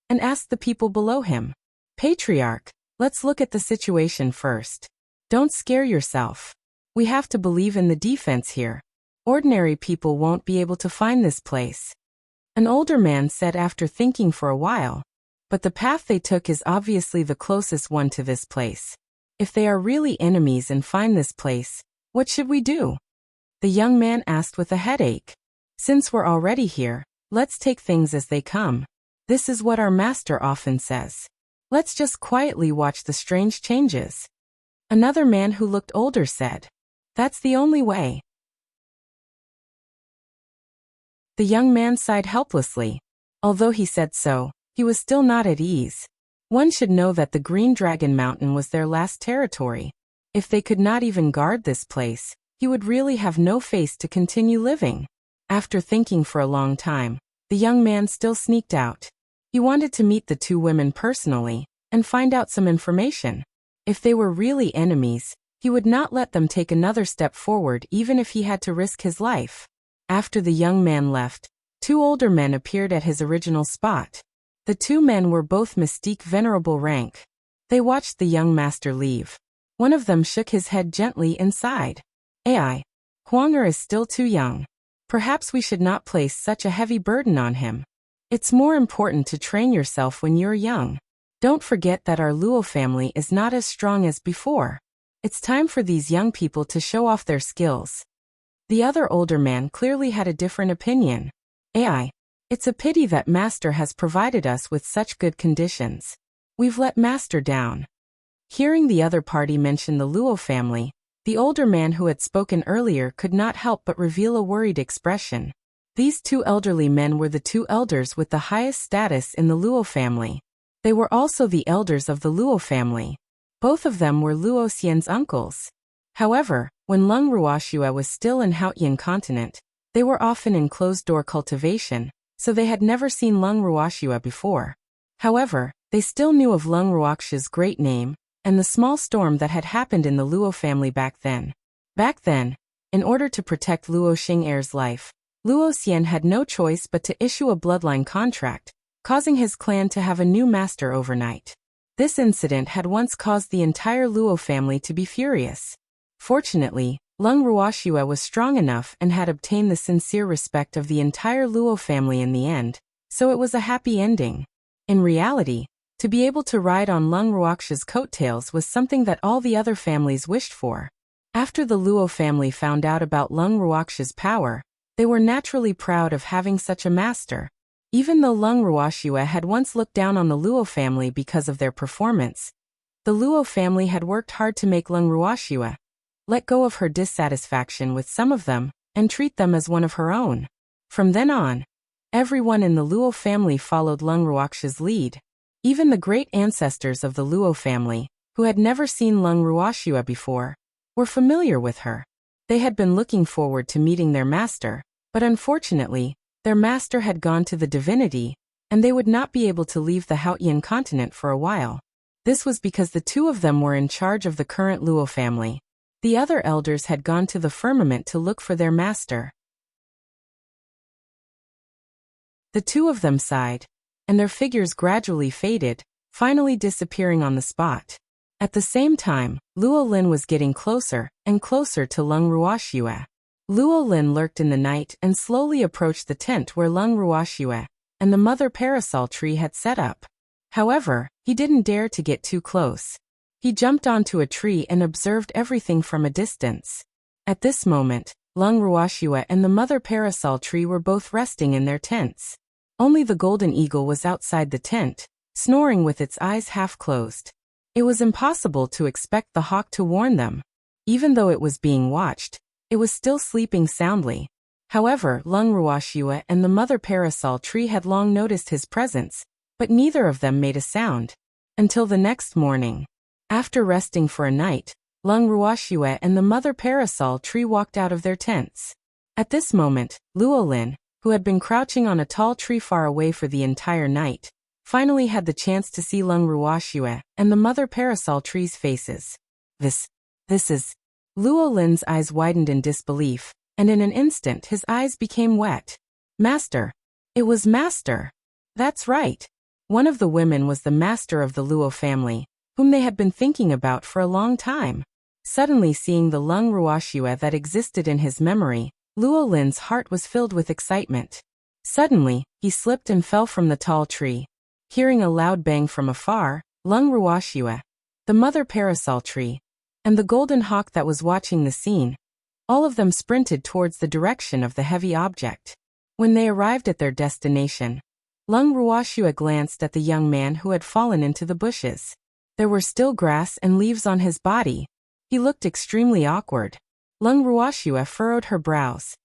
A: and asked the people below him, "Patriarch, let's look at the situation first. Don't scare yourself. We have to believe in the defense here. Ordinary people won't be able to find this place." An older man said after thinking for a while, "But the path they took is obviously the closest one to this place. If they are really enemies and find this place, what should we do?" The young man asked with a headache. "Since we're already here, let's take things as they come. This is what our master often says. Let's just quietly watch the strange changes." Another man who looked older said, "That's the only way." The young man sighed helplessly. Although he said so, he was still not at ease. One should know that the Green Dragon Mountain was their last territory. If they could not even guard this place, he would really have no face to continue living. After thinking for a long time, the young man still sneaked out. He wanted to meet the two women personally and find out some information. If they were really enemies, he would not let them take another step forward even if he had to risk his life. After the young man left, two older men appeared at his original spot. The two men were both mystique venerable rank. They watched the young master leave. One of them shook his head gently and sighed. "Ai, Huang'er is still too young. Perhaps we should not place such a heavy burden on him. It's more important to train yourself when you're young. Don't forget that our Luo family is not as strong as before. It's time for these young people to show off their skills." The other older man clearly had a different opinion. "Ai, it's a pity that Master has provided us with such good conditions. We've let Master down." Hearing the other party mention the Luo family, the older man who had spoken earlier could not help but reveal a worried expression. These two elderly men were the two elders with the highest status in the Luo family. They were also the elders of the Luo family. Both of them were Luo Xian's uncles. However, when Lung Ruoxue was still in Haotian continent, they were often in closed-door cultivation, so they had never seen Lung Ruoxue before. However, they still knew of Lung Ruoxue's great name and the small storm that had happened in the Luo family back then. Back then, in order to protect Luo Xing'er's life, Luo Xian had no choice but to issue a bloodline contract, causing his clan to have a new master overnight. This incident had once caused the entire Luo family to be furious. Fortunately, Lung Ruoxue was strong enough and had obtained the sincere respect of the entire Luo family in the end, so it was a happy ending. In reality, to be able to ride on Lung Ruoxue's coattails was something that all the other families wished for. After the Luo family found out about Lung Ruoxue's power, they were naturally proud of having such a master. Even though Lung Ruoxue had once looked down on the Luo family because of their performance, the Luo family had worked hard to make Lung Ruoxue let go of her dissatisfaction with some of them and treat them as one of her own. From then on, everyone in the Luo family followed Lung Ruoxue's lead. Even the great ancestors of the Luo family, who had never seen Lung Ruoxue before, were familiar with her. They had been looking forward to meeting their master, but unfortunately, their master had gone to the divinity, and they would not be able to leave the Haotian continent for a while. This was because the two of them were in charge of the current Luo family. The other elders had gone to the firmament to look for their master. The two of them sighed, and their figures gradually faded, finally disappearing on the spot. At the same time, Luo Lin was getting closer and closer to Lung Ruoxue. Luo Lin lurked in the night and slowly approached the tent where Lung Ruoxue and the mother parasol tree had set up. However, he didn't dare to get too close. He jumped onto a tree and observed everything from a distance. At this moment, Lung Ruoxue and the mother parasol tree were both resting in their tents. Only the golden eagle was outside the tent, snoring with its eyes half closed. It was impossible to expect the hawk to warn them. Even though it was being watched, it was still sleeping soundly. However, Lung Ruoxue and the mother parasol tree had long noticed his presence, but neither of them made a sound. Until the next morning. After resting for a night, Lung Ruoxue and the mother parasol tree walked out of their tents. At this moment, Luo Lin, who had been crouching on a tall tree far away for the entire night, finally had the chance to see Lung Ruoxue and the mother parasol tree's faces. This is... Luo Lin's eyes widened in disbelief, and in an instant his eyes became wet. Master! It was Master! That's right! One of the women was the master of the Luo family, whom they had been thinking about for a long time. Suddenly seeing the Lung Ruoxue that existed in his memory, Luo Lin's heart was filled with excitement. Suddenly, he slipped and fell from the tall tree. Hearing a loud bang from afar, Lung Ruoxue, the mother parasol tree, and the golden hawk that was watching the scene, all of them sprinted towards the direction of the heavy object. When they arrived at their destination, Lung Ruoxue glanced at the young man who had fallen into the bushes. There were still grass and leaves on his body. He looked extremely awkward. Lung Ruoxue furrowed her brows.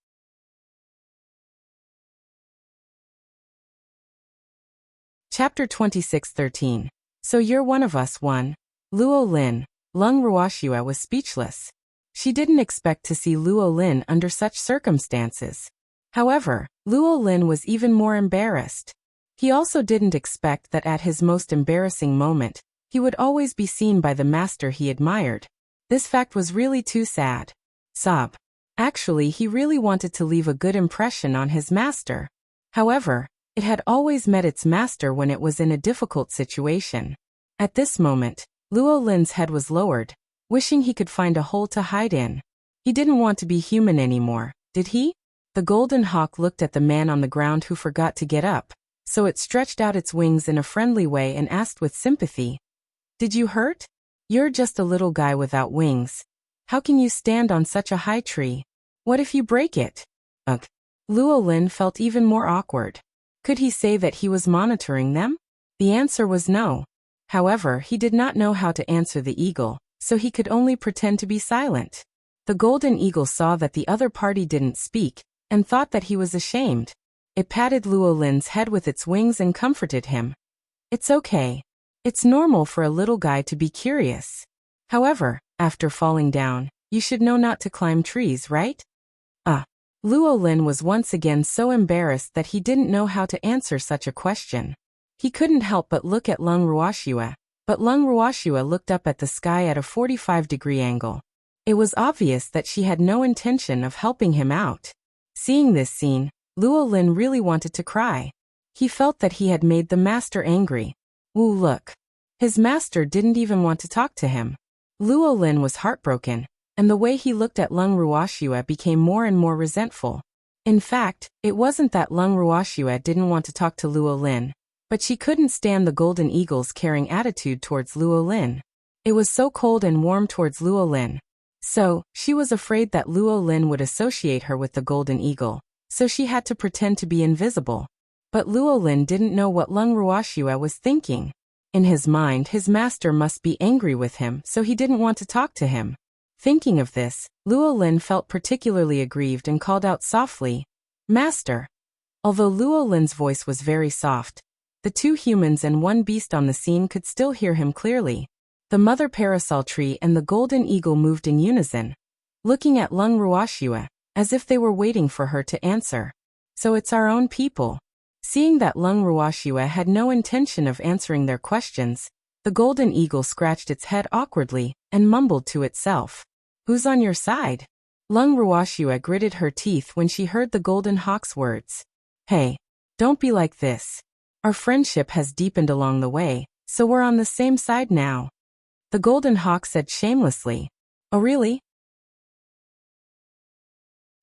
A: Chapter 26:13. So you're one of us one. Luo Lin. Lung Ruoxue was speechless. She didn't expect to see Luo Lin under such circumstances. However, Luo Lin was even more embarrassed. He also didn't expect that at his most embarrassing moment, he would always be seen by the master he admired. This fact was really too sad. Sob. Actually, he really wanted to leave a good impression on his master. However, it had always met its master when it was in a difficult situation. At this moment, Luo Lin's head was lowered, wishing he could find a hole to hide in. He didn't want to be human anymore, did he? The golden hawk looked at the man on the ground who forgot to get up, so it stretched out its wings in a friendly way and asked with sympathy, "Did you hurt? You're just a little guy without wings. How can you stand on such a high tree? What if you break it?" Ugh. Luo Lin felt even more awkward. Could he say that he was monitoring them? The answer was no. However, he did not know how to answer the eagle, so he could only pretend to be silent. The golden eagle saw that the other party didn't speak, and thought that he was ashamed. It patted Luo Lin's head with its wings and comforted him. "It's okay. It's normal for a little guy to be curious. However, after falling down, you should know not to climb trees, right?" Luo Lin was once again so embarrassed that he didn't know how to answer such a question. He couldn't help but look at Lung Ruoxue, but Lung Ruoxue looked up at the sky at a 45-degree angle. It was obvious that she had no intention of helping him out. Seeing this scene, Luo Lin really wanted to cry. He felt that he had made the master angry. Ooh, look. His master didn't even want to talk to him. Luo Lin was heartbroken, and the way he looked at Lung Ruoxue became more and more resentful. In fact, it wasn't that Lung Ruoxue didn't want to talk to Luo Lin, but she couldn't stand the golden eagle's caring attitude towards Luo Lin. It was so cold and warm towards Luo Lin. So, she was afraid that Luo Lin would associate her with the golden eagle, so she had to pretend to be invisible. But Luo Lin didn't know what Lung Ruoxue was thinking. In his mind, his master must be angry with him, so he didn't want to talk to him. Thinking of this, Luo Lin felt particularly aggrieved and called out softly, "Master." Although Luo Lin's voice was very soft, the two humans and one beast on the scene could still hear him clearly. The mother parasol tree and the golden eagle moved in unison, looking at Lung Ruoxue, as if they were waiting for her to answer. "So it's our own people." Seeing that Lung Ruoxue had no intention of answering their questions, the golden eagle scratched its head awkwardly and mumbled to itself, "Who's on your side?" Lung Ruoxue gritted her teeth when she heard the golden hawk's words. "Hey, don't be like this. Our friendship has deepened along the way, so we're on the same side now." The golden hawk said shamelessly, "Oh really?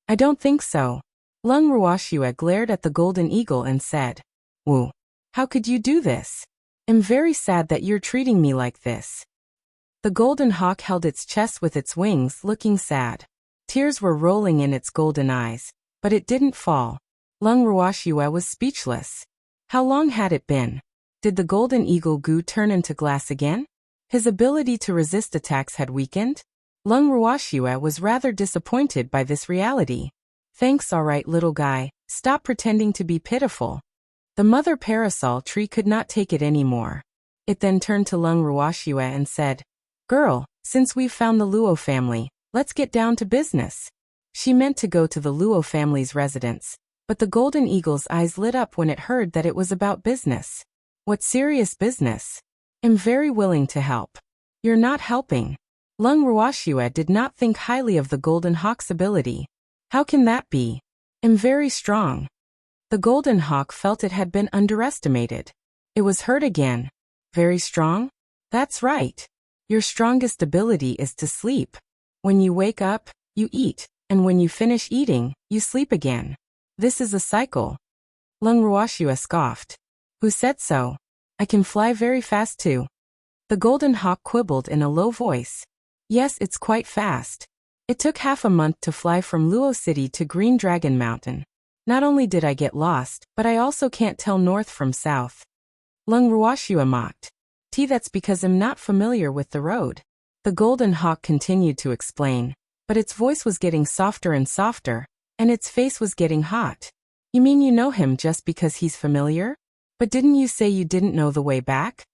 A: I don't think so." Lung Ruoxue glared at the golden eagle and said, "Woo, how could you do this? I'm very sad that you're treating me like this." The golden hawk held its chest with its wings, looking sad. Tears were rolling in its golden eyes, but it didn't fall. Lung Ruoxue was speechless. How long had it been? Did the golden eagle goo turn into glass again? His ability to resist attacks had weakened? Lung Ruoxue was rather disappointed by this reality. "Thanks, alright little guy, stop pretending to be pitiful." The mother parasol tree could not take it anymore. It then turned to Lung Ruoxue and said, "Girl, since we've found the Luo family, let's get down to business." She meant to go to the Luo family's residence, but the golden eagle's eyes lit up when it heard that it was about business. "What serious business? I'm very willing to help." "You're not helping." Lung Ruoxue did not think highly of the golden hawk's ability. "How can that be? I'm very strong." The golden hawk felt it had been underestimated. It was heard again. "Very strong? That's right. Your strongest ability is to sleep. When you wake up, you eat, and when you finish eating, you sleep again. This is a cycle." Lung Ruoxue scoffed. "Who said so? I can fly very fast too." The golden hawk quibbled in a low voice. "Yes, it's quite fast. It took half a month to fly from Luo City to Green Dragon Mountain. Not only did I get lost, but I also can't tell north from south." Lung Ruoxue mocked. That's because I'm not familiar with the road." The golden hawk continued to explain, but its voice was getting softer and softer, and its face was getting hot. "You mean you know him just because he's familiar? But didn't you say you didn't know the way back?"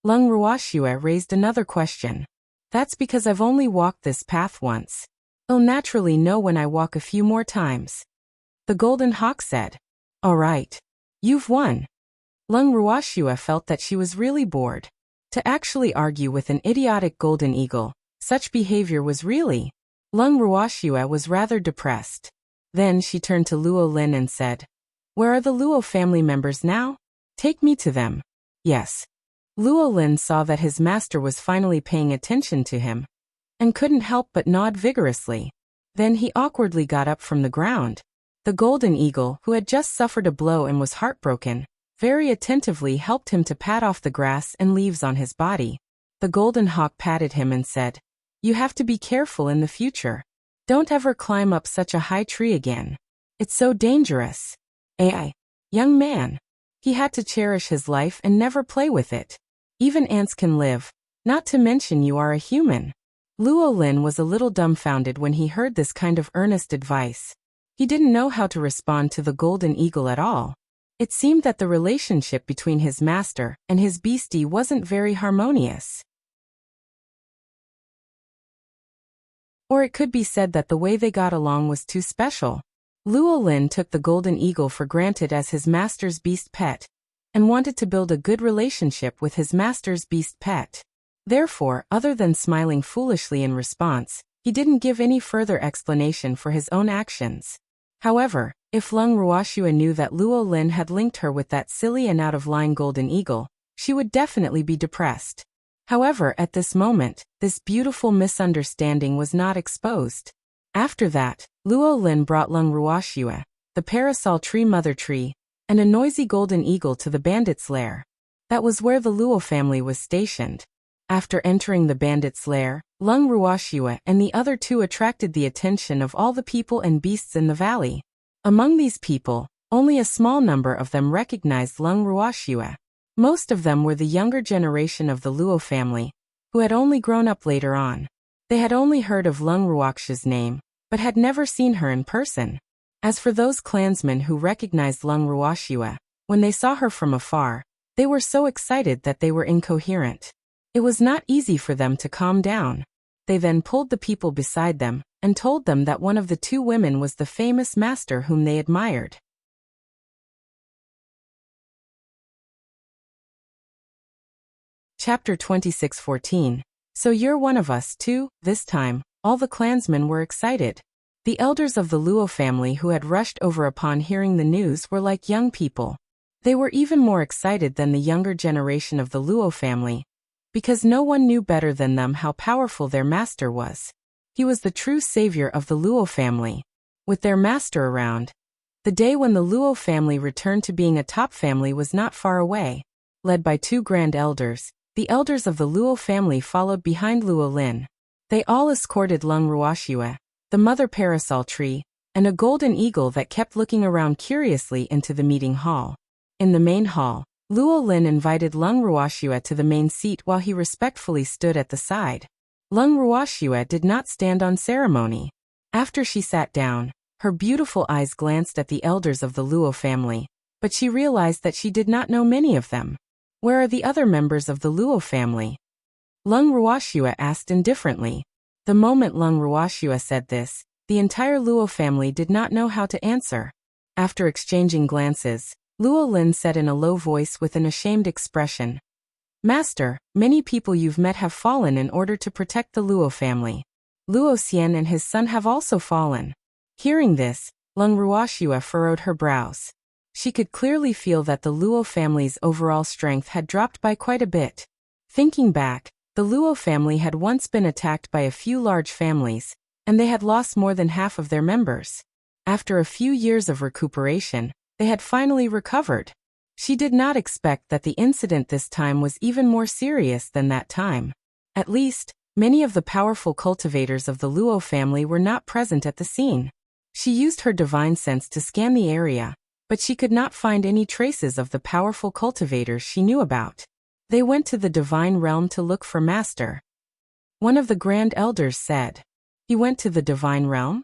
A: Lung Ruoxue raised another question. That's because I've only walked this path once. I'll naturally know when I walk a few more times. The Golden Hawk said. All right. You've won. Lung Ruoxue felt that she was really bored. To actually argue with an idiotic golden eagle, such behavior was really. Lung Ruoxue was rather depressed. Then she turned to Luo Lin and said, Where are the Luo family members now? Take me to them. Yes. Luo Lin saw that his master was finally paying attention to him, and couldn't help but nod vigorously. Then he awkwardly got up from the ground. The golden eagle, who had just suffered a blow and was heartbroken, very attentively helped him to pat off the grass and leaves on his body. The golden hawk patted him and said, You have to be careful in the future. Don't ever climb up such a high tree again. It's so dangerous. Young man. He had to cherish his life and never play with it. Even ants can live, not to mention you are a human. Luo Lin was a little dumbfounded when he heard this kind of earnest advice. He didn't know how to respond to the golden eagle at all. It seemed that the relationship between his master and his beastie wasn't very harmonious. Or it could be said that the way they got along was too special. Luo Lin took the golden eagle for granted as his master's beast pet, and wanted to build a good relationship with his master's beast pet. Therefore, other than smiling foolishly in response, he didn't give any further explanation for his own actions. However, if Lung Ruoxue knew that Luo Lin had linked her with that silly and out-of-line golden eagle, she would definitely be depressed. However, at this moment, this beautiful misunderstanding was not exposed. After that, Luo Lin brought Lung Ruoxue, the parasol tree mother tree, and a noisy golden eagle to the bandit's lair. That was where the Luo family was stationed. After entering the bandit's lair, Lung Ruoxue and the other two attracted the attention of all the people and beasts in the valley. Among these people, only a small number of them recognized Lung Ruoxue. Most of them were the younger generation of the Luo family, who had only grown up later on. They had only heard of Lung Ruoxue's name, but had never seen her in person. As for those clansmen who recognized Lung Ruoxue, when they saw her from afar, they were so excited that they were incoherent. It was not easy for them to calm down. They then pulled the people beside them, and told them that one of the two women was the famous master whom they admired. Chapter 26:14. So you're one of us too? This time, all the clansmen were excited. The elders of the Luo family who had rushed over upon hearing the news were like young people. They were even more excited than the younger generation of the Luo family, because no one knew better than them how powerful their master was. He was the true savior of the Luo family. With their master around, the day when the Luo family returned to being a top family was not far away. Led by two grand elders, the elders of the Luo family followed behind Luo Lin. They all escorted Lung Ruoxue, the mother parasol tree, and a golden eagle that kept looking around curiously into the meeting hall. In the main hall, Luo Lin invited Lung Ruoxue to the main seat while he respectfully stood at the side. Lung Ruoxue did not stand on ceremony. After she sat down, her beautiful eyes glanced at the elders of the Luo family, but she realized that she did not know many of them. Where are the other members of the Luo family? Lung Ruoxue asked indifferently. The moment Lung Ruoxue said this, the entire Luo family did not know how to answer. After exchanging glances, Luo Lin said in a low voice with an ashamed expression, Master, many people you've met have fallen in order to protect the Luo family. Luo Xian and his son have also fallen. Hearing this, Lung Ruoxue furrowed her brows. She could clearly feel that the Luo family's overall strength had dropped by quite a bit. Thinking back, the Luo family had once been attacked by a few large families, and they had lost more than half of their members. After a few years of recuperation, they had finally recovered. She did not expect that the incident this time was even more serious than that time. At least, many of the powerful cultivators of the Luo family were not present at the scene. She used her divine sense to scan the area, but she could not find any traces of the powerful cultivators she knew about. They went to the divine realm to look for Master. One of the grand elders said. He went to the divine realm?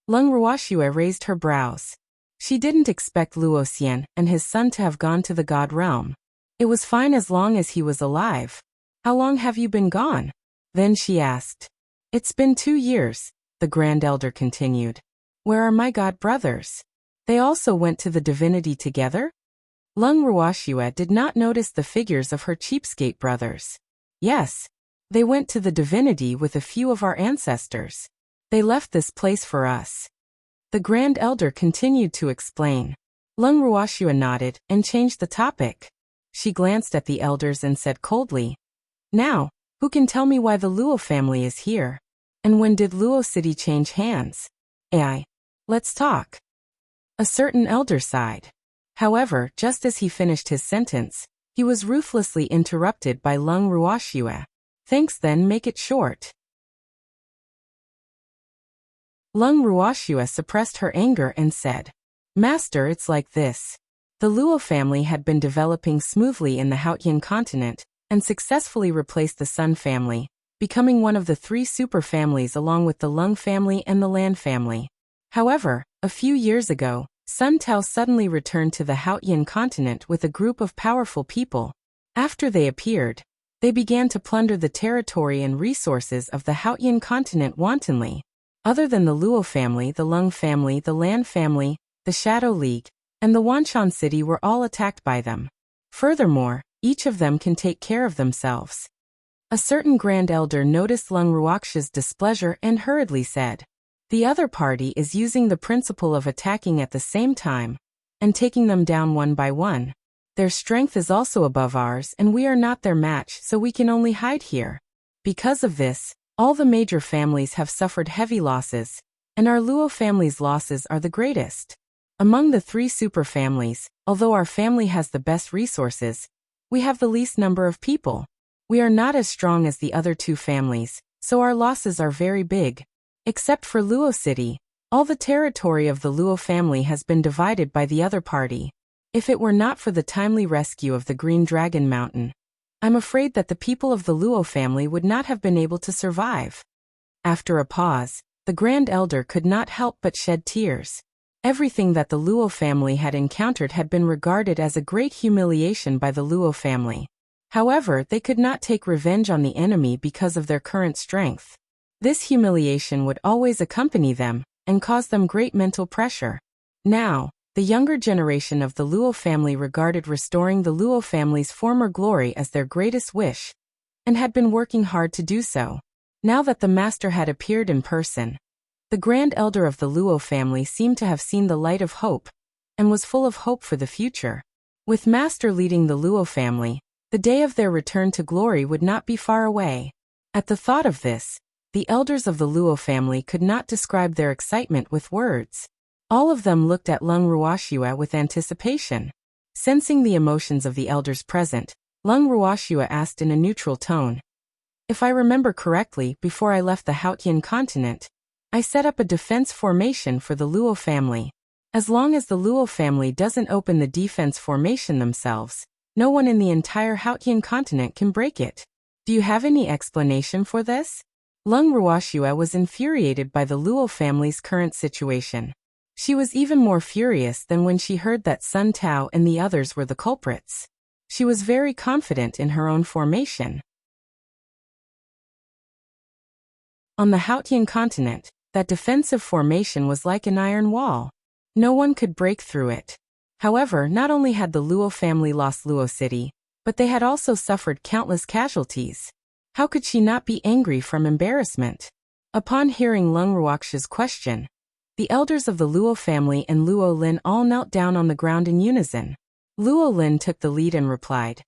A: Lung Ruoxue raised her brows. She didn't expect Luo Xian and his son to have gone to the god realm. It was fine as long as he was alive. How long have you been gone? Then she asked. It's been 2 years, the Grand Elder continued. Where are my god brothers? They also went to the divinity together? Lung Ruoxue did not notice the figures of her cheapskate brothers. Yes. They went to the divinity with a few of our ancestors. They left this place for us. The Grand Elder continued to explain. Lung Ruoxue nodded and changed the topic. She glanced at the elders and said coldly, Now, who can tell me why the Luo family is here? And when did Luo City change hands? AI. Let's talk. A certain elder sighed. However, just as he finished his sentence, he was ruthlessly interrupted by Lung Ruoxue. Thanks then, make it short. Lung Ruoxue suppressed her anger and said, Master, it's like this. The Luo family had been developing smoothly in the Haotian continent and successfully replaced the Sun family, becoming one of the 3 super families along with the Lung family and the Lan family. However, a few years ago, Sun Tao suddenly returned to the Haotian continent with a group of powerful people. After they appeared, they began to plunder the territory and resources of the Haotian continent wantonly. Other than the Luo family, the Lung family, the Lan family, the Shadow League, and the Wanshan City were all attacked by them. Furthermore, each of them can take care of themselves. A certain Grand Elder noticed Lung Ruoxue's displeasure and hurriedly said, The other party is using the principle of attacking at the same time and taking them down one by one. Their strength is also above ours and we are not their match, so we can only hide here. Because of this, all the major families have suffered heavy losses, and our Luo family's losses are the greatest. Among the 3 super families, although our family has the best resources, we have the least number of people. We are not as strong as the other 2 families, so our losses are very big. Except for Luo City, all the territory of the Luo family has been divided by the other party. If it were not for the timely rescue of the Green Dragon Mountain, I'm afraid that the people of the Luo family would not have been able to survive. After a pause, the Grand Elder could not help but shed tears. Everything that the Luo family had encountered had been regarded as a great humiliation by the Luo family. However, they could not take revenge on the enemy because of their current strength. This humiliation would always accompany them and cause them great mental pressure. Now, the younger generation of the Luo family regarded restoring the Luo family's former glory as their greatest wish, and had been working hard to do so. Now that the master had appeared in person, the Grand Elder of the Luo family seemed to have seen the light of hope, and was full of hope for the future. With Master leading the Luo family, the day of their return to glory would not be far away. At the thought of this, the elders of the Luo family could not describe their excitement with words. All of them looked at Lung Ruoxue with anticipation. Sensing the emotions of the elders present, Lung Ruoxue asked in a neutral tone. If I remember correctly, before I left the Haotian continent, I set up a defense formation for the Luo family. As long as the Luo family doesn't open the defense formation themselves, no one in the entire Haotian continent can break it. Do you have any explanation for this? Lung Ruoxue was infuriated by the Luo family's current situation. She was even more furious than when she heard that Sun Tao and the others were the culprits. She was very confident in her own formation. On the Haotian continent, that defensive formation was like an iron wall. No one could break through it. However, not only had the Luo family lost Luo City, but they had also suffered countless casualties. How could she not be angry from embarrassment? Upon hearing Lung Ruoxue's question, the elders of the Luo family and Luo Lin all knelt down on the ground in unison. Luo Lin took the lead and replied,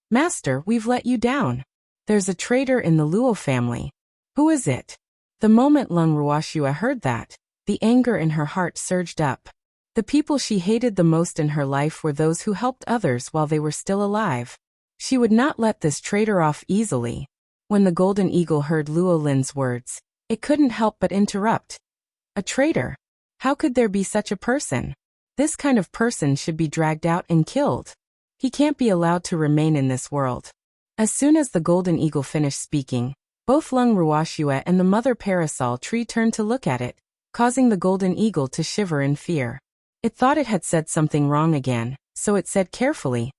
A: Master, we've let you down. There's a traitor in the Luo family. Who is it? The moment Lung Ruoxue heard that, the anger in her heart surged up. The people she hated the most in her life were those who helped others while they were still alive. She would not let this traitor off easily. When the Golden Eagle heard Luo Lin's words, it couldn't help but interrupt. A traitor? How could there be such a person? This kind of person should be dragged out and killed. He can't be allowed to remain in this world. As soon as the Golden Eagle finished speaking, both Lung Ruoxue and the Mother Parasol Tree turned to look at it, causing the Golden Eagle to shiver in fear. It thought it had said something wrong again, so it said carefully,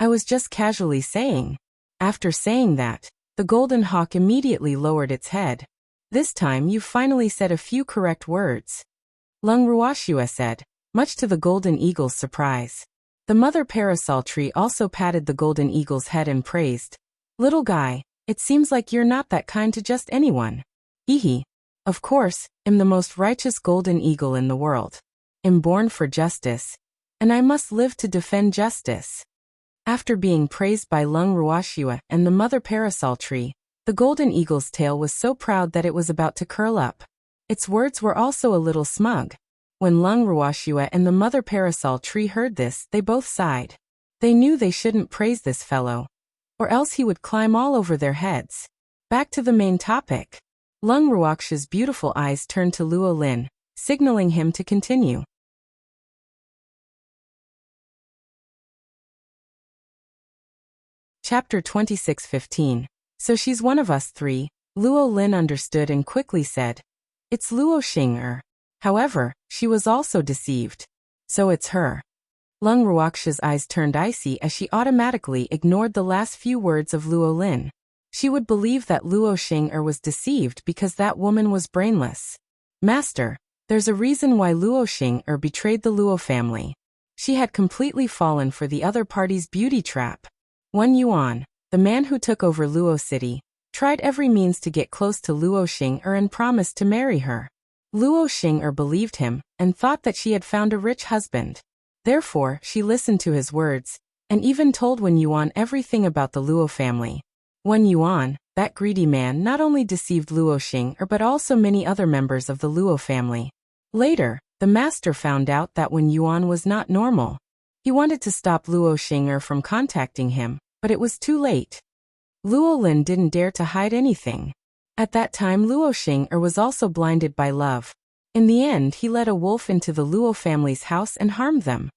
A: I was just casually saying. After saying that, the golden hawk immediately lowered its head. This time you've finally said a few correct words, Lung Ruoxue said, much to the golden eagle's surprise. The mother parasol tree also patted the golden eagle's head and praised. Little guy, it seems like you're not that kind to just anyone. Hee. Of course, I'm the most righteous golden eagle in the world. I'm born for justice, and I must live to defend justice. After being praised by Lung Ruoxue and the mother parasol tree, the golden eagle's tail was so proud that it was about to curl up. Its words were also a little smug. When Lung Ruoxue and the mother parasol tree heard this, they both sighed. They knew they shouldn't praise this fellow, or else he would climb all over their heads. Back to the main topic. Lung Ruoxue's beautiful eyes turned to Luo Lin, signaling him to continue. Chapter 26:15. So she's one of us three. Luo Lin understood and quickly said, It's Luo Xing'er. However, she was also deceived. So it's her. Lung Ruoxue's eyes turned icy as she automatically ignored the last few words of Luo Lin. She would believe that Luo Xing'er was deceived because that woman was brainless. Master, there's a reason why Luo Xing'er betrayed the Luo family. She had completely fallen for the other party's beauty trap. Wen Yuan, the man who took over Luo City, tried every means to get close to Luo Xing'er and promised to marry her. Luo Xing'er believed him and thought that she had found a rich husband. Therefore, she listened to his words and even told Wen Yuan everything about the Luo family. Wen Yuan, that greedy man, not only deceived Luo Xing'er but also many other members of the Luo family. Later, the master found out that Wen Yuan was not normal. He wanted to stop Luo Xing'er from contacting him, but it was too late. Luo Lin didn't dare to hide anything. At that time Luo Xing'er was also blinded by love. In the end he led a wolf into the Luo family's house and harmed them.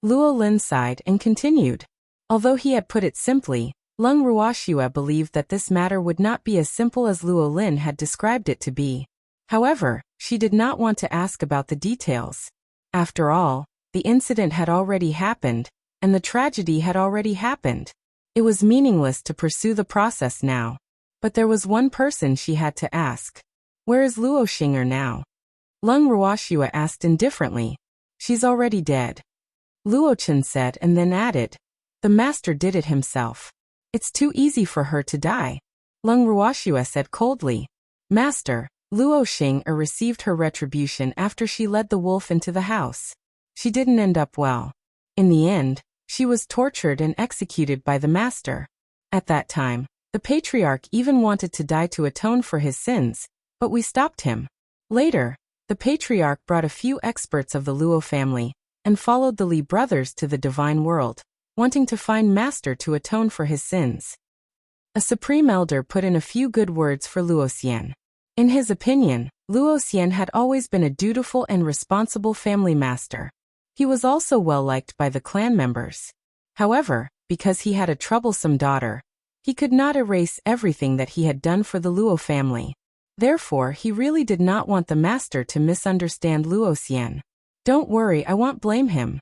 A: Luo Lin sighed and continued. Although he had put it simply, Lung Ruoxue believed that this matter would not be as simple as Luo Lin had described it to be. However, she did not want to ask about the details. After all, the incident had already happened, and the tragedy had already happened. It was meaningless to pursue the process now. But there was one person she had to ask. Where is Luo Xing'er now? Lung Ruoxue asked indifferently. She's already dead. Luo Chen said and then added. The master did it himself. It's too easy for her to die. Lung Ruoxue said coldly. Master, Luo Xing'er received her retribution after she led the wolf into the house. She didn't end up well. In the end, she was tortured and executed by the master. At that time, the patriarch even wanted to die to atone for his sins, but we stopped him. Later, the patriarch brought a few experts of the Luo family and followed the Li brothers to the divine world, wanting to find master to atone for his sins. A supreme elder put in a few good words for Luo Xian. In his opinion, Luo Xian had always been a dutiful and responsible family master. He was also well liked by the clan members. However, because he had a troublesome daughter, he could not erase everything that he had done for the Luo family. Therefore, he really did not want the master to misunderstand Luo Xian. Don't worry, I won't blame him.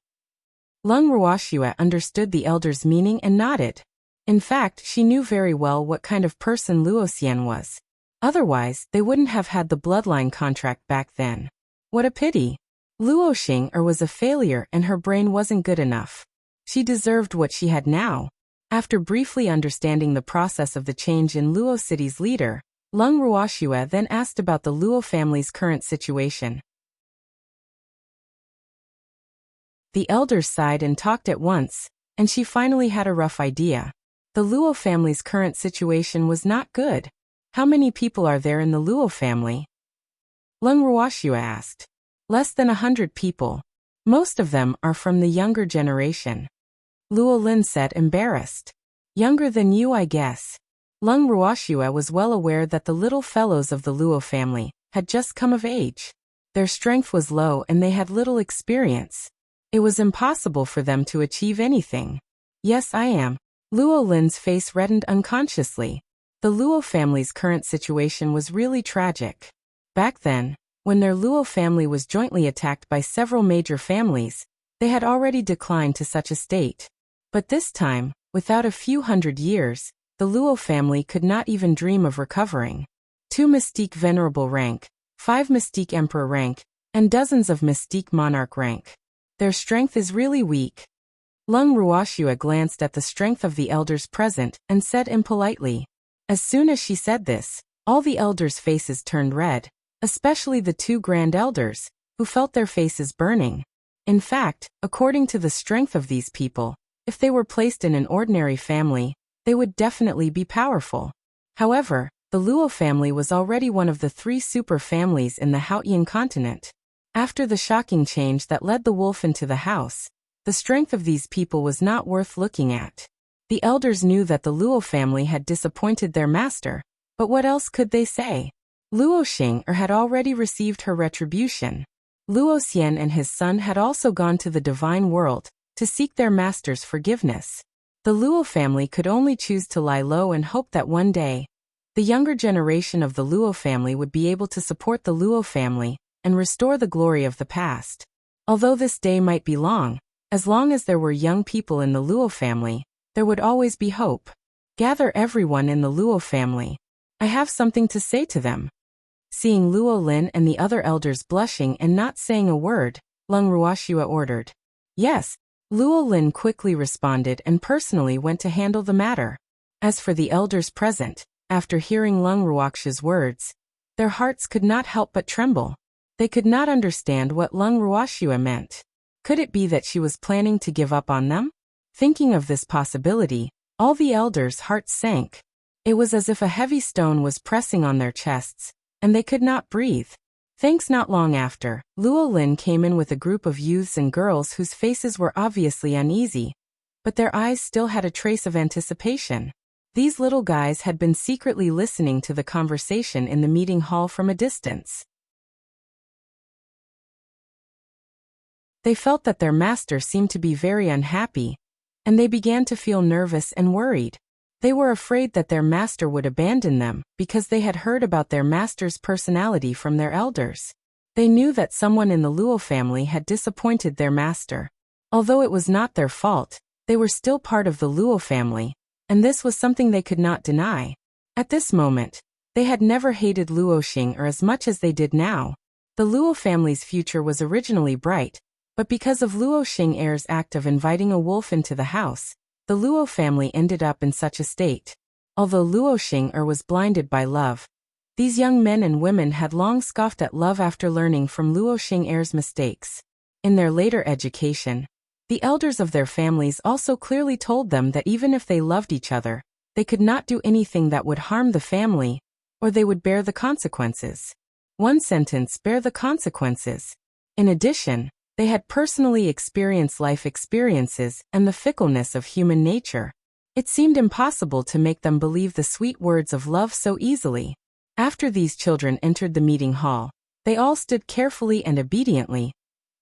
A: Lung Ruoxue understood the elder's meaning and nodded. In fact, she knew very well what kind of person Luo Xian was. Otherwise, they wouldn't have had the bloodline contract back then. What a pity. Luo Xing'er was a failure and her brain wasn't good enough. She deserved what she had now. After briefly understanding the process of the change in Luo City's leader, Lung Ruoxue then asked about the Luo family's current situation. The elders sighed and talked at once, and she finally had a rough idea. The Luo family's current situation was not good. How many people are there in the Luo family? Lung Ruoxue asked. Less than 100 people. Most of them are from the younger generation. Luo Lin said, embarrassed. Younger than you, I guess. Lung Ruoxue was well aware that the little fellows of the Luo family had just come of age. Their strength was low and they had little experience. It was impossible for them to achieve anything. Yes, I am. Luo Lin's face reddened unconsciously. The Luo family's current situation was really tragic. Back then, when their Luo family was jointly attacked by several major families, they had already declined to such a state. But this time, without a few hundred years, the Luo family could not even dream of recovering. 2 mystique venerable rank, 5 mystique emperor rank, and dozens of mystique monarch rank. Their strength is really weak. Lung Ruoxua glanced at the strength of the elders present and said impolitely. As soon as she said this, all the elders' faces turned red, especially the 2 grand elders, who felt their faces burning. In fact, according to the strength of these people, if they were placed in an ordinary family, they would definitely be powerful. However, the Luo family was already one of the 3 super families in the Haotian continent. After the shocking change that led the wolf into the house, the strength of these people was not worth looking at. The elders knew that the Luo family had disappointed their master, but what else could they say? Luo Xing'er had already received her retribution. Luo Xian and his son had also gone to the divine world to seek their master's forgiveness. The Luo family could only choose to lie low and hope that one day, the younger generation of the Luo family would be able to support the Luo family and restore the glory of the past. Although this day might be long as there were young people in the Luo family, there would always be hope. Gather everyone in the Luo family. I have something to say to them. Seeing Luo Lin and the other elders blushing and not saying a word, Lung Ruoxua ordered. Yes, Luo Lin quickly responded and personally went to handle the matter. As for the elders present, after hearing Lung Ruoxua's words, their hearts could not help but tremble. They could not understand what Lung Ruoxua meant. Could it be that she was planning to give up on them? Thinking of this possibility, all the elders' hearts sank. It was as if a heavy stone was pressing on their chests, and they could not breathe. Thanks. Not long after, Luo Lin came in with a group of youths and girls whose faces were obviously uneasy, but their eyes still had a trace of anticipation. These little guys had been secretly listening to the conversation in the meeting hall from a distance. They felt that their master seemed to be very unhappy, and they began to feel nervous and worried. They were afraid that their master would abandon them because they had heard about their master's personality from their elders. They knew that someone in the Luo family had disappointed their master. Although it was not their fault, they were still part of the Luo family, and this was something they could not deny. At this moment, they had never hated Luo Xing'er as much as they did now. The Luo family's future was originally bright, but because of Luo Xing'er's act of inviting a wolf into the house, the Luo family ended up in such a state. Although Luo Xing'er was blinded by love, these young men and women had long scoffed at love after learning from Luo Xing'er's mistakes. In their later education, the elders of their families also clearly told them that even if they loved each other, they could not do anything that would harm the family, or they would bear the consequences. One sentence: bear the consequences. In addition, they had personally experienced life experiences and the fickleness of human nature. It seemed impossible to make them believe the sweet words of love so easily. After these children entered the meeting hall, they all stood carefully and obediently,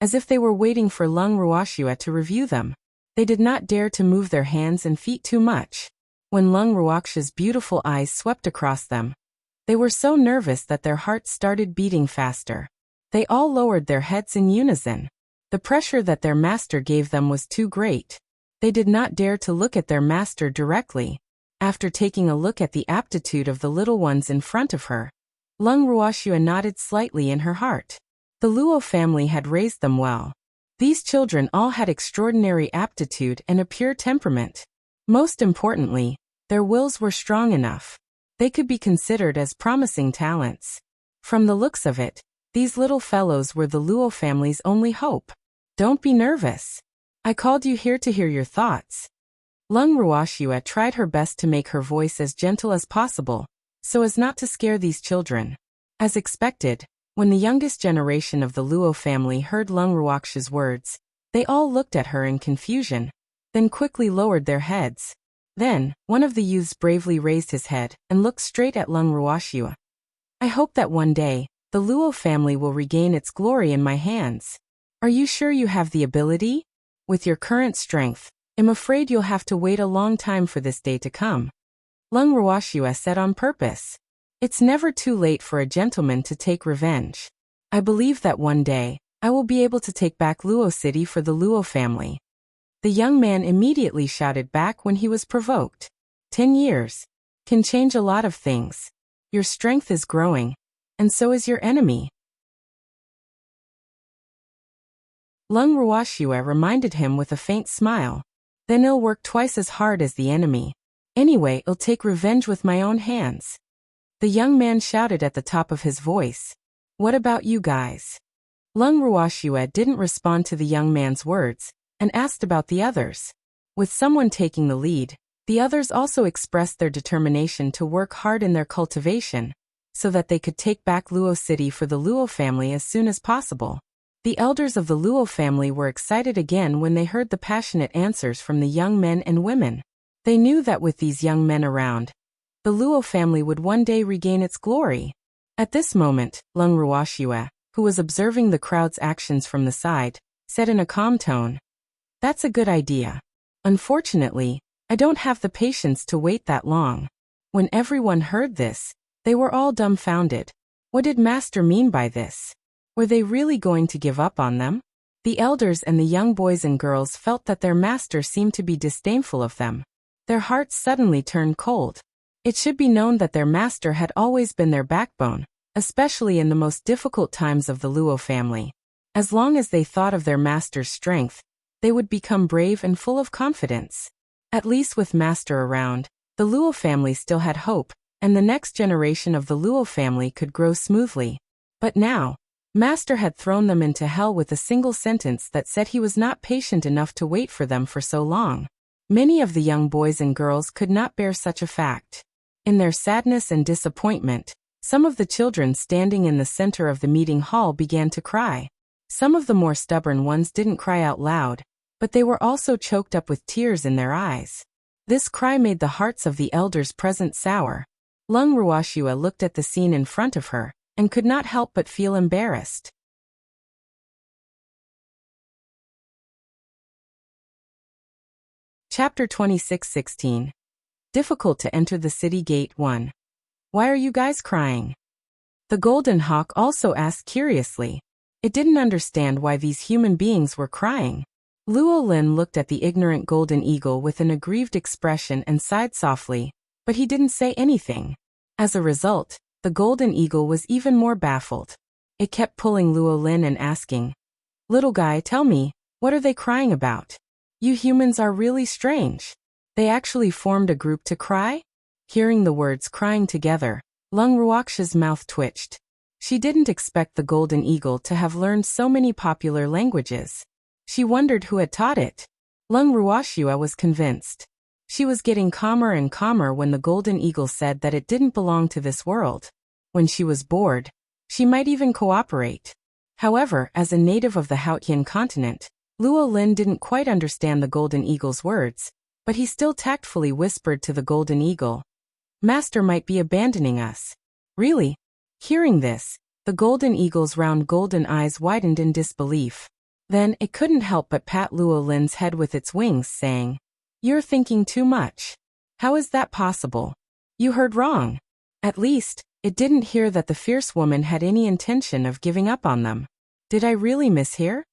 A: as if they were waiting for Lung Ruoxua to review them. They did not dare to move their hands and feet too much. When Lung Ruoxua's beautiful eyes swept across them, they were so nervous that their hearts started beating faster. They all lowered their heads in unison. The pressure that their master gave them was too great. They did not dare to look at their master directly. After taking a look at the aptitude of the little ones in front of her, Lung Ruoxua nodded slightly in her heart. The Luo family had raised them well. These children all had extraordinary aptitude and a pure temperament. Most importantly, their wills were strong enough. They could be considered as promising talents. From the looks of it, these little fellows were the Luo family's only hope. Don't be nervous. I called you here to hear your thoughts. Lung Ruoxua tried her best to make her voice as gentle as possible, so as not to scare these children. As expected, when the youngest generation of the Luo family heard Lung Ruoxua's words, they all looked at her in confusion, then quickly lowered their heads. Then, one of the youths bravely raised his head and looked straight at Lung Ruoxua. I hope that one day, the Luo family will regain its glory in my hands. Are you sure you have the ability? With your current strength, I'm afraid you'll have to wait a long time for this day to come. Lung Ruoxua said on purpose. It's never too late for a gentleman to take revenge. I believe that one day, I will be able to take back Luo City for the Luo family. The young man immediately shouted back when he was provoked. 10 years can change a lot of things. Your strength is growing, and so is your enemy. Lung Ruoxue reminded him with a faint smile. Then I'll work twice as hard as the enemy. Anyway, I'll take revenge with my own hands. The young man shouted at the top of his voice. What about you guys? Lung Ruoxue didn't respond to the young man's words, and asked about the others. With someone taking the lead, the others also expressed their determination to work hard in their cultivation, so that they could take back Luo City for the Luo family as soon as possible. The elders of the Luo family were excited again when they heard the passionate answers from the young men and women. They knew that with these young men around, the Luo family would one day regain its glory. At this moment, Lung Ruoxue, who was observing the crowd's actions from the side, said in a calm tone, "That's a good idea. Unfortunately, I don't have the patience to wait that long." When everyone heard this, they were all dumbfounded. What did Master mean by this? Were they really going to give up on them? The elders and the young boys and girls felt that their master seemed to be disdainful of them. Their hearts suddenly turned cold. It should be known that their master had always been their backbone, especially in the most difficult times of the Luo family. As long as they thought of their master's strength, they would become brave and full of confidence. At least with master around, the Luo family still had hope, and the next generation of the Luo family could grow smoothly. But now, master had thrown them into hell with a single sentence that said he was not patient enough to wait for them for so long. Many of the young boys and girls could not bear such a fact. In their sadness and disappointment, some of the children standing in the center of the meeting hall began to cry. Some of the more stubborn ones didn't cry out loud, but they were also choked up with tears in their eyes. This cry made the hearts of the elders present sour. Lung Ruoxue looked at the scene in front of her, and could not help but feel embarrassed. Chapter 26:16. Difficult to enter the city gate 1. Why are you guys crying? The golden hawk also asked curiously. It didn't understand why these human beings were crying. Luo Lin looked at the ignorant golden eagle with an aggrieved expression and sighed softly, but he didn't say anything. As a result, the golden eagle was even more baffled. It kept pulling Luo Lin and asking, "Little guy, tell me, what are they crying about? You humans are really strange. They actually formed a group to cry?" Hearing the words crying together, Lung Ruoxue's mouth twitched. She didn't expect the golden eagle to have learned so many popular languages. She wondered who had taught it. Lung Ruoxue was convinced. She was getting calmer and calmer when the golden eagle said that it didn't belong to this world. When she was bored, she might even cooperate. However, as a native of the Haotian continent, Luo Lin didn't quite understand the golden eagle's words, but he still tactfully whispered to the golden eagle, "Master might be abandoning us." Really? Hearing this, the golden eagle's round golden eyes widened in disbelief. Then it couldn't help but pat Luo Lin's head with its wings, saying, "You're thinking too much. How is that possible? You heard wrong." At least, it didn't hear that the fierce woman had any intention of giving up on them. "Did I really mishear?"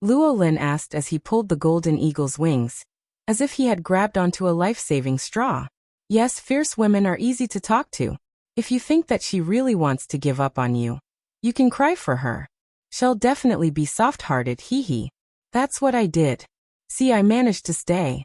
A: Luo Lin asked as he pulled the golden eagle's wings, as if he had grabbed onto a life-saving straw. "Yes, fierce women are easy to talk to. If you think that she really wants to give up on you, you can cry for her. She'll definitely be soft-hearted, hee. That's what I did. See, I managed to stay."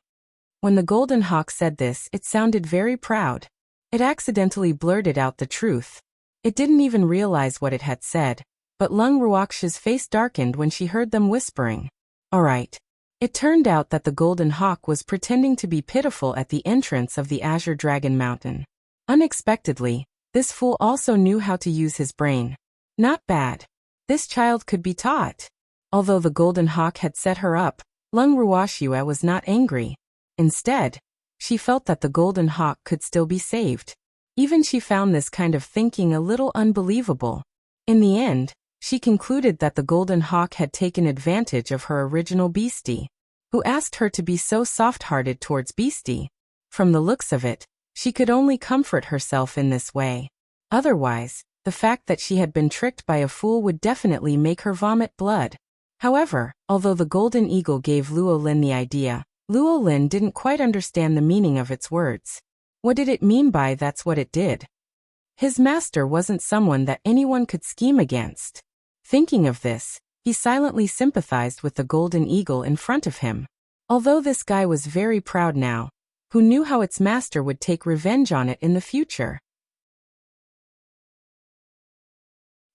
A: When the golden hawk said this, it sounded very proud. It accidentally blurted out the truth. It didn't even realize what it had said, but Lung Ruoxue's face darkened when she heard them whispering. All right. It turned out that the golden hawk was pretending to be pitiful at the entrance of the Azure Dragon Mountain. Unexpectedly, this fool also knew how to use his brain. Not bad. This child could be taught. Although the golden hawk had set her up, Lung Ruoxue was not angry. Instead, she felt that the golden hawk could still be saved. Even she found this kind of thinking a little unbelievable. In the end, she concluded that the golden hawk had taken advantage of her original beastie, who asked her to be so soft-hearted towards beastie. From the looks of it, she could only comfort herself in this way. Otherwise, the fact that she had been tricked by a fool would definitely make her vomit blood. However, although the golden eagle gave Luo Lin the idea, Luo Lin didn't quite understand the meaning of its words. What did it mean by "that's what it did"? His master wasn't someone that anyone could scheme against. Thinking of this, he silently sympathized with the golden eagle in front of him. Although this guy was very proud now, who knew how its master would take revenge on it in the future?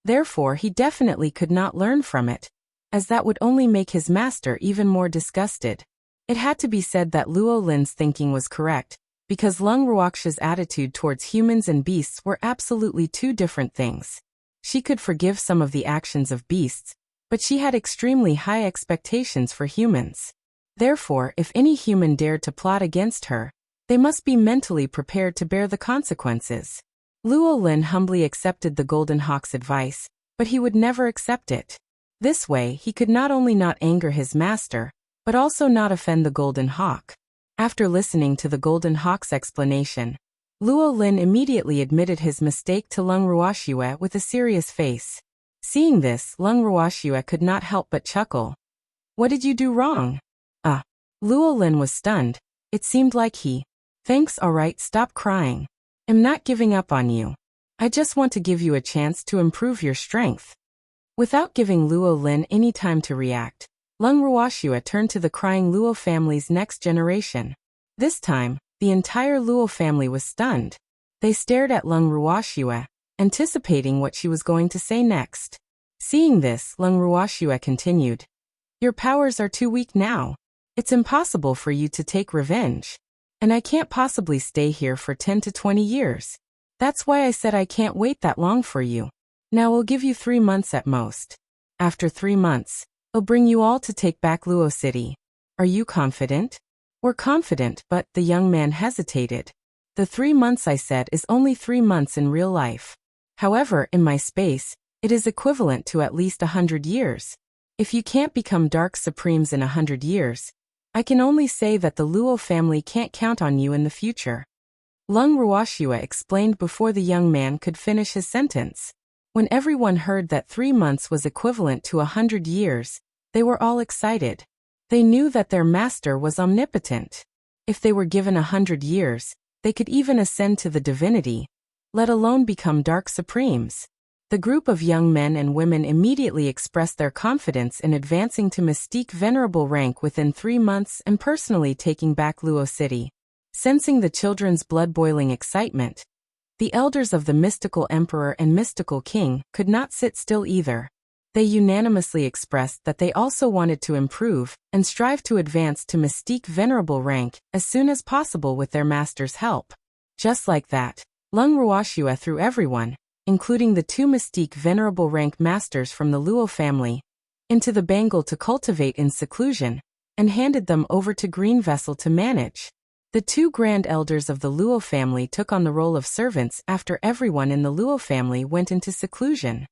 A: Therefore, he definitely could not learn from it, as that would only make his master even more disgusted. It had to be said that Luo Lin's thinking was correct, because Lung Ruoxia's attitude towards humans and beasts were absolutely two different things. She could forgive some of the actions of beasts, but she had extremely high expectations for humans. Therefore, if any human dared to plot against her, they must be mentally prepared to bear the consequences. Luo Lin humbly accepted the Golden Hawk's advice, but he would never accept it. This way, he could not only not anger his master, but also not offend the Golden Hawk. After listening to the Golden Hawk's explanation, Luo Lin immediately admitted his mistake to Lung Ruoxia with a serious face. Seeing this, Lung Ruoxia could not help but chuckle. "What did you do wrong?" Luo Lin was stunned. It seemed like he. "Thanks, alright, stop crying. I'm not giving up on you. I just want to give you a chance to improve your strength." Without giving Luo Lin any time to react, Lung Ruoxia turned to the crying Luo family's next generation. This time, the entire Luo family was stunned. They stared at Lung Ruoxia, anticipating what she was going to say next. Seeing this, Lung Ruoxia continued, "Your powers are too weak now. It's impossible for you to take revenge. And I can't possibly stay here for 10 to 20 years. That's why I said I can't wait that long for you. Now we'll give you 3 months at most. After 3 months, I'll bring you all to take back Luo City. Are you confident?" "We're confident," but the young man hesitated. "The 3 months I said is only 3 months in real life. However, in my space, it is equivalent to at least 100 years. If you can't become Dark Supremes in 100 years, I can only say that the Luo family can't count on you in the future." Lung Ruoxia explained before the young man could finish his sentence. When everyone heard that 3 months was equivalent to 100 years, they were all excited. They knew that their master was omnipotent. If they were given 100 years, they could even ascend to the divinity, let alone become Dark Supremes. The group of young men and women immediately expressed their confidence in advancing to Mystique Venerable rank within 3 months and personally taking back Luo City. Sensing the children's blood-boiling excitement, the elders of the Mystical Emperor and Mystical King could not sit still either. They unanimously expressed that they also wanted to improve and strive to advance to Mystique Venerable rank as soon as possible with their master's help. Just like that, Lung Ruoxia threw everyone, including the 2 Mystique Venerable rank masters from the Luo family, into the bangle to cultivate in seclusion, and handed them over to Green Vessel to manage. The 2 grand elders of the Luo family took on the role of servants after everyone in the Luo family went into seclusion.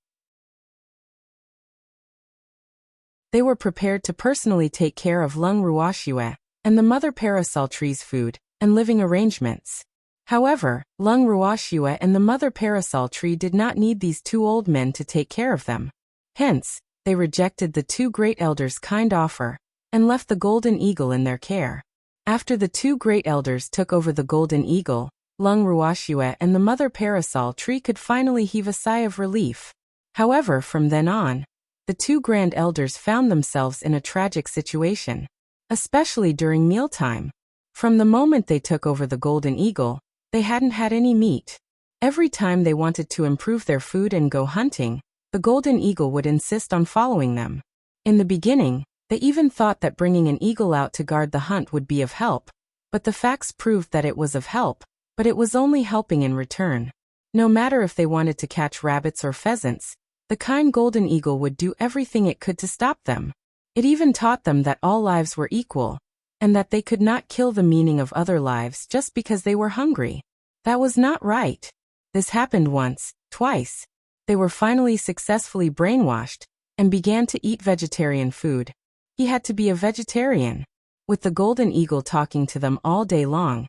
A: They were prepared to personally take care of Lung Ruoxia and the Mother Parasol Tree's food and living arrangements. However, Lung Ruoxia and the Mother Parasol Tree did not need these 2 old men to take care of them. Hence, they rejected the 2 great elders' kind offer and left the Golden Eagle in their care. After the 2 great elders took over the Golden Eagle, Lung Ruoxia and the Mother Parasol Tree could finally heave a sigh of relief. However, from then on, the 2 grand elders found themselves in a tragic situation, especially during mealtime. From the moment they took over the Golden Eagle, they hadn't had any meat. Every time they wanted to improve their food and go hunting, the Golden Eagle would insist on following them. In the beginning, they even thought that bringing an eagle out to guard the hunt would be of help, but the facts proved that it was of help, but it was only helping in return. No matter if they wanted to catch rabbits or pheasants, the kind Golden Eagle would do everything it could to stop them. It even taught them that all lives were equal, and that they could not kill the meaning of other lives just because they were hungry. That was not right. This happened once, twice. They were finally successfully brainwashed, and began to eat vegetarian food. He had to be a vegetarian, with the Golden Eagle talking to them all day long.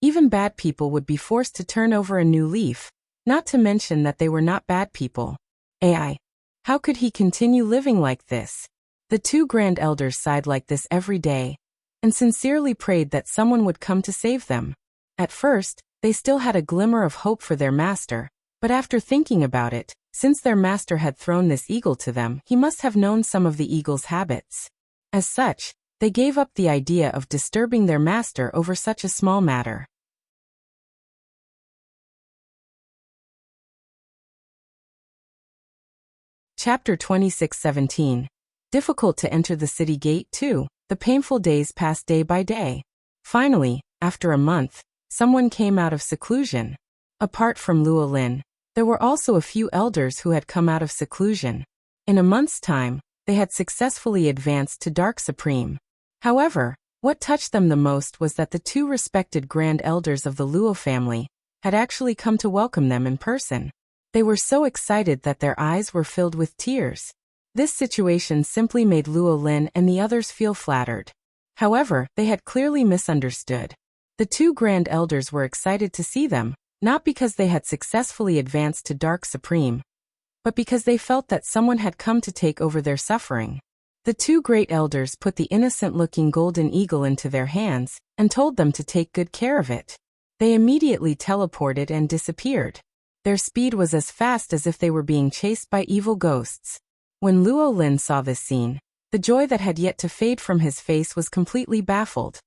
A: Even bad people would be forced to turn over a new leaf, not to mention that they were not bad people. AI. How could he continue living like this? The two grand elders sighed like this every day, and sincerely prayed that someone would come to save them. At first, they still had a glimmer of hope for their master, but after thinking about it, since their master had thrown this eagle to them, he must have known some of the eagle's habits. As such, they gave up the idea of disturbing their master over such a small matter. Chapter 26:17. Difficult to enter the city gate too. The painful days passed day by day. Finally, after a month, someone came out of seclusion. Apart from Luo Lin, there were also a few elders who had come out of seclusion. In a month's time, they had successfully advanced to Dark Supreme. However, what touched them the most was that the two respected grand elders of the Luo family had actually come to welcome them in person. They were so excited that their eyes were filled with tears. This situation simply made Luo Lin and the others feel flattered. However, they had clearly misunderstood. The two grand elders were excited to see them, not because they had successfully advanced to Dark Supreme, but because they felt that someone had come to take over their suffering. The two great elders put the innocent-looking golden eagle into their hands and told them to take good care of it. They immediately teleported and disappeared. Their speed was as fast as if they were being chased by evil ghosts. When Luo Lin saw this scene, the joy that had yet to fade from his face was completely baffled.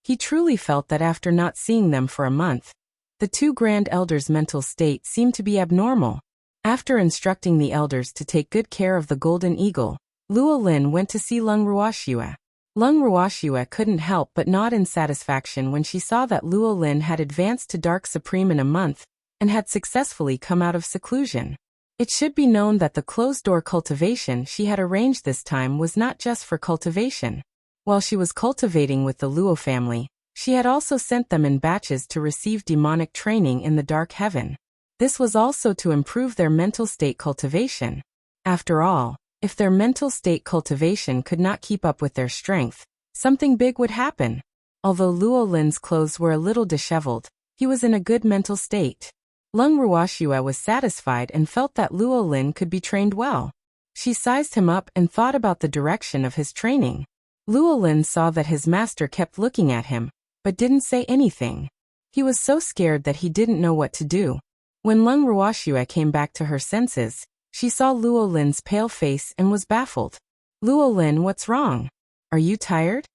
A: He truly felt that after not seeing them for a month, the two grand elders' mental state seemed to be abnormal. After instructing the elders to take good care of the golden eagle, Luo Lin went to see Lung Ruoxue. Lung Ruoxue couldn't help but nod in satisfaction when she saw that Luo Lin had advanced to Dark Supreme in a month and had successfully come out of seclusion. It should be known that the closed-door cultivation she had arranged this time was not just for cultivation. While she was cultivating with the Luo family, she had also sent them in batches to receive demonic training in the Dark Heaven. This was also to improve their mental state cultivation. After all, if their mental state cultivation could not keep up with their strength, something big would happen. Although Luo Lin's clothes were a little disheveled, he was in a good mental state. Lung Ruoxue was satisfied and felt that Luo Lin could be trained well. She sized him up and thought about the direction of his training. Luo Lin saw that his master kept looking at him, but didn't say anything. He was so scared that he didn't know what to do. When Lung Ruoxue came back to her senses, she saw Luo Lin's pale face and was baffled. Luo Lin, what's wrong? Are you tired?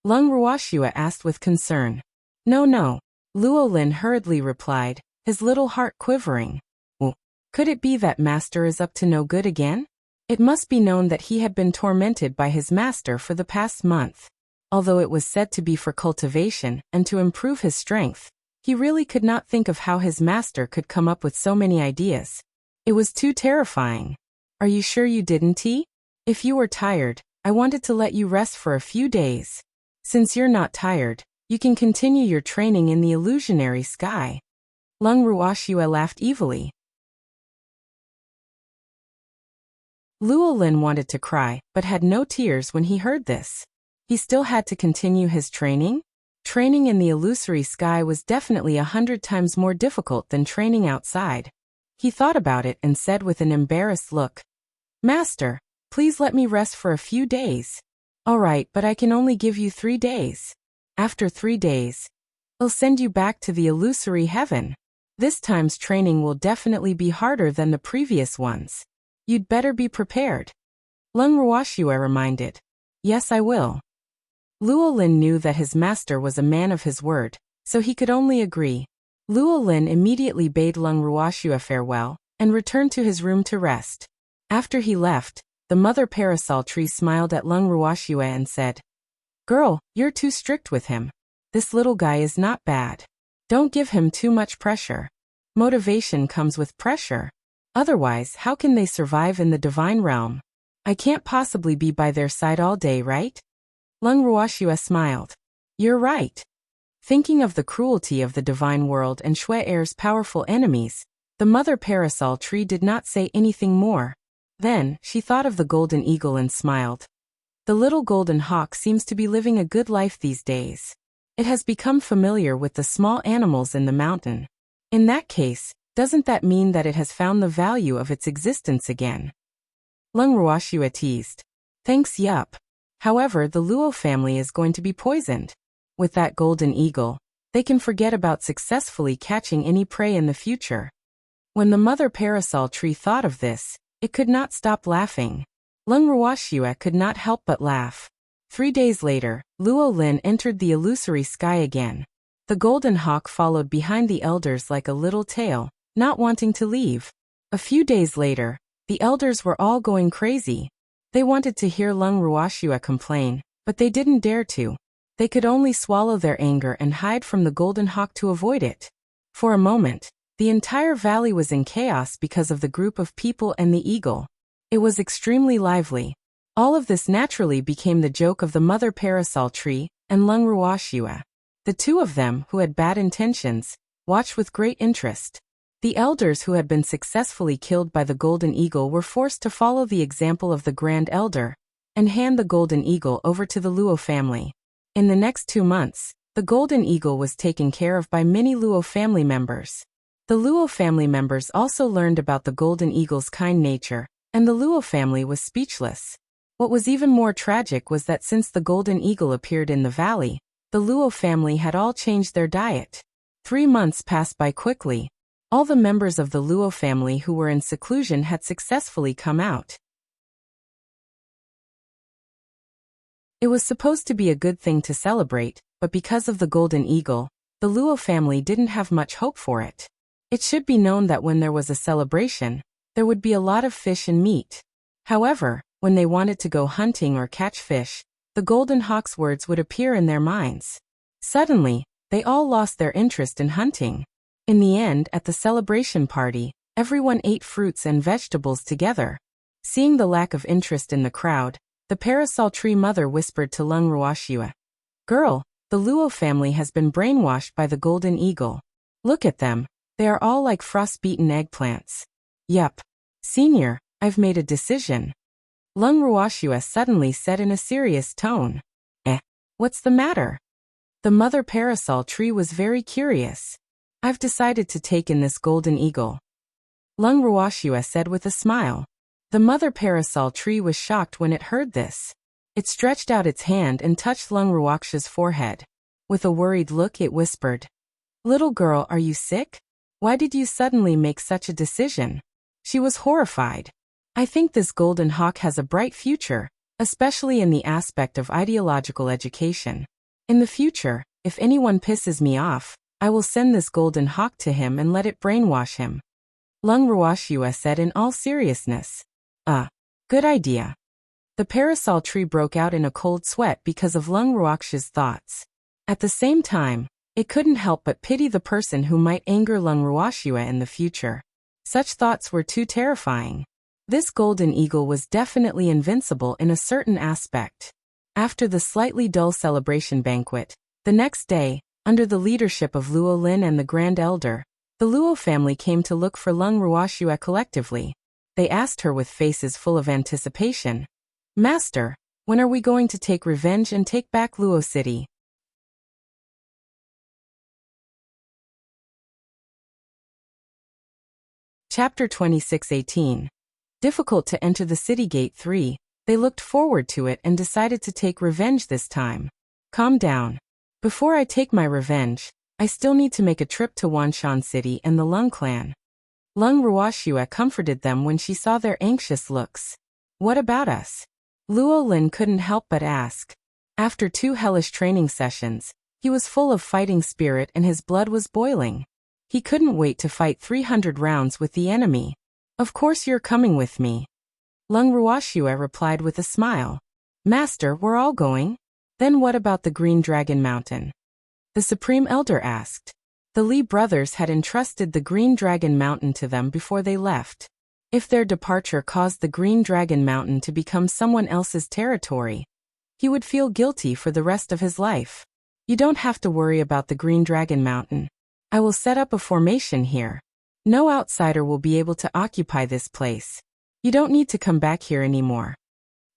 A: Lung Ruoxue asked with concern. No. Luo Lin hurriedly replied, his little heart quivering. Oh, could it be that master is up to no good again? It must be known that he had been tormented by his master for the past month. Although it was said to be for cultivation and to improve his strength, he really could not think of how his master could come up with so many ideas. It was too terrifying. Are you sure you didn't? If you were tired, I wanted to let you rest for a few days. Since you're not tired, you can continue your training in the illusionary sky. Lung Ruoxue laughed evilly. Luo Lin wanted to cry, but had no tears when he heard this. He still had to continue his training? Training in the illusory sky was definitely 100 times more difficult than training outside. He thought about it and said with an embarrassed look, Master, please let me rest for a few days. All right, but I can only give you 3 days. After 3 days, I'll send you back to the illusory heaven. This time's training will definitely be harder than the previous ones. You'd better be prepared. Lung Ruoxue reminded. Yes, I will. Luo Lin knew that his master was a man of his word, so he could only agree. Luo Lin immediately bade Lung Ruoxue farewell and returned to his room to rest. After he left, the mother parasol tree smiled at Lung Ruoxue and said, Girl, you're too strict with him. This little guy is not bad. Don't give him too much pressure. Motivation comes with pressure. Otherwise, how can they survive in the divine realm? I can't possibly be by their side all day, right? Lung Ruoxue smiled. You're right. Thinking of the cruelty of the divine world and Shui Air's powerful enemies, the mother parasol tree did not say anything more. Then, she thought of the golden eagle and smiled. The little golden hawk seems to be living a good life these days. It has become familiar with the small animals in the mountain. In that case, doesn't that mean that it has found the value of its existence again? Lung Ruoxue teased. Thanks, yup. However, the Luo family is going to be poisoned. With that golden eagle, they can forget about successfully catching any prey in the future. When the mother parasol tree thought of this, it could not stop laughing. Lung Ruoxue could not help but laugh. 3 days later, Luo Lin entered the illusory sky again. The golden hawk followed behind the elders like a little tail, not wanting to leave. A few days later, the elders were all going crazy. They wanted to hear Lung Ruoxue complain, but they didn't dare to. They could only swallow their anger and hide from the golden hawk to avoid it. For a moment, the entire valley was in chaos because of the group of people and the eagle. It was extremely lively. All of this naturally became the joke of the mother parasol tree and Lung Ruoxue. The two of them, who had bad intentions, watched with great interest. The elders who had been successfully killed by the golden eagle were forced to follow the example of the grand elder and hand the golden eagle over to the Luo family. In the next 2 months, the golden eagle was taken care of by many Luo family members. The Luo family members also learned about the golden eagle's kind nature, and the Luo family was speechless. What was even more tragic was that since the golden eagle appeared in the valley, the Luo family had all changed their diet. 3 months passed by quickly. All the members of the Luo family who were in seclusion had successfully come out. It was supposed to be a good thing to celebrate, but because of the golden eagle, the Luo family didn't have much hope for it. It should be known that when there was a celebration, there would be a lot of fish and meat. However, when they wanted to go hunting or catch fish, the golden hawk's words would appear in their minds. Suddenly, they all lost their interest in hunting. In the end, at the celebration party, everyone ate fruits and vegetables together. Seeing the lack of interest in the crowd, the parasol tree mother whispered to Lung Ruoxue, "Girl, the Luo family has been brainwashed by the golden eagle. Look at them, they are all like frost-beaten eggplants." "Yup. Senior, I've made a decision." Lung Ruoxue suddenly said in a serious tone. What's the matter?" The mother parasol tree was very curious. "I've decided to take in this golden eagle," Lung Ruoxue said with a smile. The mother parasol tree was shocked when it heard this. It stretched out its hand and touched Lung Ruoxue's forehead. With a worried look, it whispered, "Little girl, are you sick? Why did you suddenly make such a decision?" She was horrified. "I think this golden hawk has a bright future, especially in the aspect of ideological education. In the future, if anyone pisses me off, I will send this golden hawk to him and let it brainwash him," Lung Ruoxue said in all seriousness. Good idea." The parasol tree broke out in a cold sweat because of Lung Ruoxue's thoughts. At the same time, it couldn't help but pity the person who might anger Lung Ruoxue in the future. Such thoughts were too terrifying. This golden eagle was definitely invincible in a certain aspect. After the slightly dull celebration banquet, the next day, under the leadership of Luo Lin and the Grand Elder, the Luo family came to look for Lung Ruoxue collectively. They asked her with faces full of anticipation, "Master, when are we going to take revenge and take back Luo City?" Chapter 26:18. Difficult to enter the city gate 3, they looked forward to it and decided to take revenge this time. "Calm down. Before I take my revenge, I still need to make a trip to Wanshan City and the Lung clan." Lung Ruoxue comforted them when she saw their anxious looks. "What about us?" Luo Lin couldn't help but ask. After 2 hellish training sessions, he was full of fighting spirit and his blood was boiling. He couldn't wait to fight 300 rounds with the enemy. "Of course you're coming with me," Lung Ruoxue replied with a smile. "Master, we're all going?" "Then what about the Green Dragon Mountain?" the Supreme Elder asked. The Li brothers had entrusted the Green Dragon Mountain to them before they left. If their departure caused the Green Dragon Mountain to become someone else's territory, he would feel guilty for the rest of his life. "You don't have to worry about the Green Dragon Mountain. I will set up a formation here. No outsider will be able to occupy this place. You don't need to come back here anymore,"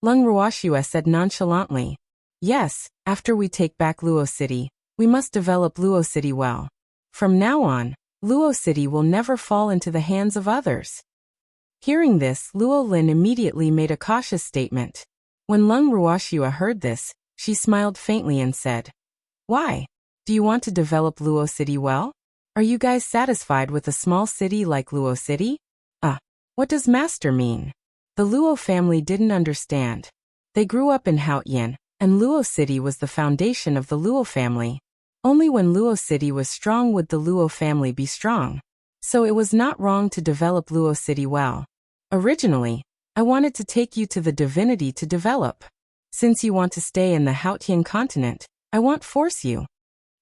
A: Lung Ruoxue said nonchalantly. "Yes, after we take back Luo City, we must develop Luo City well. From now on, Luo City will never fall into the hands of others." Hearing this, Luo Lin immediately made a cautious statement. When Lung Ruoxua heard this, she smiled faintly and said, "Why? Do you want to develop Luo City well? Are you guys satisfied with a small city like Luo City?" What does master mean? The Luo family didn't understand. They grew up in Haotian, and Luo City was the foundation of the Luo family. Only when Luo City was strong would the Luo family be strong. So it was not wrong to develop Luo City well. Originally, I wanted to take you to the divinity to develop. Since you want to stay in the Haotian continent, I won't force you.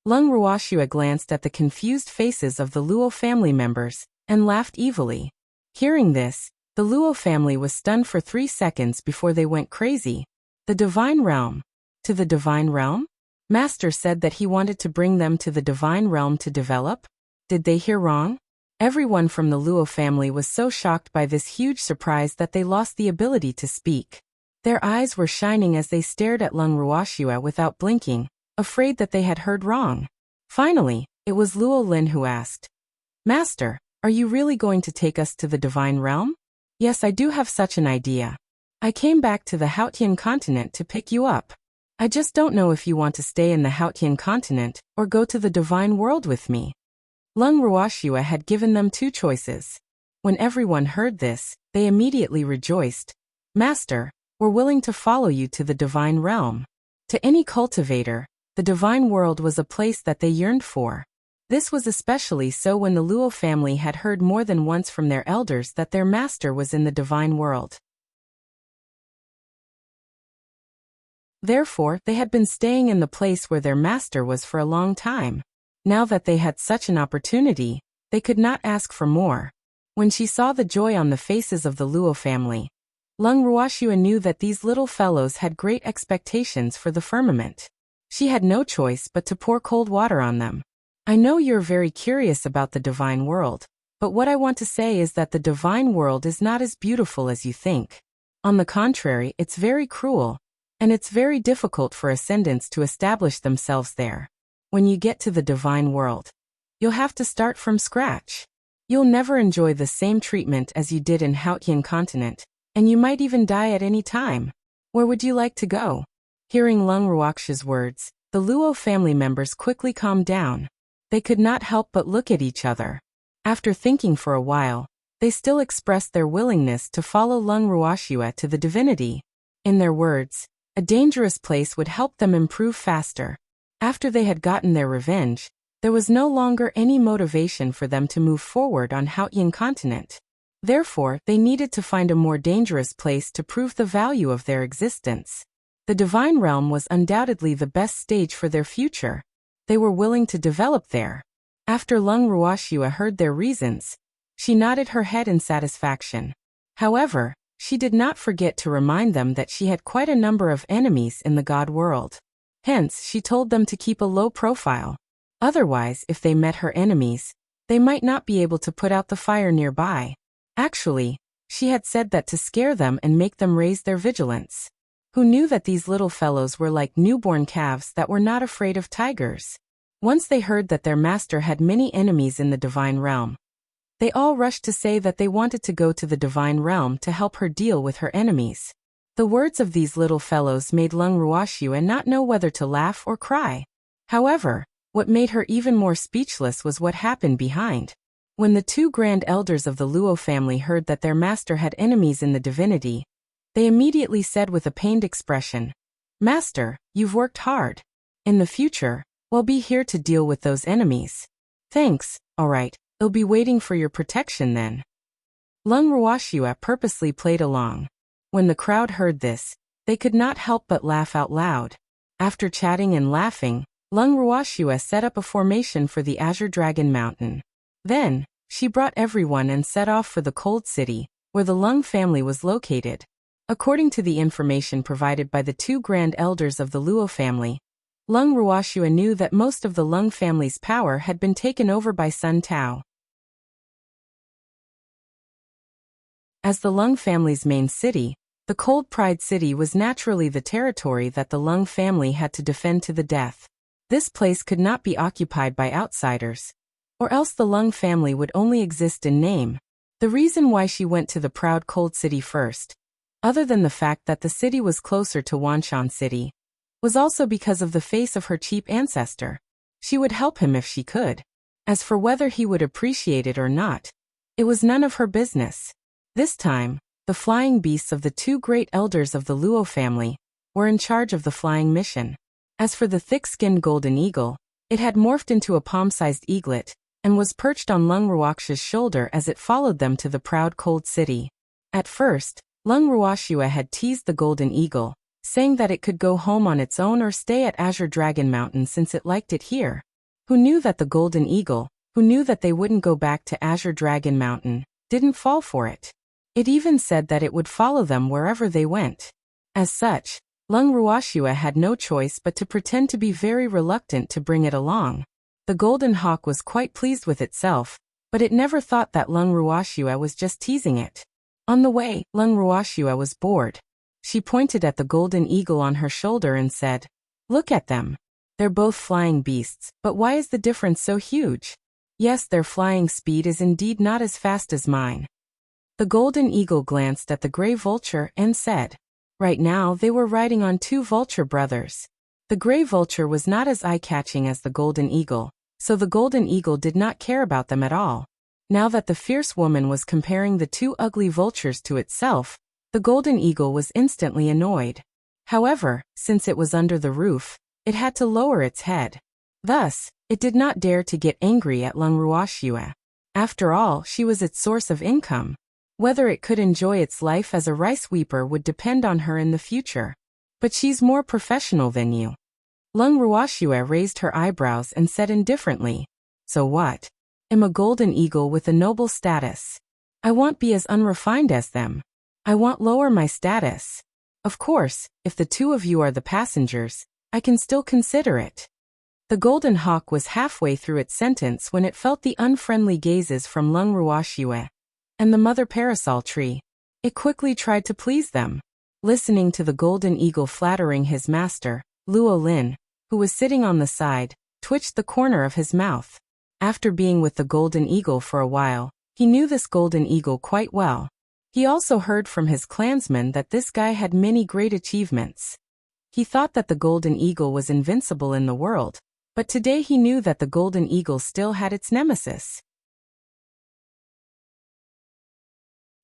A: Lung Ruoxua glanced at the confused faces of the Luo family members and laughed evilly. Hearing this, the Luo family was stunned for 3 seconds before they went crazy. The Divine Realm. To the Divine Realm? Master said that he wanted to bring them to the Divine Realm to develop? Did they hear wrong? Everyone from the Luo family was so shocked by this huge surprise that they lost the ability to speak. Their eyes were shining as they stared at Lung Ruoxua without blinking, afraid that they had heard wrong. Finally, it was Luo Lin who asked, "Master, are you really going to take us to the Divine Realm?" "Yes, I do have such an idea. I came back to the Haotian continent to pick you up. I just don't know if you want to stay in the Haotian continent or go to the Divine World with me." Lung Ruoxua had given them 2 choices. When everyone heard this, they immediately rejoiced. "Master, we're willing to follow you to the Divine Realm." To any cultivator, the Divine World was a place that they yearned for. This was especially so when the Luo family had heard more than once from their elders that their master was in the Divine World. Therefore, they had been staying in the place where their master was for a long time. Now that they had such an opportunity, they could not ask for more. When she saw the joy on the faces of the Luo family, Lung Ruoxua knew that these little fellows had great expectations for the firmament. She had no choice but to pour cold water on them. "I know you're very curious about the Divine World, but what I want to say is that the Divine World is not as beautiful as you think. On the contrary, it's very cruel, and it's very difficult for ascendants to establish themselves there. When you get to the Divine World, you'll have to start from scratch. You'll never enjoy the same treatment as you did in Haotian continent, and you might even die at any time. Where would you like to go?" Hearing Lung Ruoxua's words, the Luo family members quickly calmed down. They could not help but look at each other. After thinking for a while, they still expressed their willingness to follow Lung Ruoxua to the divinity. In their words, a dangerous place would help them improve faster. After they had gotten their revenge, there was no longer any motivation for them to move forward on Haotian continent. Therefore, they needed to find a more dangerous place to prove the value of their existence. The Divine Realm was undoubtedly the best stage for their future. They were willing to develop there. After Lung Ruoxua heard their reasons, she nodded her head in satisfaction. However, she did not forget to remind them that she had quite a number of enemies in the God world. Hence, she told them to keep a low profile. Otherwise, if they met her enemies, they might not be able to put out the fire nearby. Actually, she had said that to scare them and make them raise their vigilance. Who knew that these little fellows were like newborn calves that were not afraid of tigers? Once they heard that their master had many enemies in the Divine Realm, they all rushed to say that they wanted to go to the Divine Realm to help her deal with her enemies. The words of these little fellows made Lung Ruoxua not know whether to laugh or cry. However, what made her even more speechless was what happened behind. When the 2 grand elders of the Luo family heard that their master had enemies in the divinity, they immediately said with a pained expression, "Master, you've worked hard. In the future, we'll be here to deal with those enemies." "Thanks, all right, they'll be waiting for your protection then." Lung Ruoxua purposely played along. When the crowd heard this, they could not help but laugh out loud. After chatting and laughing, Lung Ruoxua set up a formation for the Azure Dragon Mountain. Then, she brought everyone and set off for the Cold City, where the Lung family was located. According to the information provided by the 2 grand elders of the Luo family, Lung Ruoxua knew that most of the Lung family's power had been taken over by Sun Tao. As the Lung family's main city, the Cold Pride City was naturally the territory that the Lung family had to defend to the death. This place could not be occupied by outsiders, or else the Lung family would only exist in name. The reason why she went to the proud Cold City first, other than the fact that the city was closer to Wanshan City, was also because of the face of her cheap ancestor. She would help him if she could. As for whether he would appreciate it or not, it was none of her business. This time, the flying beasts of the two great elders of the Luo family were in charge of the flying mission. As for the thick-skinned golden eagle, it had morphed into a palm-sized eaglet and was perched on Lung Ruoxia's shoulder as it followed them to the proud cold city. At first, Lung Ruoxia had teased the golden eagle, saying that it could go home on its own or stay at Azure Dragon Mountain since it liked it here. Who knew that the golden eagle, who knew that they wouldn't go back to Azure Dragon Mountain, didn't fall for it. It even said that it would follow them wherever they went. As such, Lung Ruoxia had no choice but to pretend to be very reluctant to bring it along. The golden hawk was quite pleased with itself, but it never thought that Lung Ruoxia was just teasing it. On the way, Lung Ruoxia was bored. She pointed at the golden eagle on her shoulder and said, "Look at them. They're both flying beasts, but why is the difference so huge? Yes, their flying speed is indeed not as fast as mine." The golden eagle glanced at the gray vulture and said, "Right now they were riding on two vulture brothers." The gray vulture was not as eye-catching as the golden eagle, so the golden eagle did not care about them at all. Now that the fierce woman was comparing the two ugly vultures to itself, the golden eagle was instantly annoyed. However, since it was under the roof, it had to lower its head. Thus, it did not dare to get angry at Lung Ruoxia. After all, she was its source of income. Whether it could enjoy its life as a rice weeper would depend on her in the future. But she's more professional than you. Lung Ruoxia raised her eyebrows and said indifferently, "So what? I'm a golden eagle with a noble status. I won't be as unrefined as them. I won't lower my status. Of course, if the two of you are the passengers, I can still consider it." The golden hawk was halfway through its sentence when it felt the unfriendly gazes from Lung Ruoxia and the mother parasol tree. It quickly tried to please them. Listening to the golden eagle flattering his master, Luo Lin, who was sitting on the side, twitched the corner of his mouth. After being with the golden eagle for a while, he knew this golden eagle quite well. He also heard from his clansmen that this guy had many great achievements. He thought that the golden eagle was invincible in the world, but today he knew that the golden eagle still had its nemesis.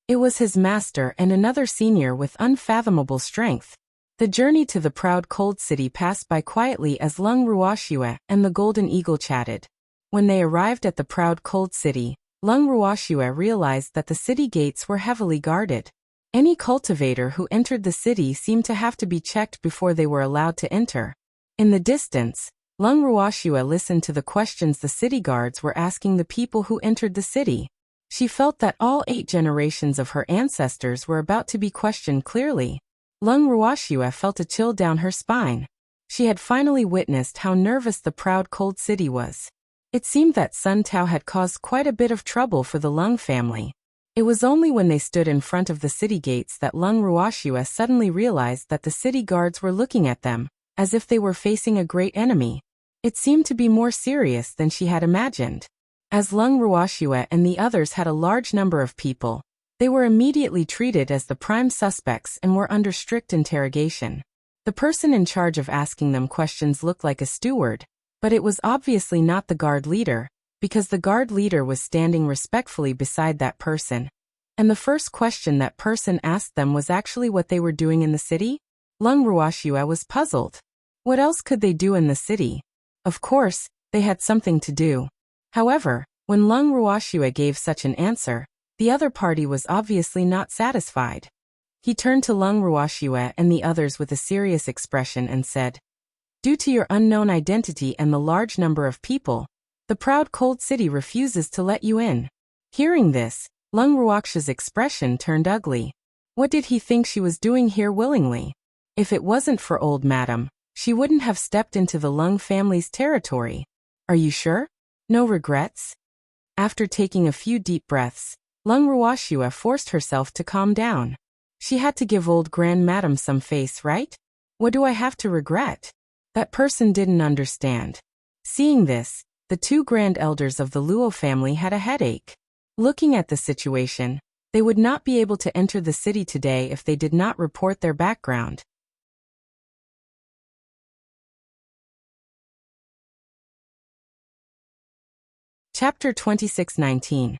A: It was his master and another senior with unfathomable strength. The journey to the proud cold city passed by quietly as Lung Ruoxia and the golden eagle chatted. When they arrived at the proud cold city, Lung Ruoxia realized that the city gates were heavily guarded. Any cultivator who entered the city seemed to have to be checked before they were allowed to enter. In the distance, Lung Ruoxia listened to the questions the city guards were asking the people who entered the city. She felt that all 8 generations of her ancestors were about to be questioned clearly. Lung Ruoxia felt a chill down her spine. She had finally witnessed how nervous the proud cold city was. It seemed that Sun Tao had caused quite a bit of trouble for the Lung family. It was only when they stood in front of the city gates that Lung Ruoxia suddenly realized that the city guards were looking at them, as if they were facing a great enemy. It seemed to be more serious than she had imagined. As Lung Ruoxia and the others had a large number of people, they were immediately treated as the prime suspects and were under strict interrogation. The person in charge of asking them questions looked like a steward, but it was obviously not the guard leader, because the guard leader was standing respectfully beside that person. And the first question that person asked them was actually what they were doing in the city? Lung Ruoxia was puzzled. What else could they do in the city? Of course, they had something to do. However, when Lung Ruoxia gave such an answer, the other party was obviously not satisfied. He turned to Lung Ruoxia and the others with a serious expression and said, "Due to your unknown identity and the large number of people, the proud cold city refuses to let you in." Hearing this, Lung Ruoxia's expression turned ugly. What did he think she was doing here willingly? If it wasn't for old madam, she wouldn't have stepped into the Lung family's territory. Are you sure? No regrets? After taking a few deep breaths, Lung Ruoxia forced herself to calm down. She had to give old grandmadam some face, right? What do I have to regret? That person didn't understand. Seeing this, the 2 grand elders of the Luo family had a headache. Looking at the situation, They would not be able to enter the city today if they did not report their background. Chapter 26:19.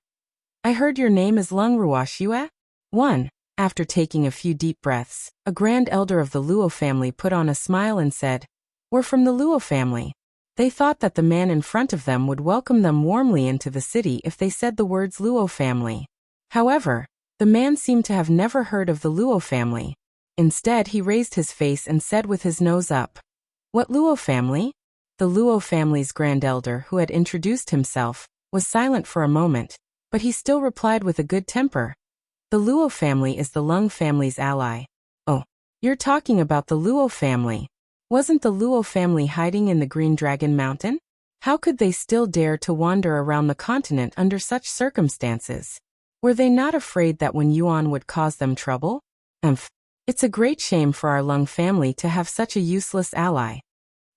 A: I heard your name is Lung Ruoxue? 1. After taking a few deep breaths, a grand elder of the Luo family put on a smile and said, We're from the Luo family. They thought that the man in front of them would welcome them warmly into the city if they said the words Luo family. However, the man seemed to have never heard of the Luo family. Instead, he raised his face and said with his nose up, What Luo family? The Luo family's grand elder, who had introduced himself, was silent for a moment, but he still replied with a good temper. The Luo family is the Lung family's ally. Oh, you're talking about the Luo family. Wasn't the Luo family hiding in the Green Dragon Mountain? How could they still dare to wander around the continent under such circumstances? Were they not afraid that when Yuan would cause them trouble? It's a great shame for our Lung family to have such a useless ally.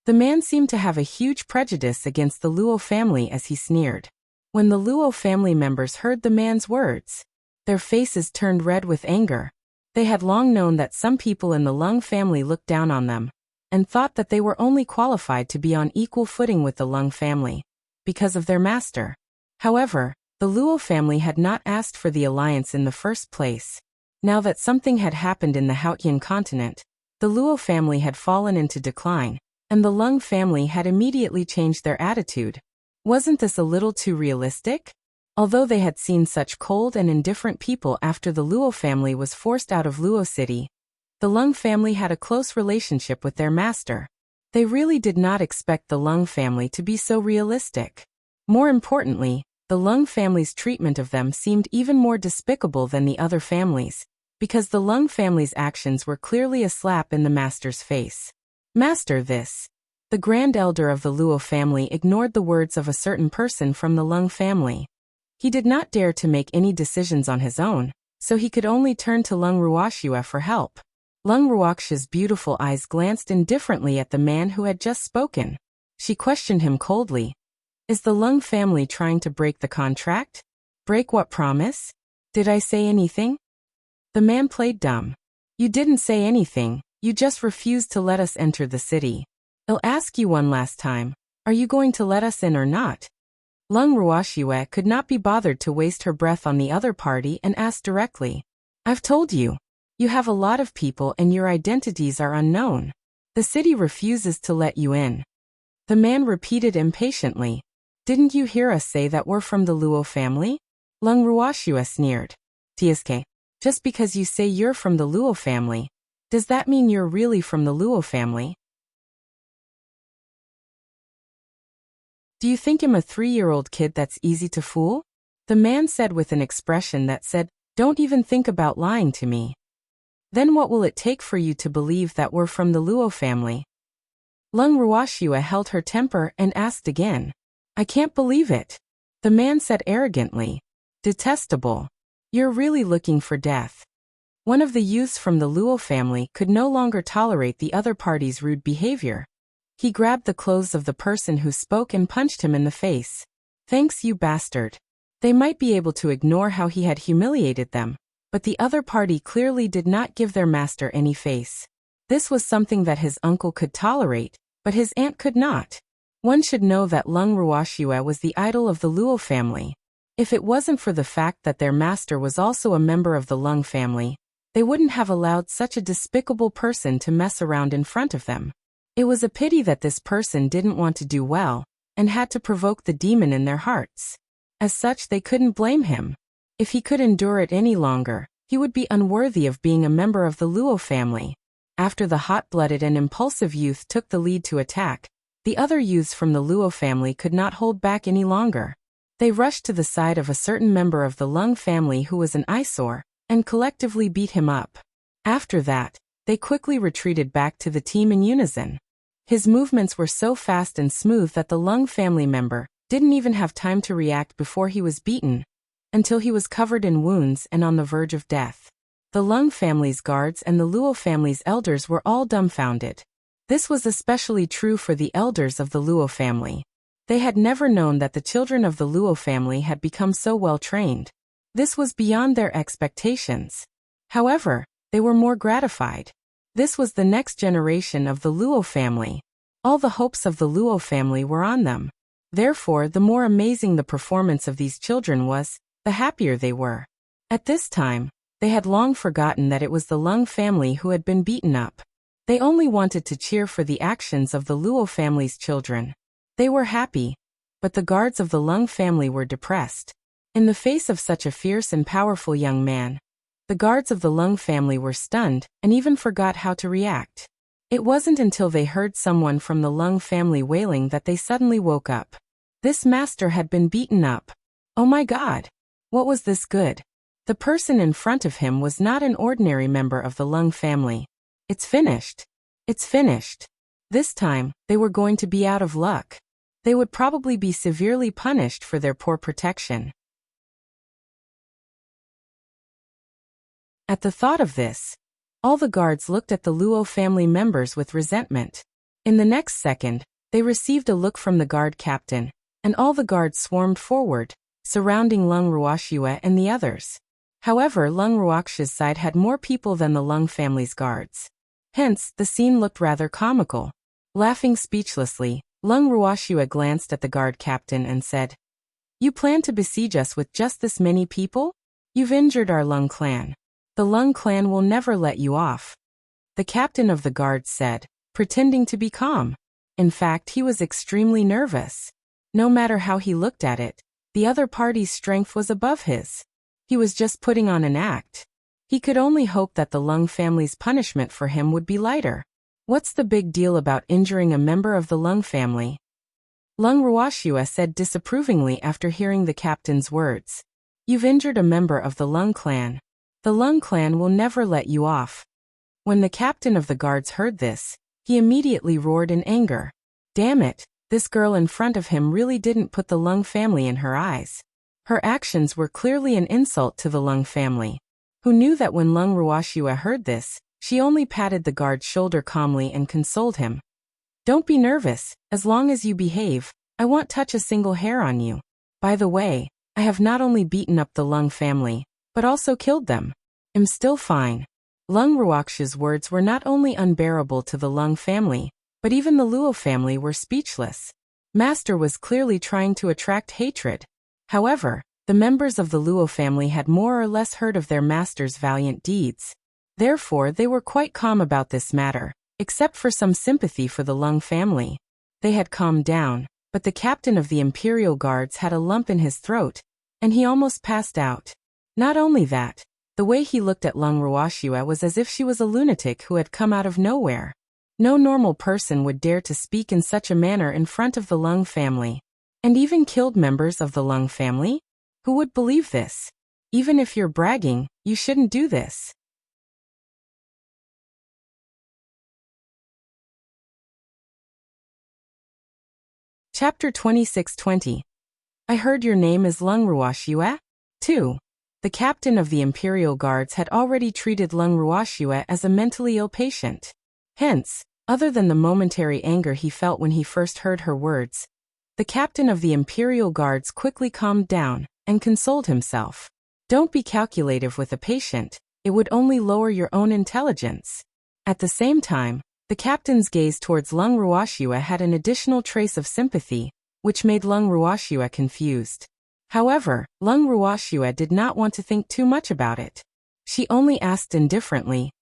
A: The man seemed to have a huge prejudice against the Luo family as he sneered. When the Luo family members heard the man's words, their faces turned red with anger. They had long known that some people in the Lung family looked down on them, and thought that they were only qualified to be on equal footing with the Lung family, because of their master. However, the Luo family had not asked for the alliance in the first place. Now that something had happened in the Haotian continent, the Luo family had fallen into decline, and the Lung family had immediately changed their attitude. Wasn't this a little too realistic? Although they had seen such cold and indifferent people after the Luo family was forced out of Luo City, the Lung family had a close relationship with their master. They really did not expect the Lung family to be so realistic. More importantly, the Lung family's treatment of them seemed even more despicable than the other families, because the Lung family's actions were clearly a slap in the master's face. Master, this. The grand elder of the Luo family ignored the words of a certain person from the Lung family. He did not dare to make any decisions on his own, so he could only turn to Lung Ruoxue for help. Lung Ruoxue's beautiful eyes glanced indifferently at the man who had just spoken. She questioned him coldly. Is the Lung family trying to break the contract? Break what promise? Did I say anything? The man played dumb. You didn't say anything, you just refused to let us enter the city. I'll ask you one last time, are you going to let us in or not? Lung Ruoxue could not be bothered to waste her breath on the other party and asked directly. I've told you. You have a lot of people and your identities are unknown. The city refuses to let you in. The man repeated impatiently. Didn't you hear us say that we're from the Luo family? Lung Ruoxue sneered. Tsk, just because you say you're from the Luo family, does that mean you're really from the Luo family? Do you think I'm a 3-year-old kid that's easy to fool? The man said with an expression that said, Don't even think about lying to me. Then what will it take for you to believe that we're from the Luo family? Lung Ruoxue held her temper and asked again. I can't believe it. The man said arrogantly. Detestable. You're really looking for death. One of the youths from the Luo family could no longer tolerate the other party's rude behavior. He grabbed the clothes of the person who spoke and punched him in the face. Thanks, you bastard. They might be able to ignore how he had humiliated them, but the other party clearly did not give their master any face. This was something that his uncle could tolerate, but his aunt could not. One should know that Lung Ruoxue was the idol of the Luo family. If it wasn't for the fact that their master was also a member of the Lung family, they wouldn't have allowed such a despicable person to mess around in front of them. It was a pity that this person didn't want to do well, and had to provoke the demon in their hearts. As such, they couldn't blame him. If he could endure it any longer, he would be unworthy of being a member of the Luo family. After the hot-blooded and impulsive youth took the lead to attack, the other youths from the Luo family could not hold back any longer. They rushed to the side of a certain member of the Lung family who was an eyesore, and collectively beat him up. After that, they quickly retreated back to the team in unison. His movements were so fast and smooth that the Lung family member didn't even have time to react before he was beaten, until he was covered in wounds and on the verge of death. The Lung family's guards and the Luo family's elders were all dumbfounded. This was especially true for the elders of the Luo family. They had never known that the children of the Luo family had become so well trained. This was beyond their expectations. However, they were more gratified. This was the next generation of the Luo family. All the hopes of the Luo family were on them. Therefore, the more amazing the performance of these children was, the happier they were. At this time, they had long forgotten that it was the Lung family who had been beaten up. They only wanted to cheer for the actions of the Luo family's children. They were happy, but the guards of the Lung family were depressed. In the face of such a fierce and powerful young man, the guards of the Lung family were stunned and even forgot how to react. It wasn't until they heard someone from the Lung family wailing that they suddenly woke up. This master had been beaten up. Oh my God! What was this good? The person in front of him was not an ordinary member of the Lung family. It's finished. It's finished. This time, they were going to be out of luck. They would probably be severely punished for their poor protection. At the thought of this, all the guards looked at the Luo family members with resentment. In the next second, they received a look from the guard captain, and all the guards swarmed forward, surrounding Lung Ruoxue and the others. However, Lung Ruoxue's side had more people than the Lung family's guards. Hence, the scene looked rather comical. Laughing speechlessly, Lung Ruoxue glanced at the guard captain and said, "You plan to besiege us with just this many people? You've injured our Lung clan. The Lung clan will never let you off." The captain of the guards said, pretending to be calm. In fact, he was extremely nervous. No matter how he looked at it, the other party's strength was above his. He was just putting on an act. He could only hope that the Lung family's punishment for him would be lighter. What's the big deal about injuring a member of the Lung family? Lung Ruoxue said disapprovingly after hearing the captain's words. You've injured a member of the Lung clan. The Lung clan will never let you off. When the captain of the guards heard this, he immediately roared in anger. Damn it, this girl in front of him really didn't put the Lung family in her eyes. Her actions were clearly an insult to the Lung family. Who knew that when Lung Ruoxue heard this, she only patted the guard's shoulder calmly and consoled him. Don't be nervous, as long as you behave, I won't touch a single hair on you. By the way, I have not only beaten up the Lung family, but also killed them. I'm still fine. Lung Ruoxue's words were not only unbearable to the Lung family, but even the Luo family were speechless. Master was clearly trying to attract hatred. However, the members of the Luo family had more or less heard of their master's valiant deeds. Therefore, they were quite calm about this matter, except for some sympathy for the Lung family. They had calmed down, but the captain of the Imperial Guards had a lump in his throat, and he almost passed out. Not only that, the way he looked at Lung Ruoxue was as if she was a lunatic who had come out of nowhere. No normal person would dare to speak in such a manner in front of the Lung family. And even killed members of the Lung family? Who would believe this? Even if you're bragging, you shouldn't do this. Chapter 2620. I heard your name is Lung Ruoxue? 2. The captain of the Imperial Guards had already treated Lung Ruoxue as a mentally ill patient. Hence, other than the momentary anger he felt when he first heard her words, the captain of the Imperial Guards quickly calmed down and consoled himself. Don't be calculative with a patient, it would only lower your own intelligence. At the same time, the captain's gaze towards Lung Ruoxue had an additional trace of sympathy, which made Lung Ruoxue confused. However, Lung Ruoxue did not want to think too much about it. She only asked indifferently,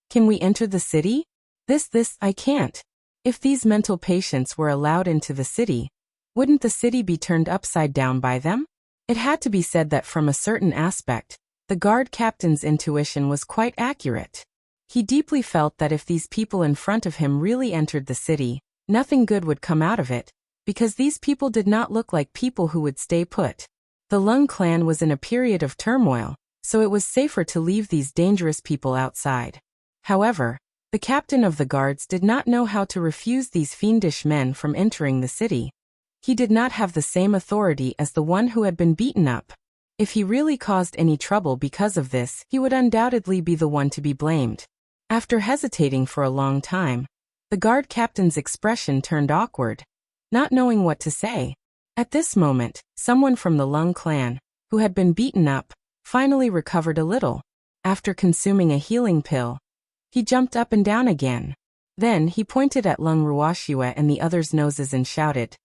A: "Can we enter the city?" This, I can't. If these mental patients were allowed into the city, wouldn't the city be turned upside down by them? It had to be said that from a certain aspect, the guard captain's intuition was quite accurate. He deeply felt that if these people in front of him really entered the city, nothing good would come out of it, because these people did not look like people who would stay put. The Lung clan was in a period of turmoil, so it was safer to leave these dangerous people outside. However, the captain of the guards did not know how to refuse these fiendish men from entering the city. He did not have the same authority as the one who had been beaten up. If he really caused any trouble because of this, he would undoubtedly be the one to be blamed. After hesitating for a long time, the guard captain's expression turned awkward, not knowing what to say. At this moment, someone from the Lung clan, who had been beaten up, finally recovered a little. After consuming a healing pill, he jumped up and down again. Then he pointed at Lung Ruoxue and the others' noses and shouted,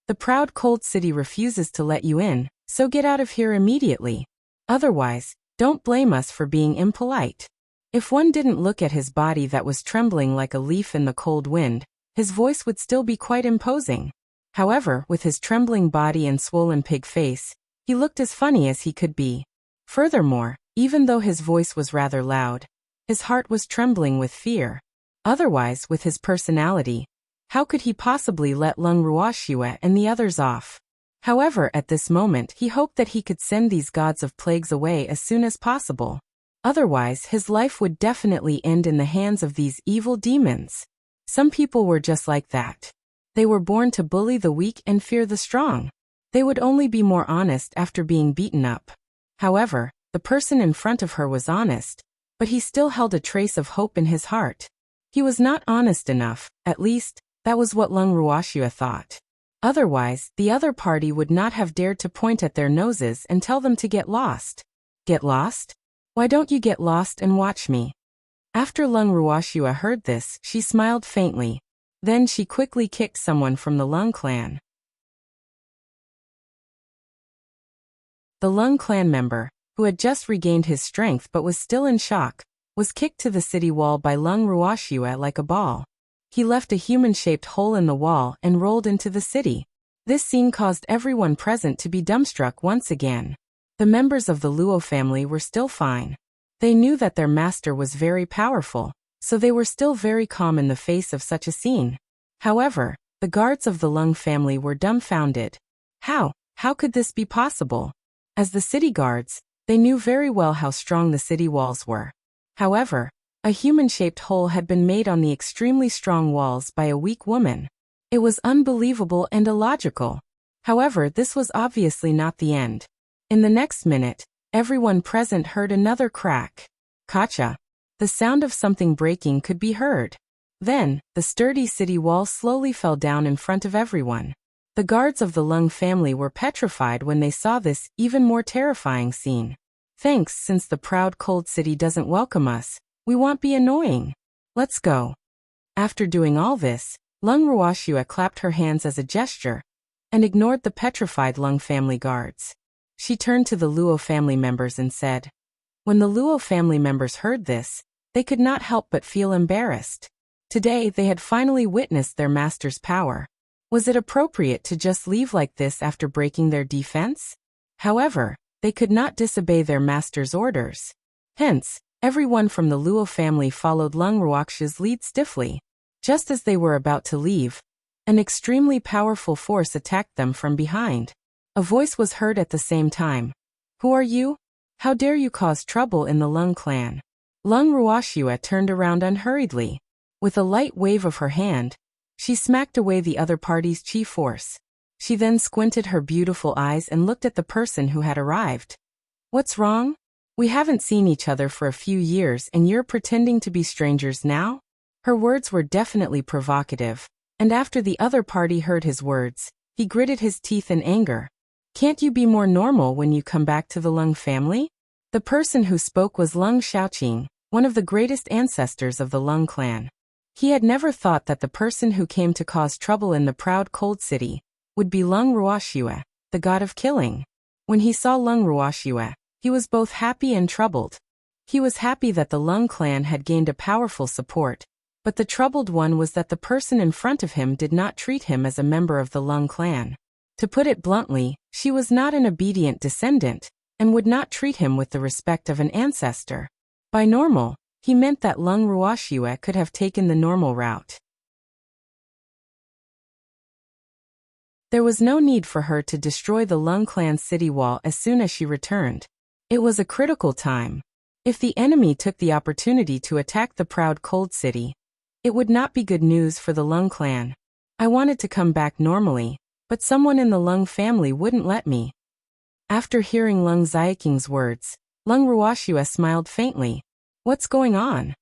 A: "The proud cold city refuses to let you in, so get out of here immediately. Otherwise, don't blame us for being impolite." If one didn't look at his body that was trembling like a leaf in the cold wind, his voice would still be quite imposing. However, with his trembling body and swollen pig face, he looked as funny as he could be. Furthermore, even though his voice was rather loud, his heart was trembling with fear. Otherwise, with his personality, how could he possibly let Lung Ruoxue and the others off? However, at this moment he hoped that he could send these gods of plagues away as soon as possible. Otherwise, his life would definitely end in the hands of these evil demons. Some people were just like that. They were born to bully the weak and fear the strong. They would only be more honest after being beaten up. However, the person in front of her was honest, but he still held a trace of hope in his heart. He was not honest enough, at least, that was what Lung Ruoxue thought. Otherwise, the other party would not have dared to point at their noses and tell them to get lost. Get lost? Why don't you get lost and watch me? After Lung Ruoxue heard this, she smiled faintly. Then she quickly kicked someone from the Lung clan. The Lung clan member, who had just regained his strength but was still in shock, was kicked to the city wall by Lung Ruoxue like a ball. He left a human-shaped hole in the wall and rolled into the city. This scene caused everyone present to be dumbstruck once again. The members of the Luo family were still fine. They knew that their master was very powerful, so they were still very calm in the face of such a scene. However, the guards of the Lung family were dumbfounded. How could this be possible? As the city guards, they knew very well how strong the city walls were. However, a human-shaped hole had been made on the extremely strong walls by a weak woman. It was unbelievable and illogical. However, this was obviously not the end. In the next minute, everyone present heard another crack. Kacha. The sound of something breaking could be heard. Then, the sturdy city wall slowly fell down in front of everyone. The guards of the Lung family were petrified when they saw this even more terrifying scene. Thanks, since the proud cold city doesn't welcome us, we won't be annoying. Let's go. After doing all this, Lung Ruoxue clapped her hands as a gesture and ignored the petrified Lung family guards. She turned to the Luo family members and said. When the Luo family members heard this, they could not help but feel embarrassed. Today they had finally witnessed their master's power. Was it appropriate to just leave like this after breaking their defense? However, they could not disobey their master's orders. Hence, everyone from the Luo family followed Lung Ruoxue's lead stiffly. Just as they were about to leave, an extremely powerful force attacked them from behind. A voice was heard at the same time. Who are you? How dare you cause trouble in the Lung clan? Lung Ruoxue turned around unhurriedly. With a light wave of her hand, she smacked away the other party's chi force. She then squinted her beautiful eyes and looked at the person who had arrived. What's wrong? We haven't seen each other for a few years and you're pretending to be strangers now? Her words were definitely provocative, and after the other party heard his words, he gritted his teeth in anger. Can't you be more normal when you come back to the Lung family? The person who spoke was Lung Xiaoqing, one of the greatest ancestors of the Lung clan. He had never thought that the person who came to cause trouble in the proud cold city would be Lung Ruoxue, the god of killing. When he saw Lung Ruoxue, he was both happy and troubled. He was happy that the Lung clan had gained a powerful support, but the troubled one was that the person in front of him did not treat him as a member of the Lung clan. To put it bluntly, she was not an obedient descendant, and would not treat him with the respect of an ancestor. By normal, he meant that Lung Ruoxue could have taken the normal route. There was no need for her to destroy the Lung clan's city wall as soon as she returned. It was a critical time. If the enemy took the opportunity to attack the proud cold city, it would not be good news for the Lung clan. I wanted to come back normally, but someone in the Lung family wouldn't let me. After hearing Lung Xiaoqing's words, Lung Ruoxue smiled faintly. What's going on?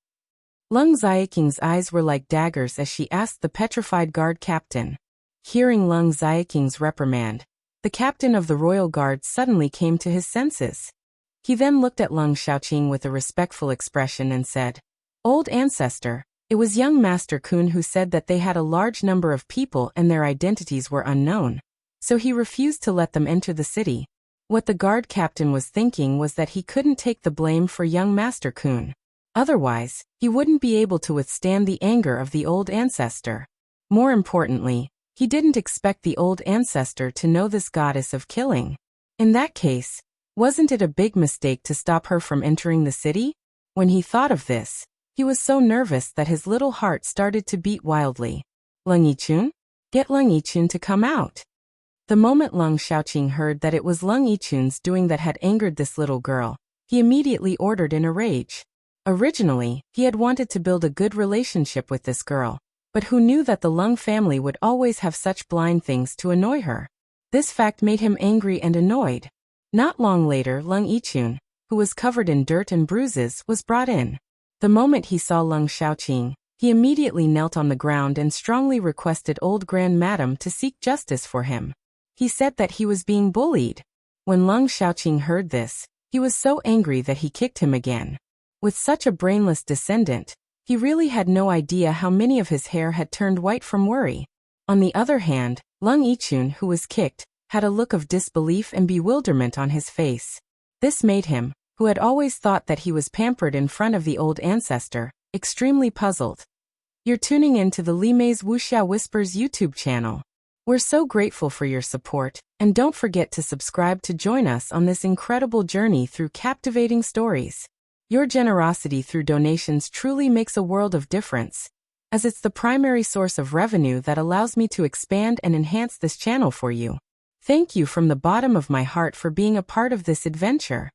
A: Lung Xiaoqing's eyes were like daggers as she asked the petrified guard captain. Hearing Lung Xiaoqing's reprimand, the captain of the royal guard suddenly came to his senses. He then looked at Lung Xiaoqing with a respectful expression and said, "Old ancestor, it was young Master Kun who said that they had a large number of people and their identities were unknown. So he refused to let them enter the city." What the guard captain was thinking was that he couldn't take the blame for young Master Kun. Otherwise, he wouldn't be able to withstand the anger of the old ancestor. More importantly, he didn't expect the old ancestor to know this goddess of killing. In that case, wasn't it a big mistake to stop her from entering the city? When he thought of this, he was so nervous that his little heart started to beat wildly. "Lung Yichun? Get Lung Yichun to come out." The moment Lung Xiaoqing heard that it was Lung Yichun's doing that had angered this little girl, he immediately ordered in a rage. Originally, he had wanted to build a good relationship with this girl, but who knew that the Lung family would always have such blind things to annoy her? This fact made him angry and annoyed. Not long later, Lung Yichun, who was covered in dirt and bruises, was brought in. The moment he saw Lung Xiaoqing, he immediately knelt on the ground and strongly requested old Grand Madam to seek justice for him. He said that he was being bullied. When Lung Xiaoqing heard this, he was so angry that he kicked him again. With such a brainless descendant, he really had no idea how many of his hair had turned white from worry. On the other hand, Lung Yichun, who was kicked, had a look of disbelief and bewilderment on his face. This made him, who had always thought that he was pampered in front of the old ancestor, extremely puzzled. You're tuning in to the Li Mei's Wuxia Whispers YouTube channel. We're so grateful for your support, and don't forget to subscribe to join us on this incredible journey through captivating stories. Your generosity through donations truly makes a world of difference, as it's the primary source of revenue that allows me to expand and enhance this channel for you. Thank you from the bottom of my heart for being a part of this adventure.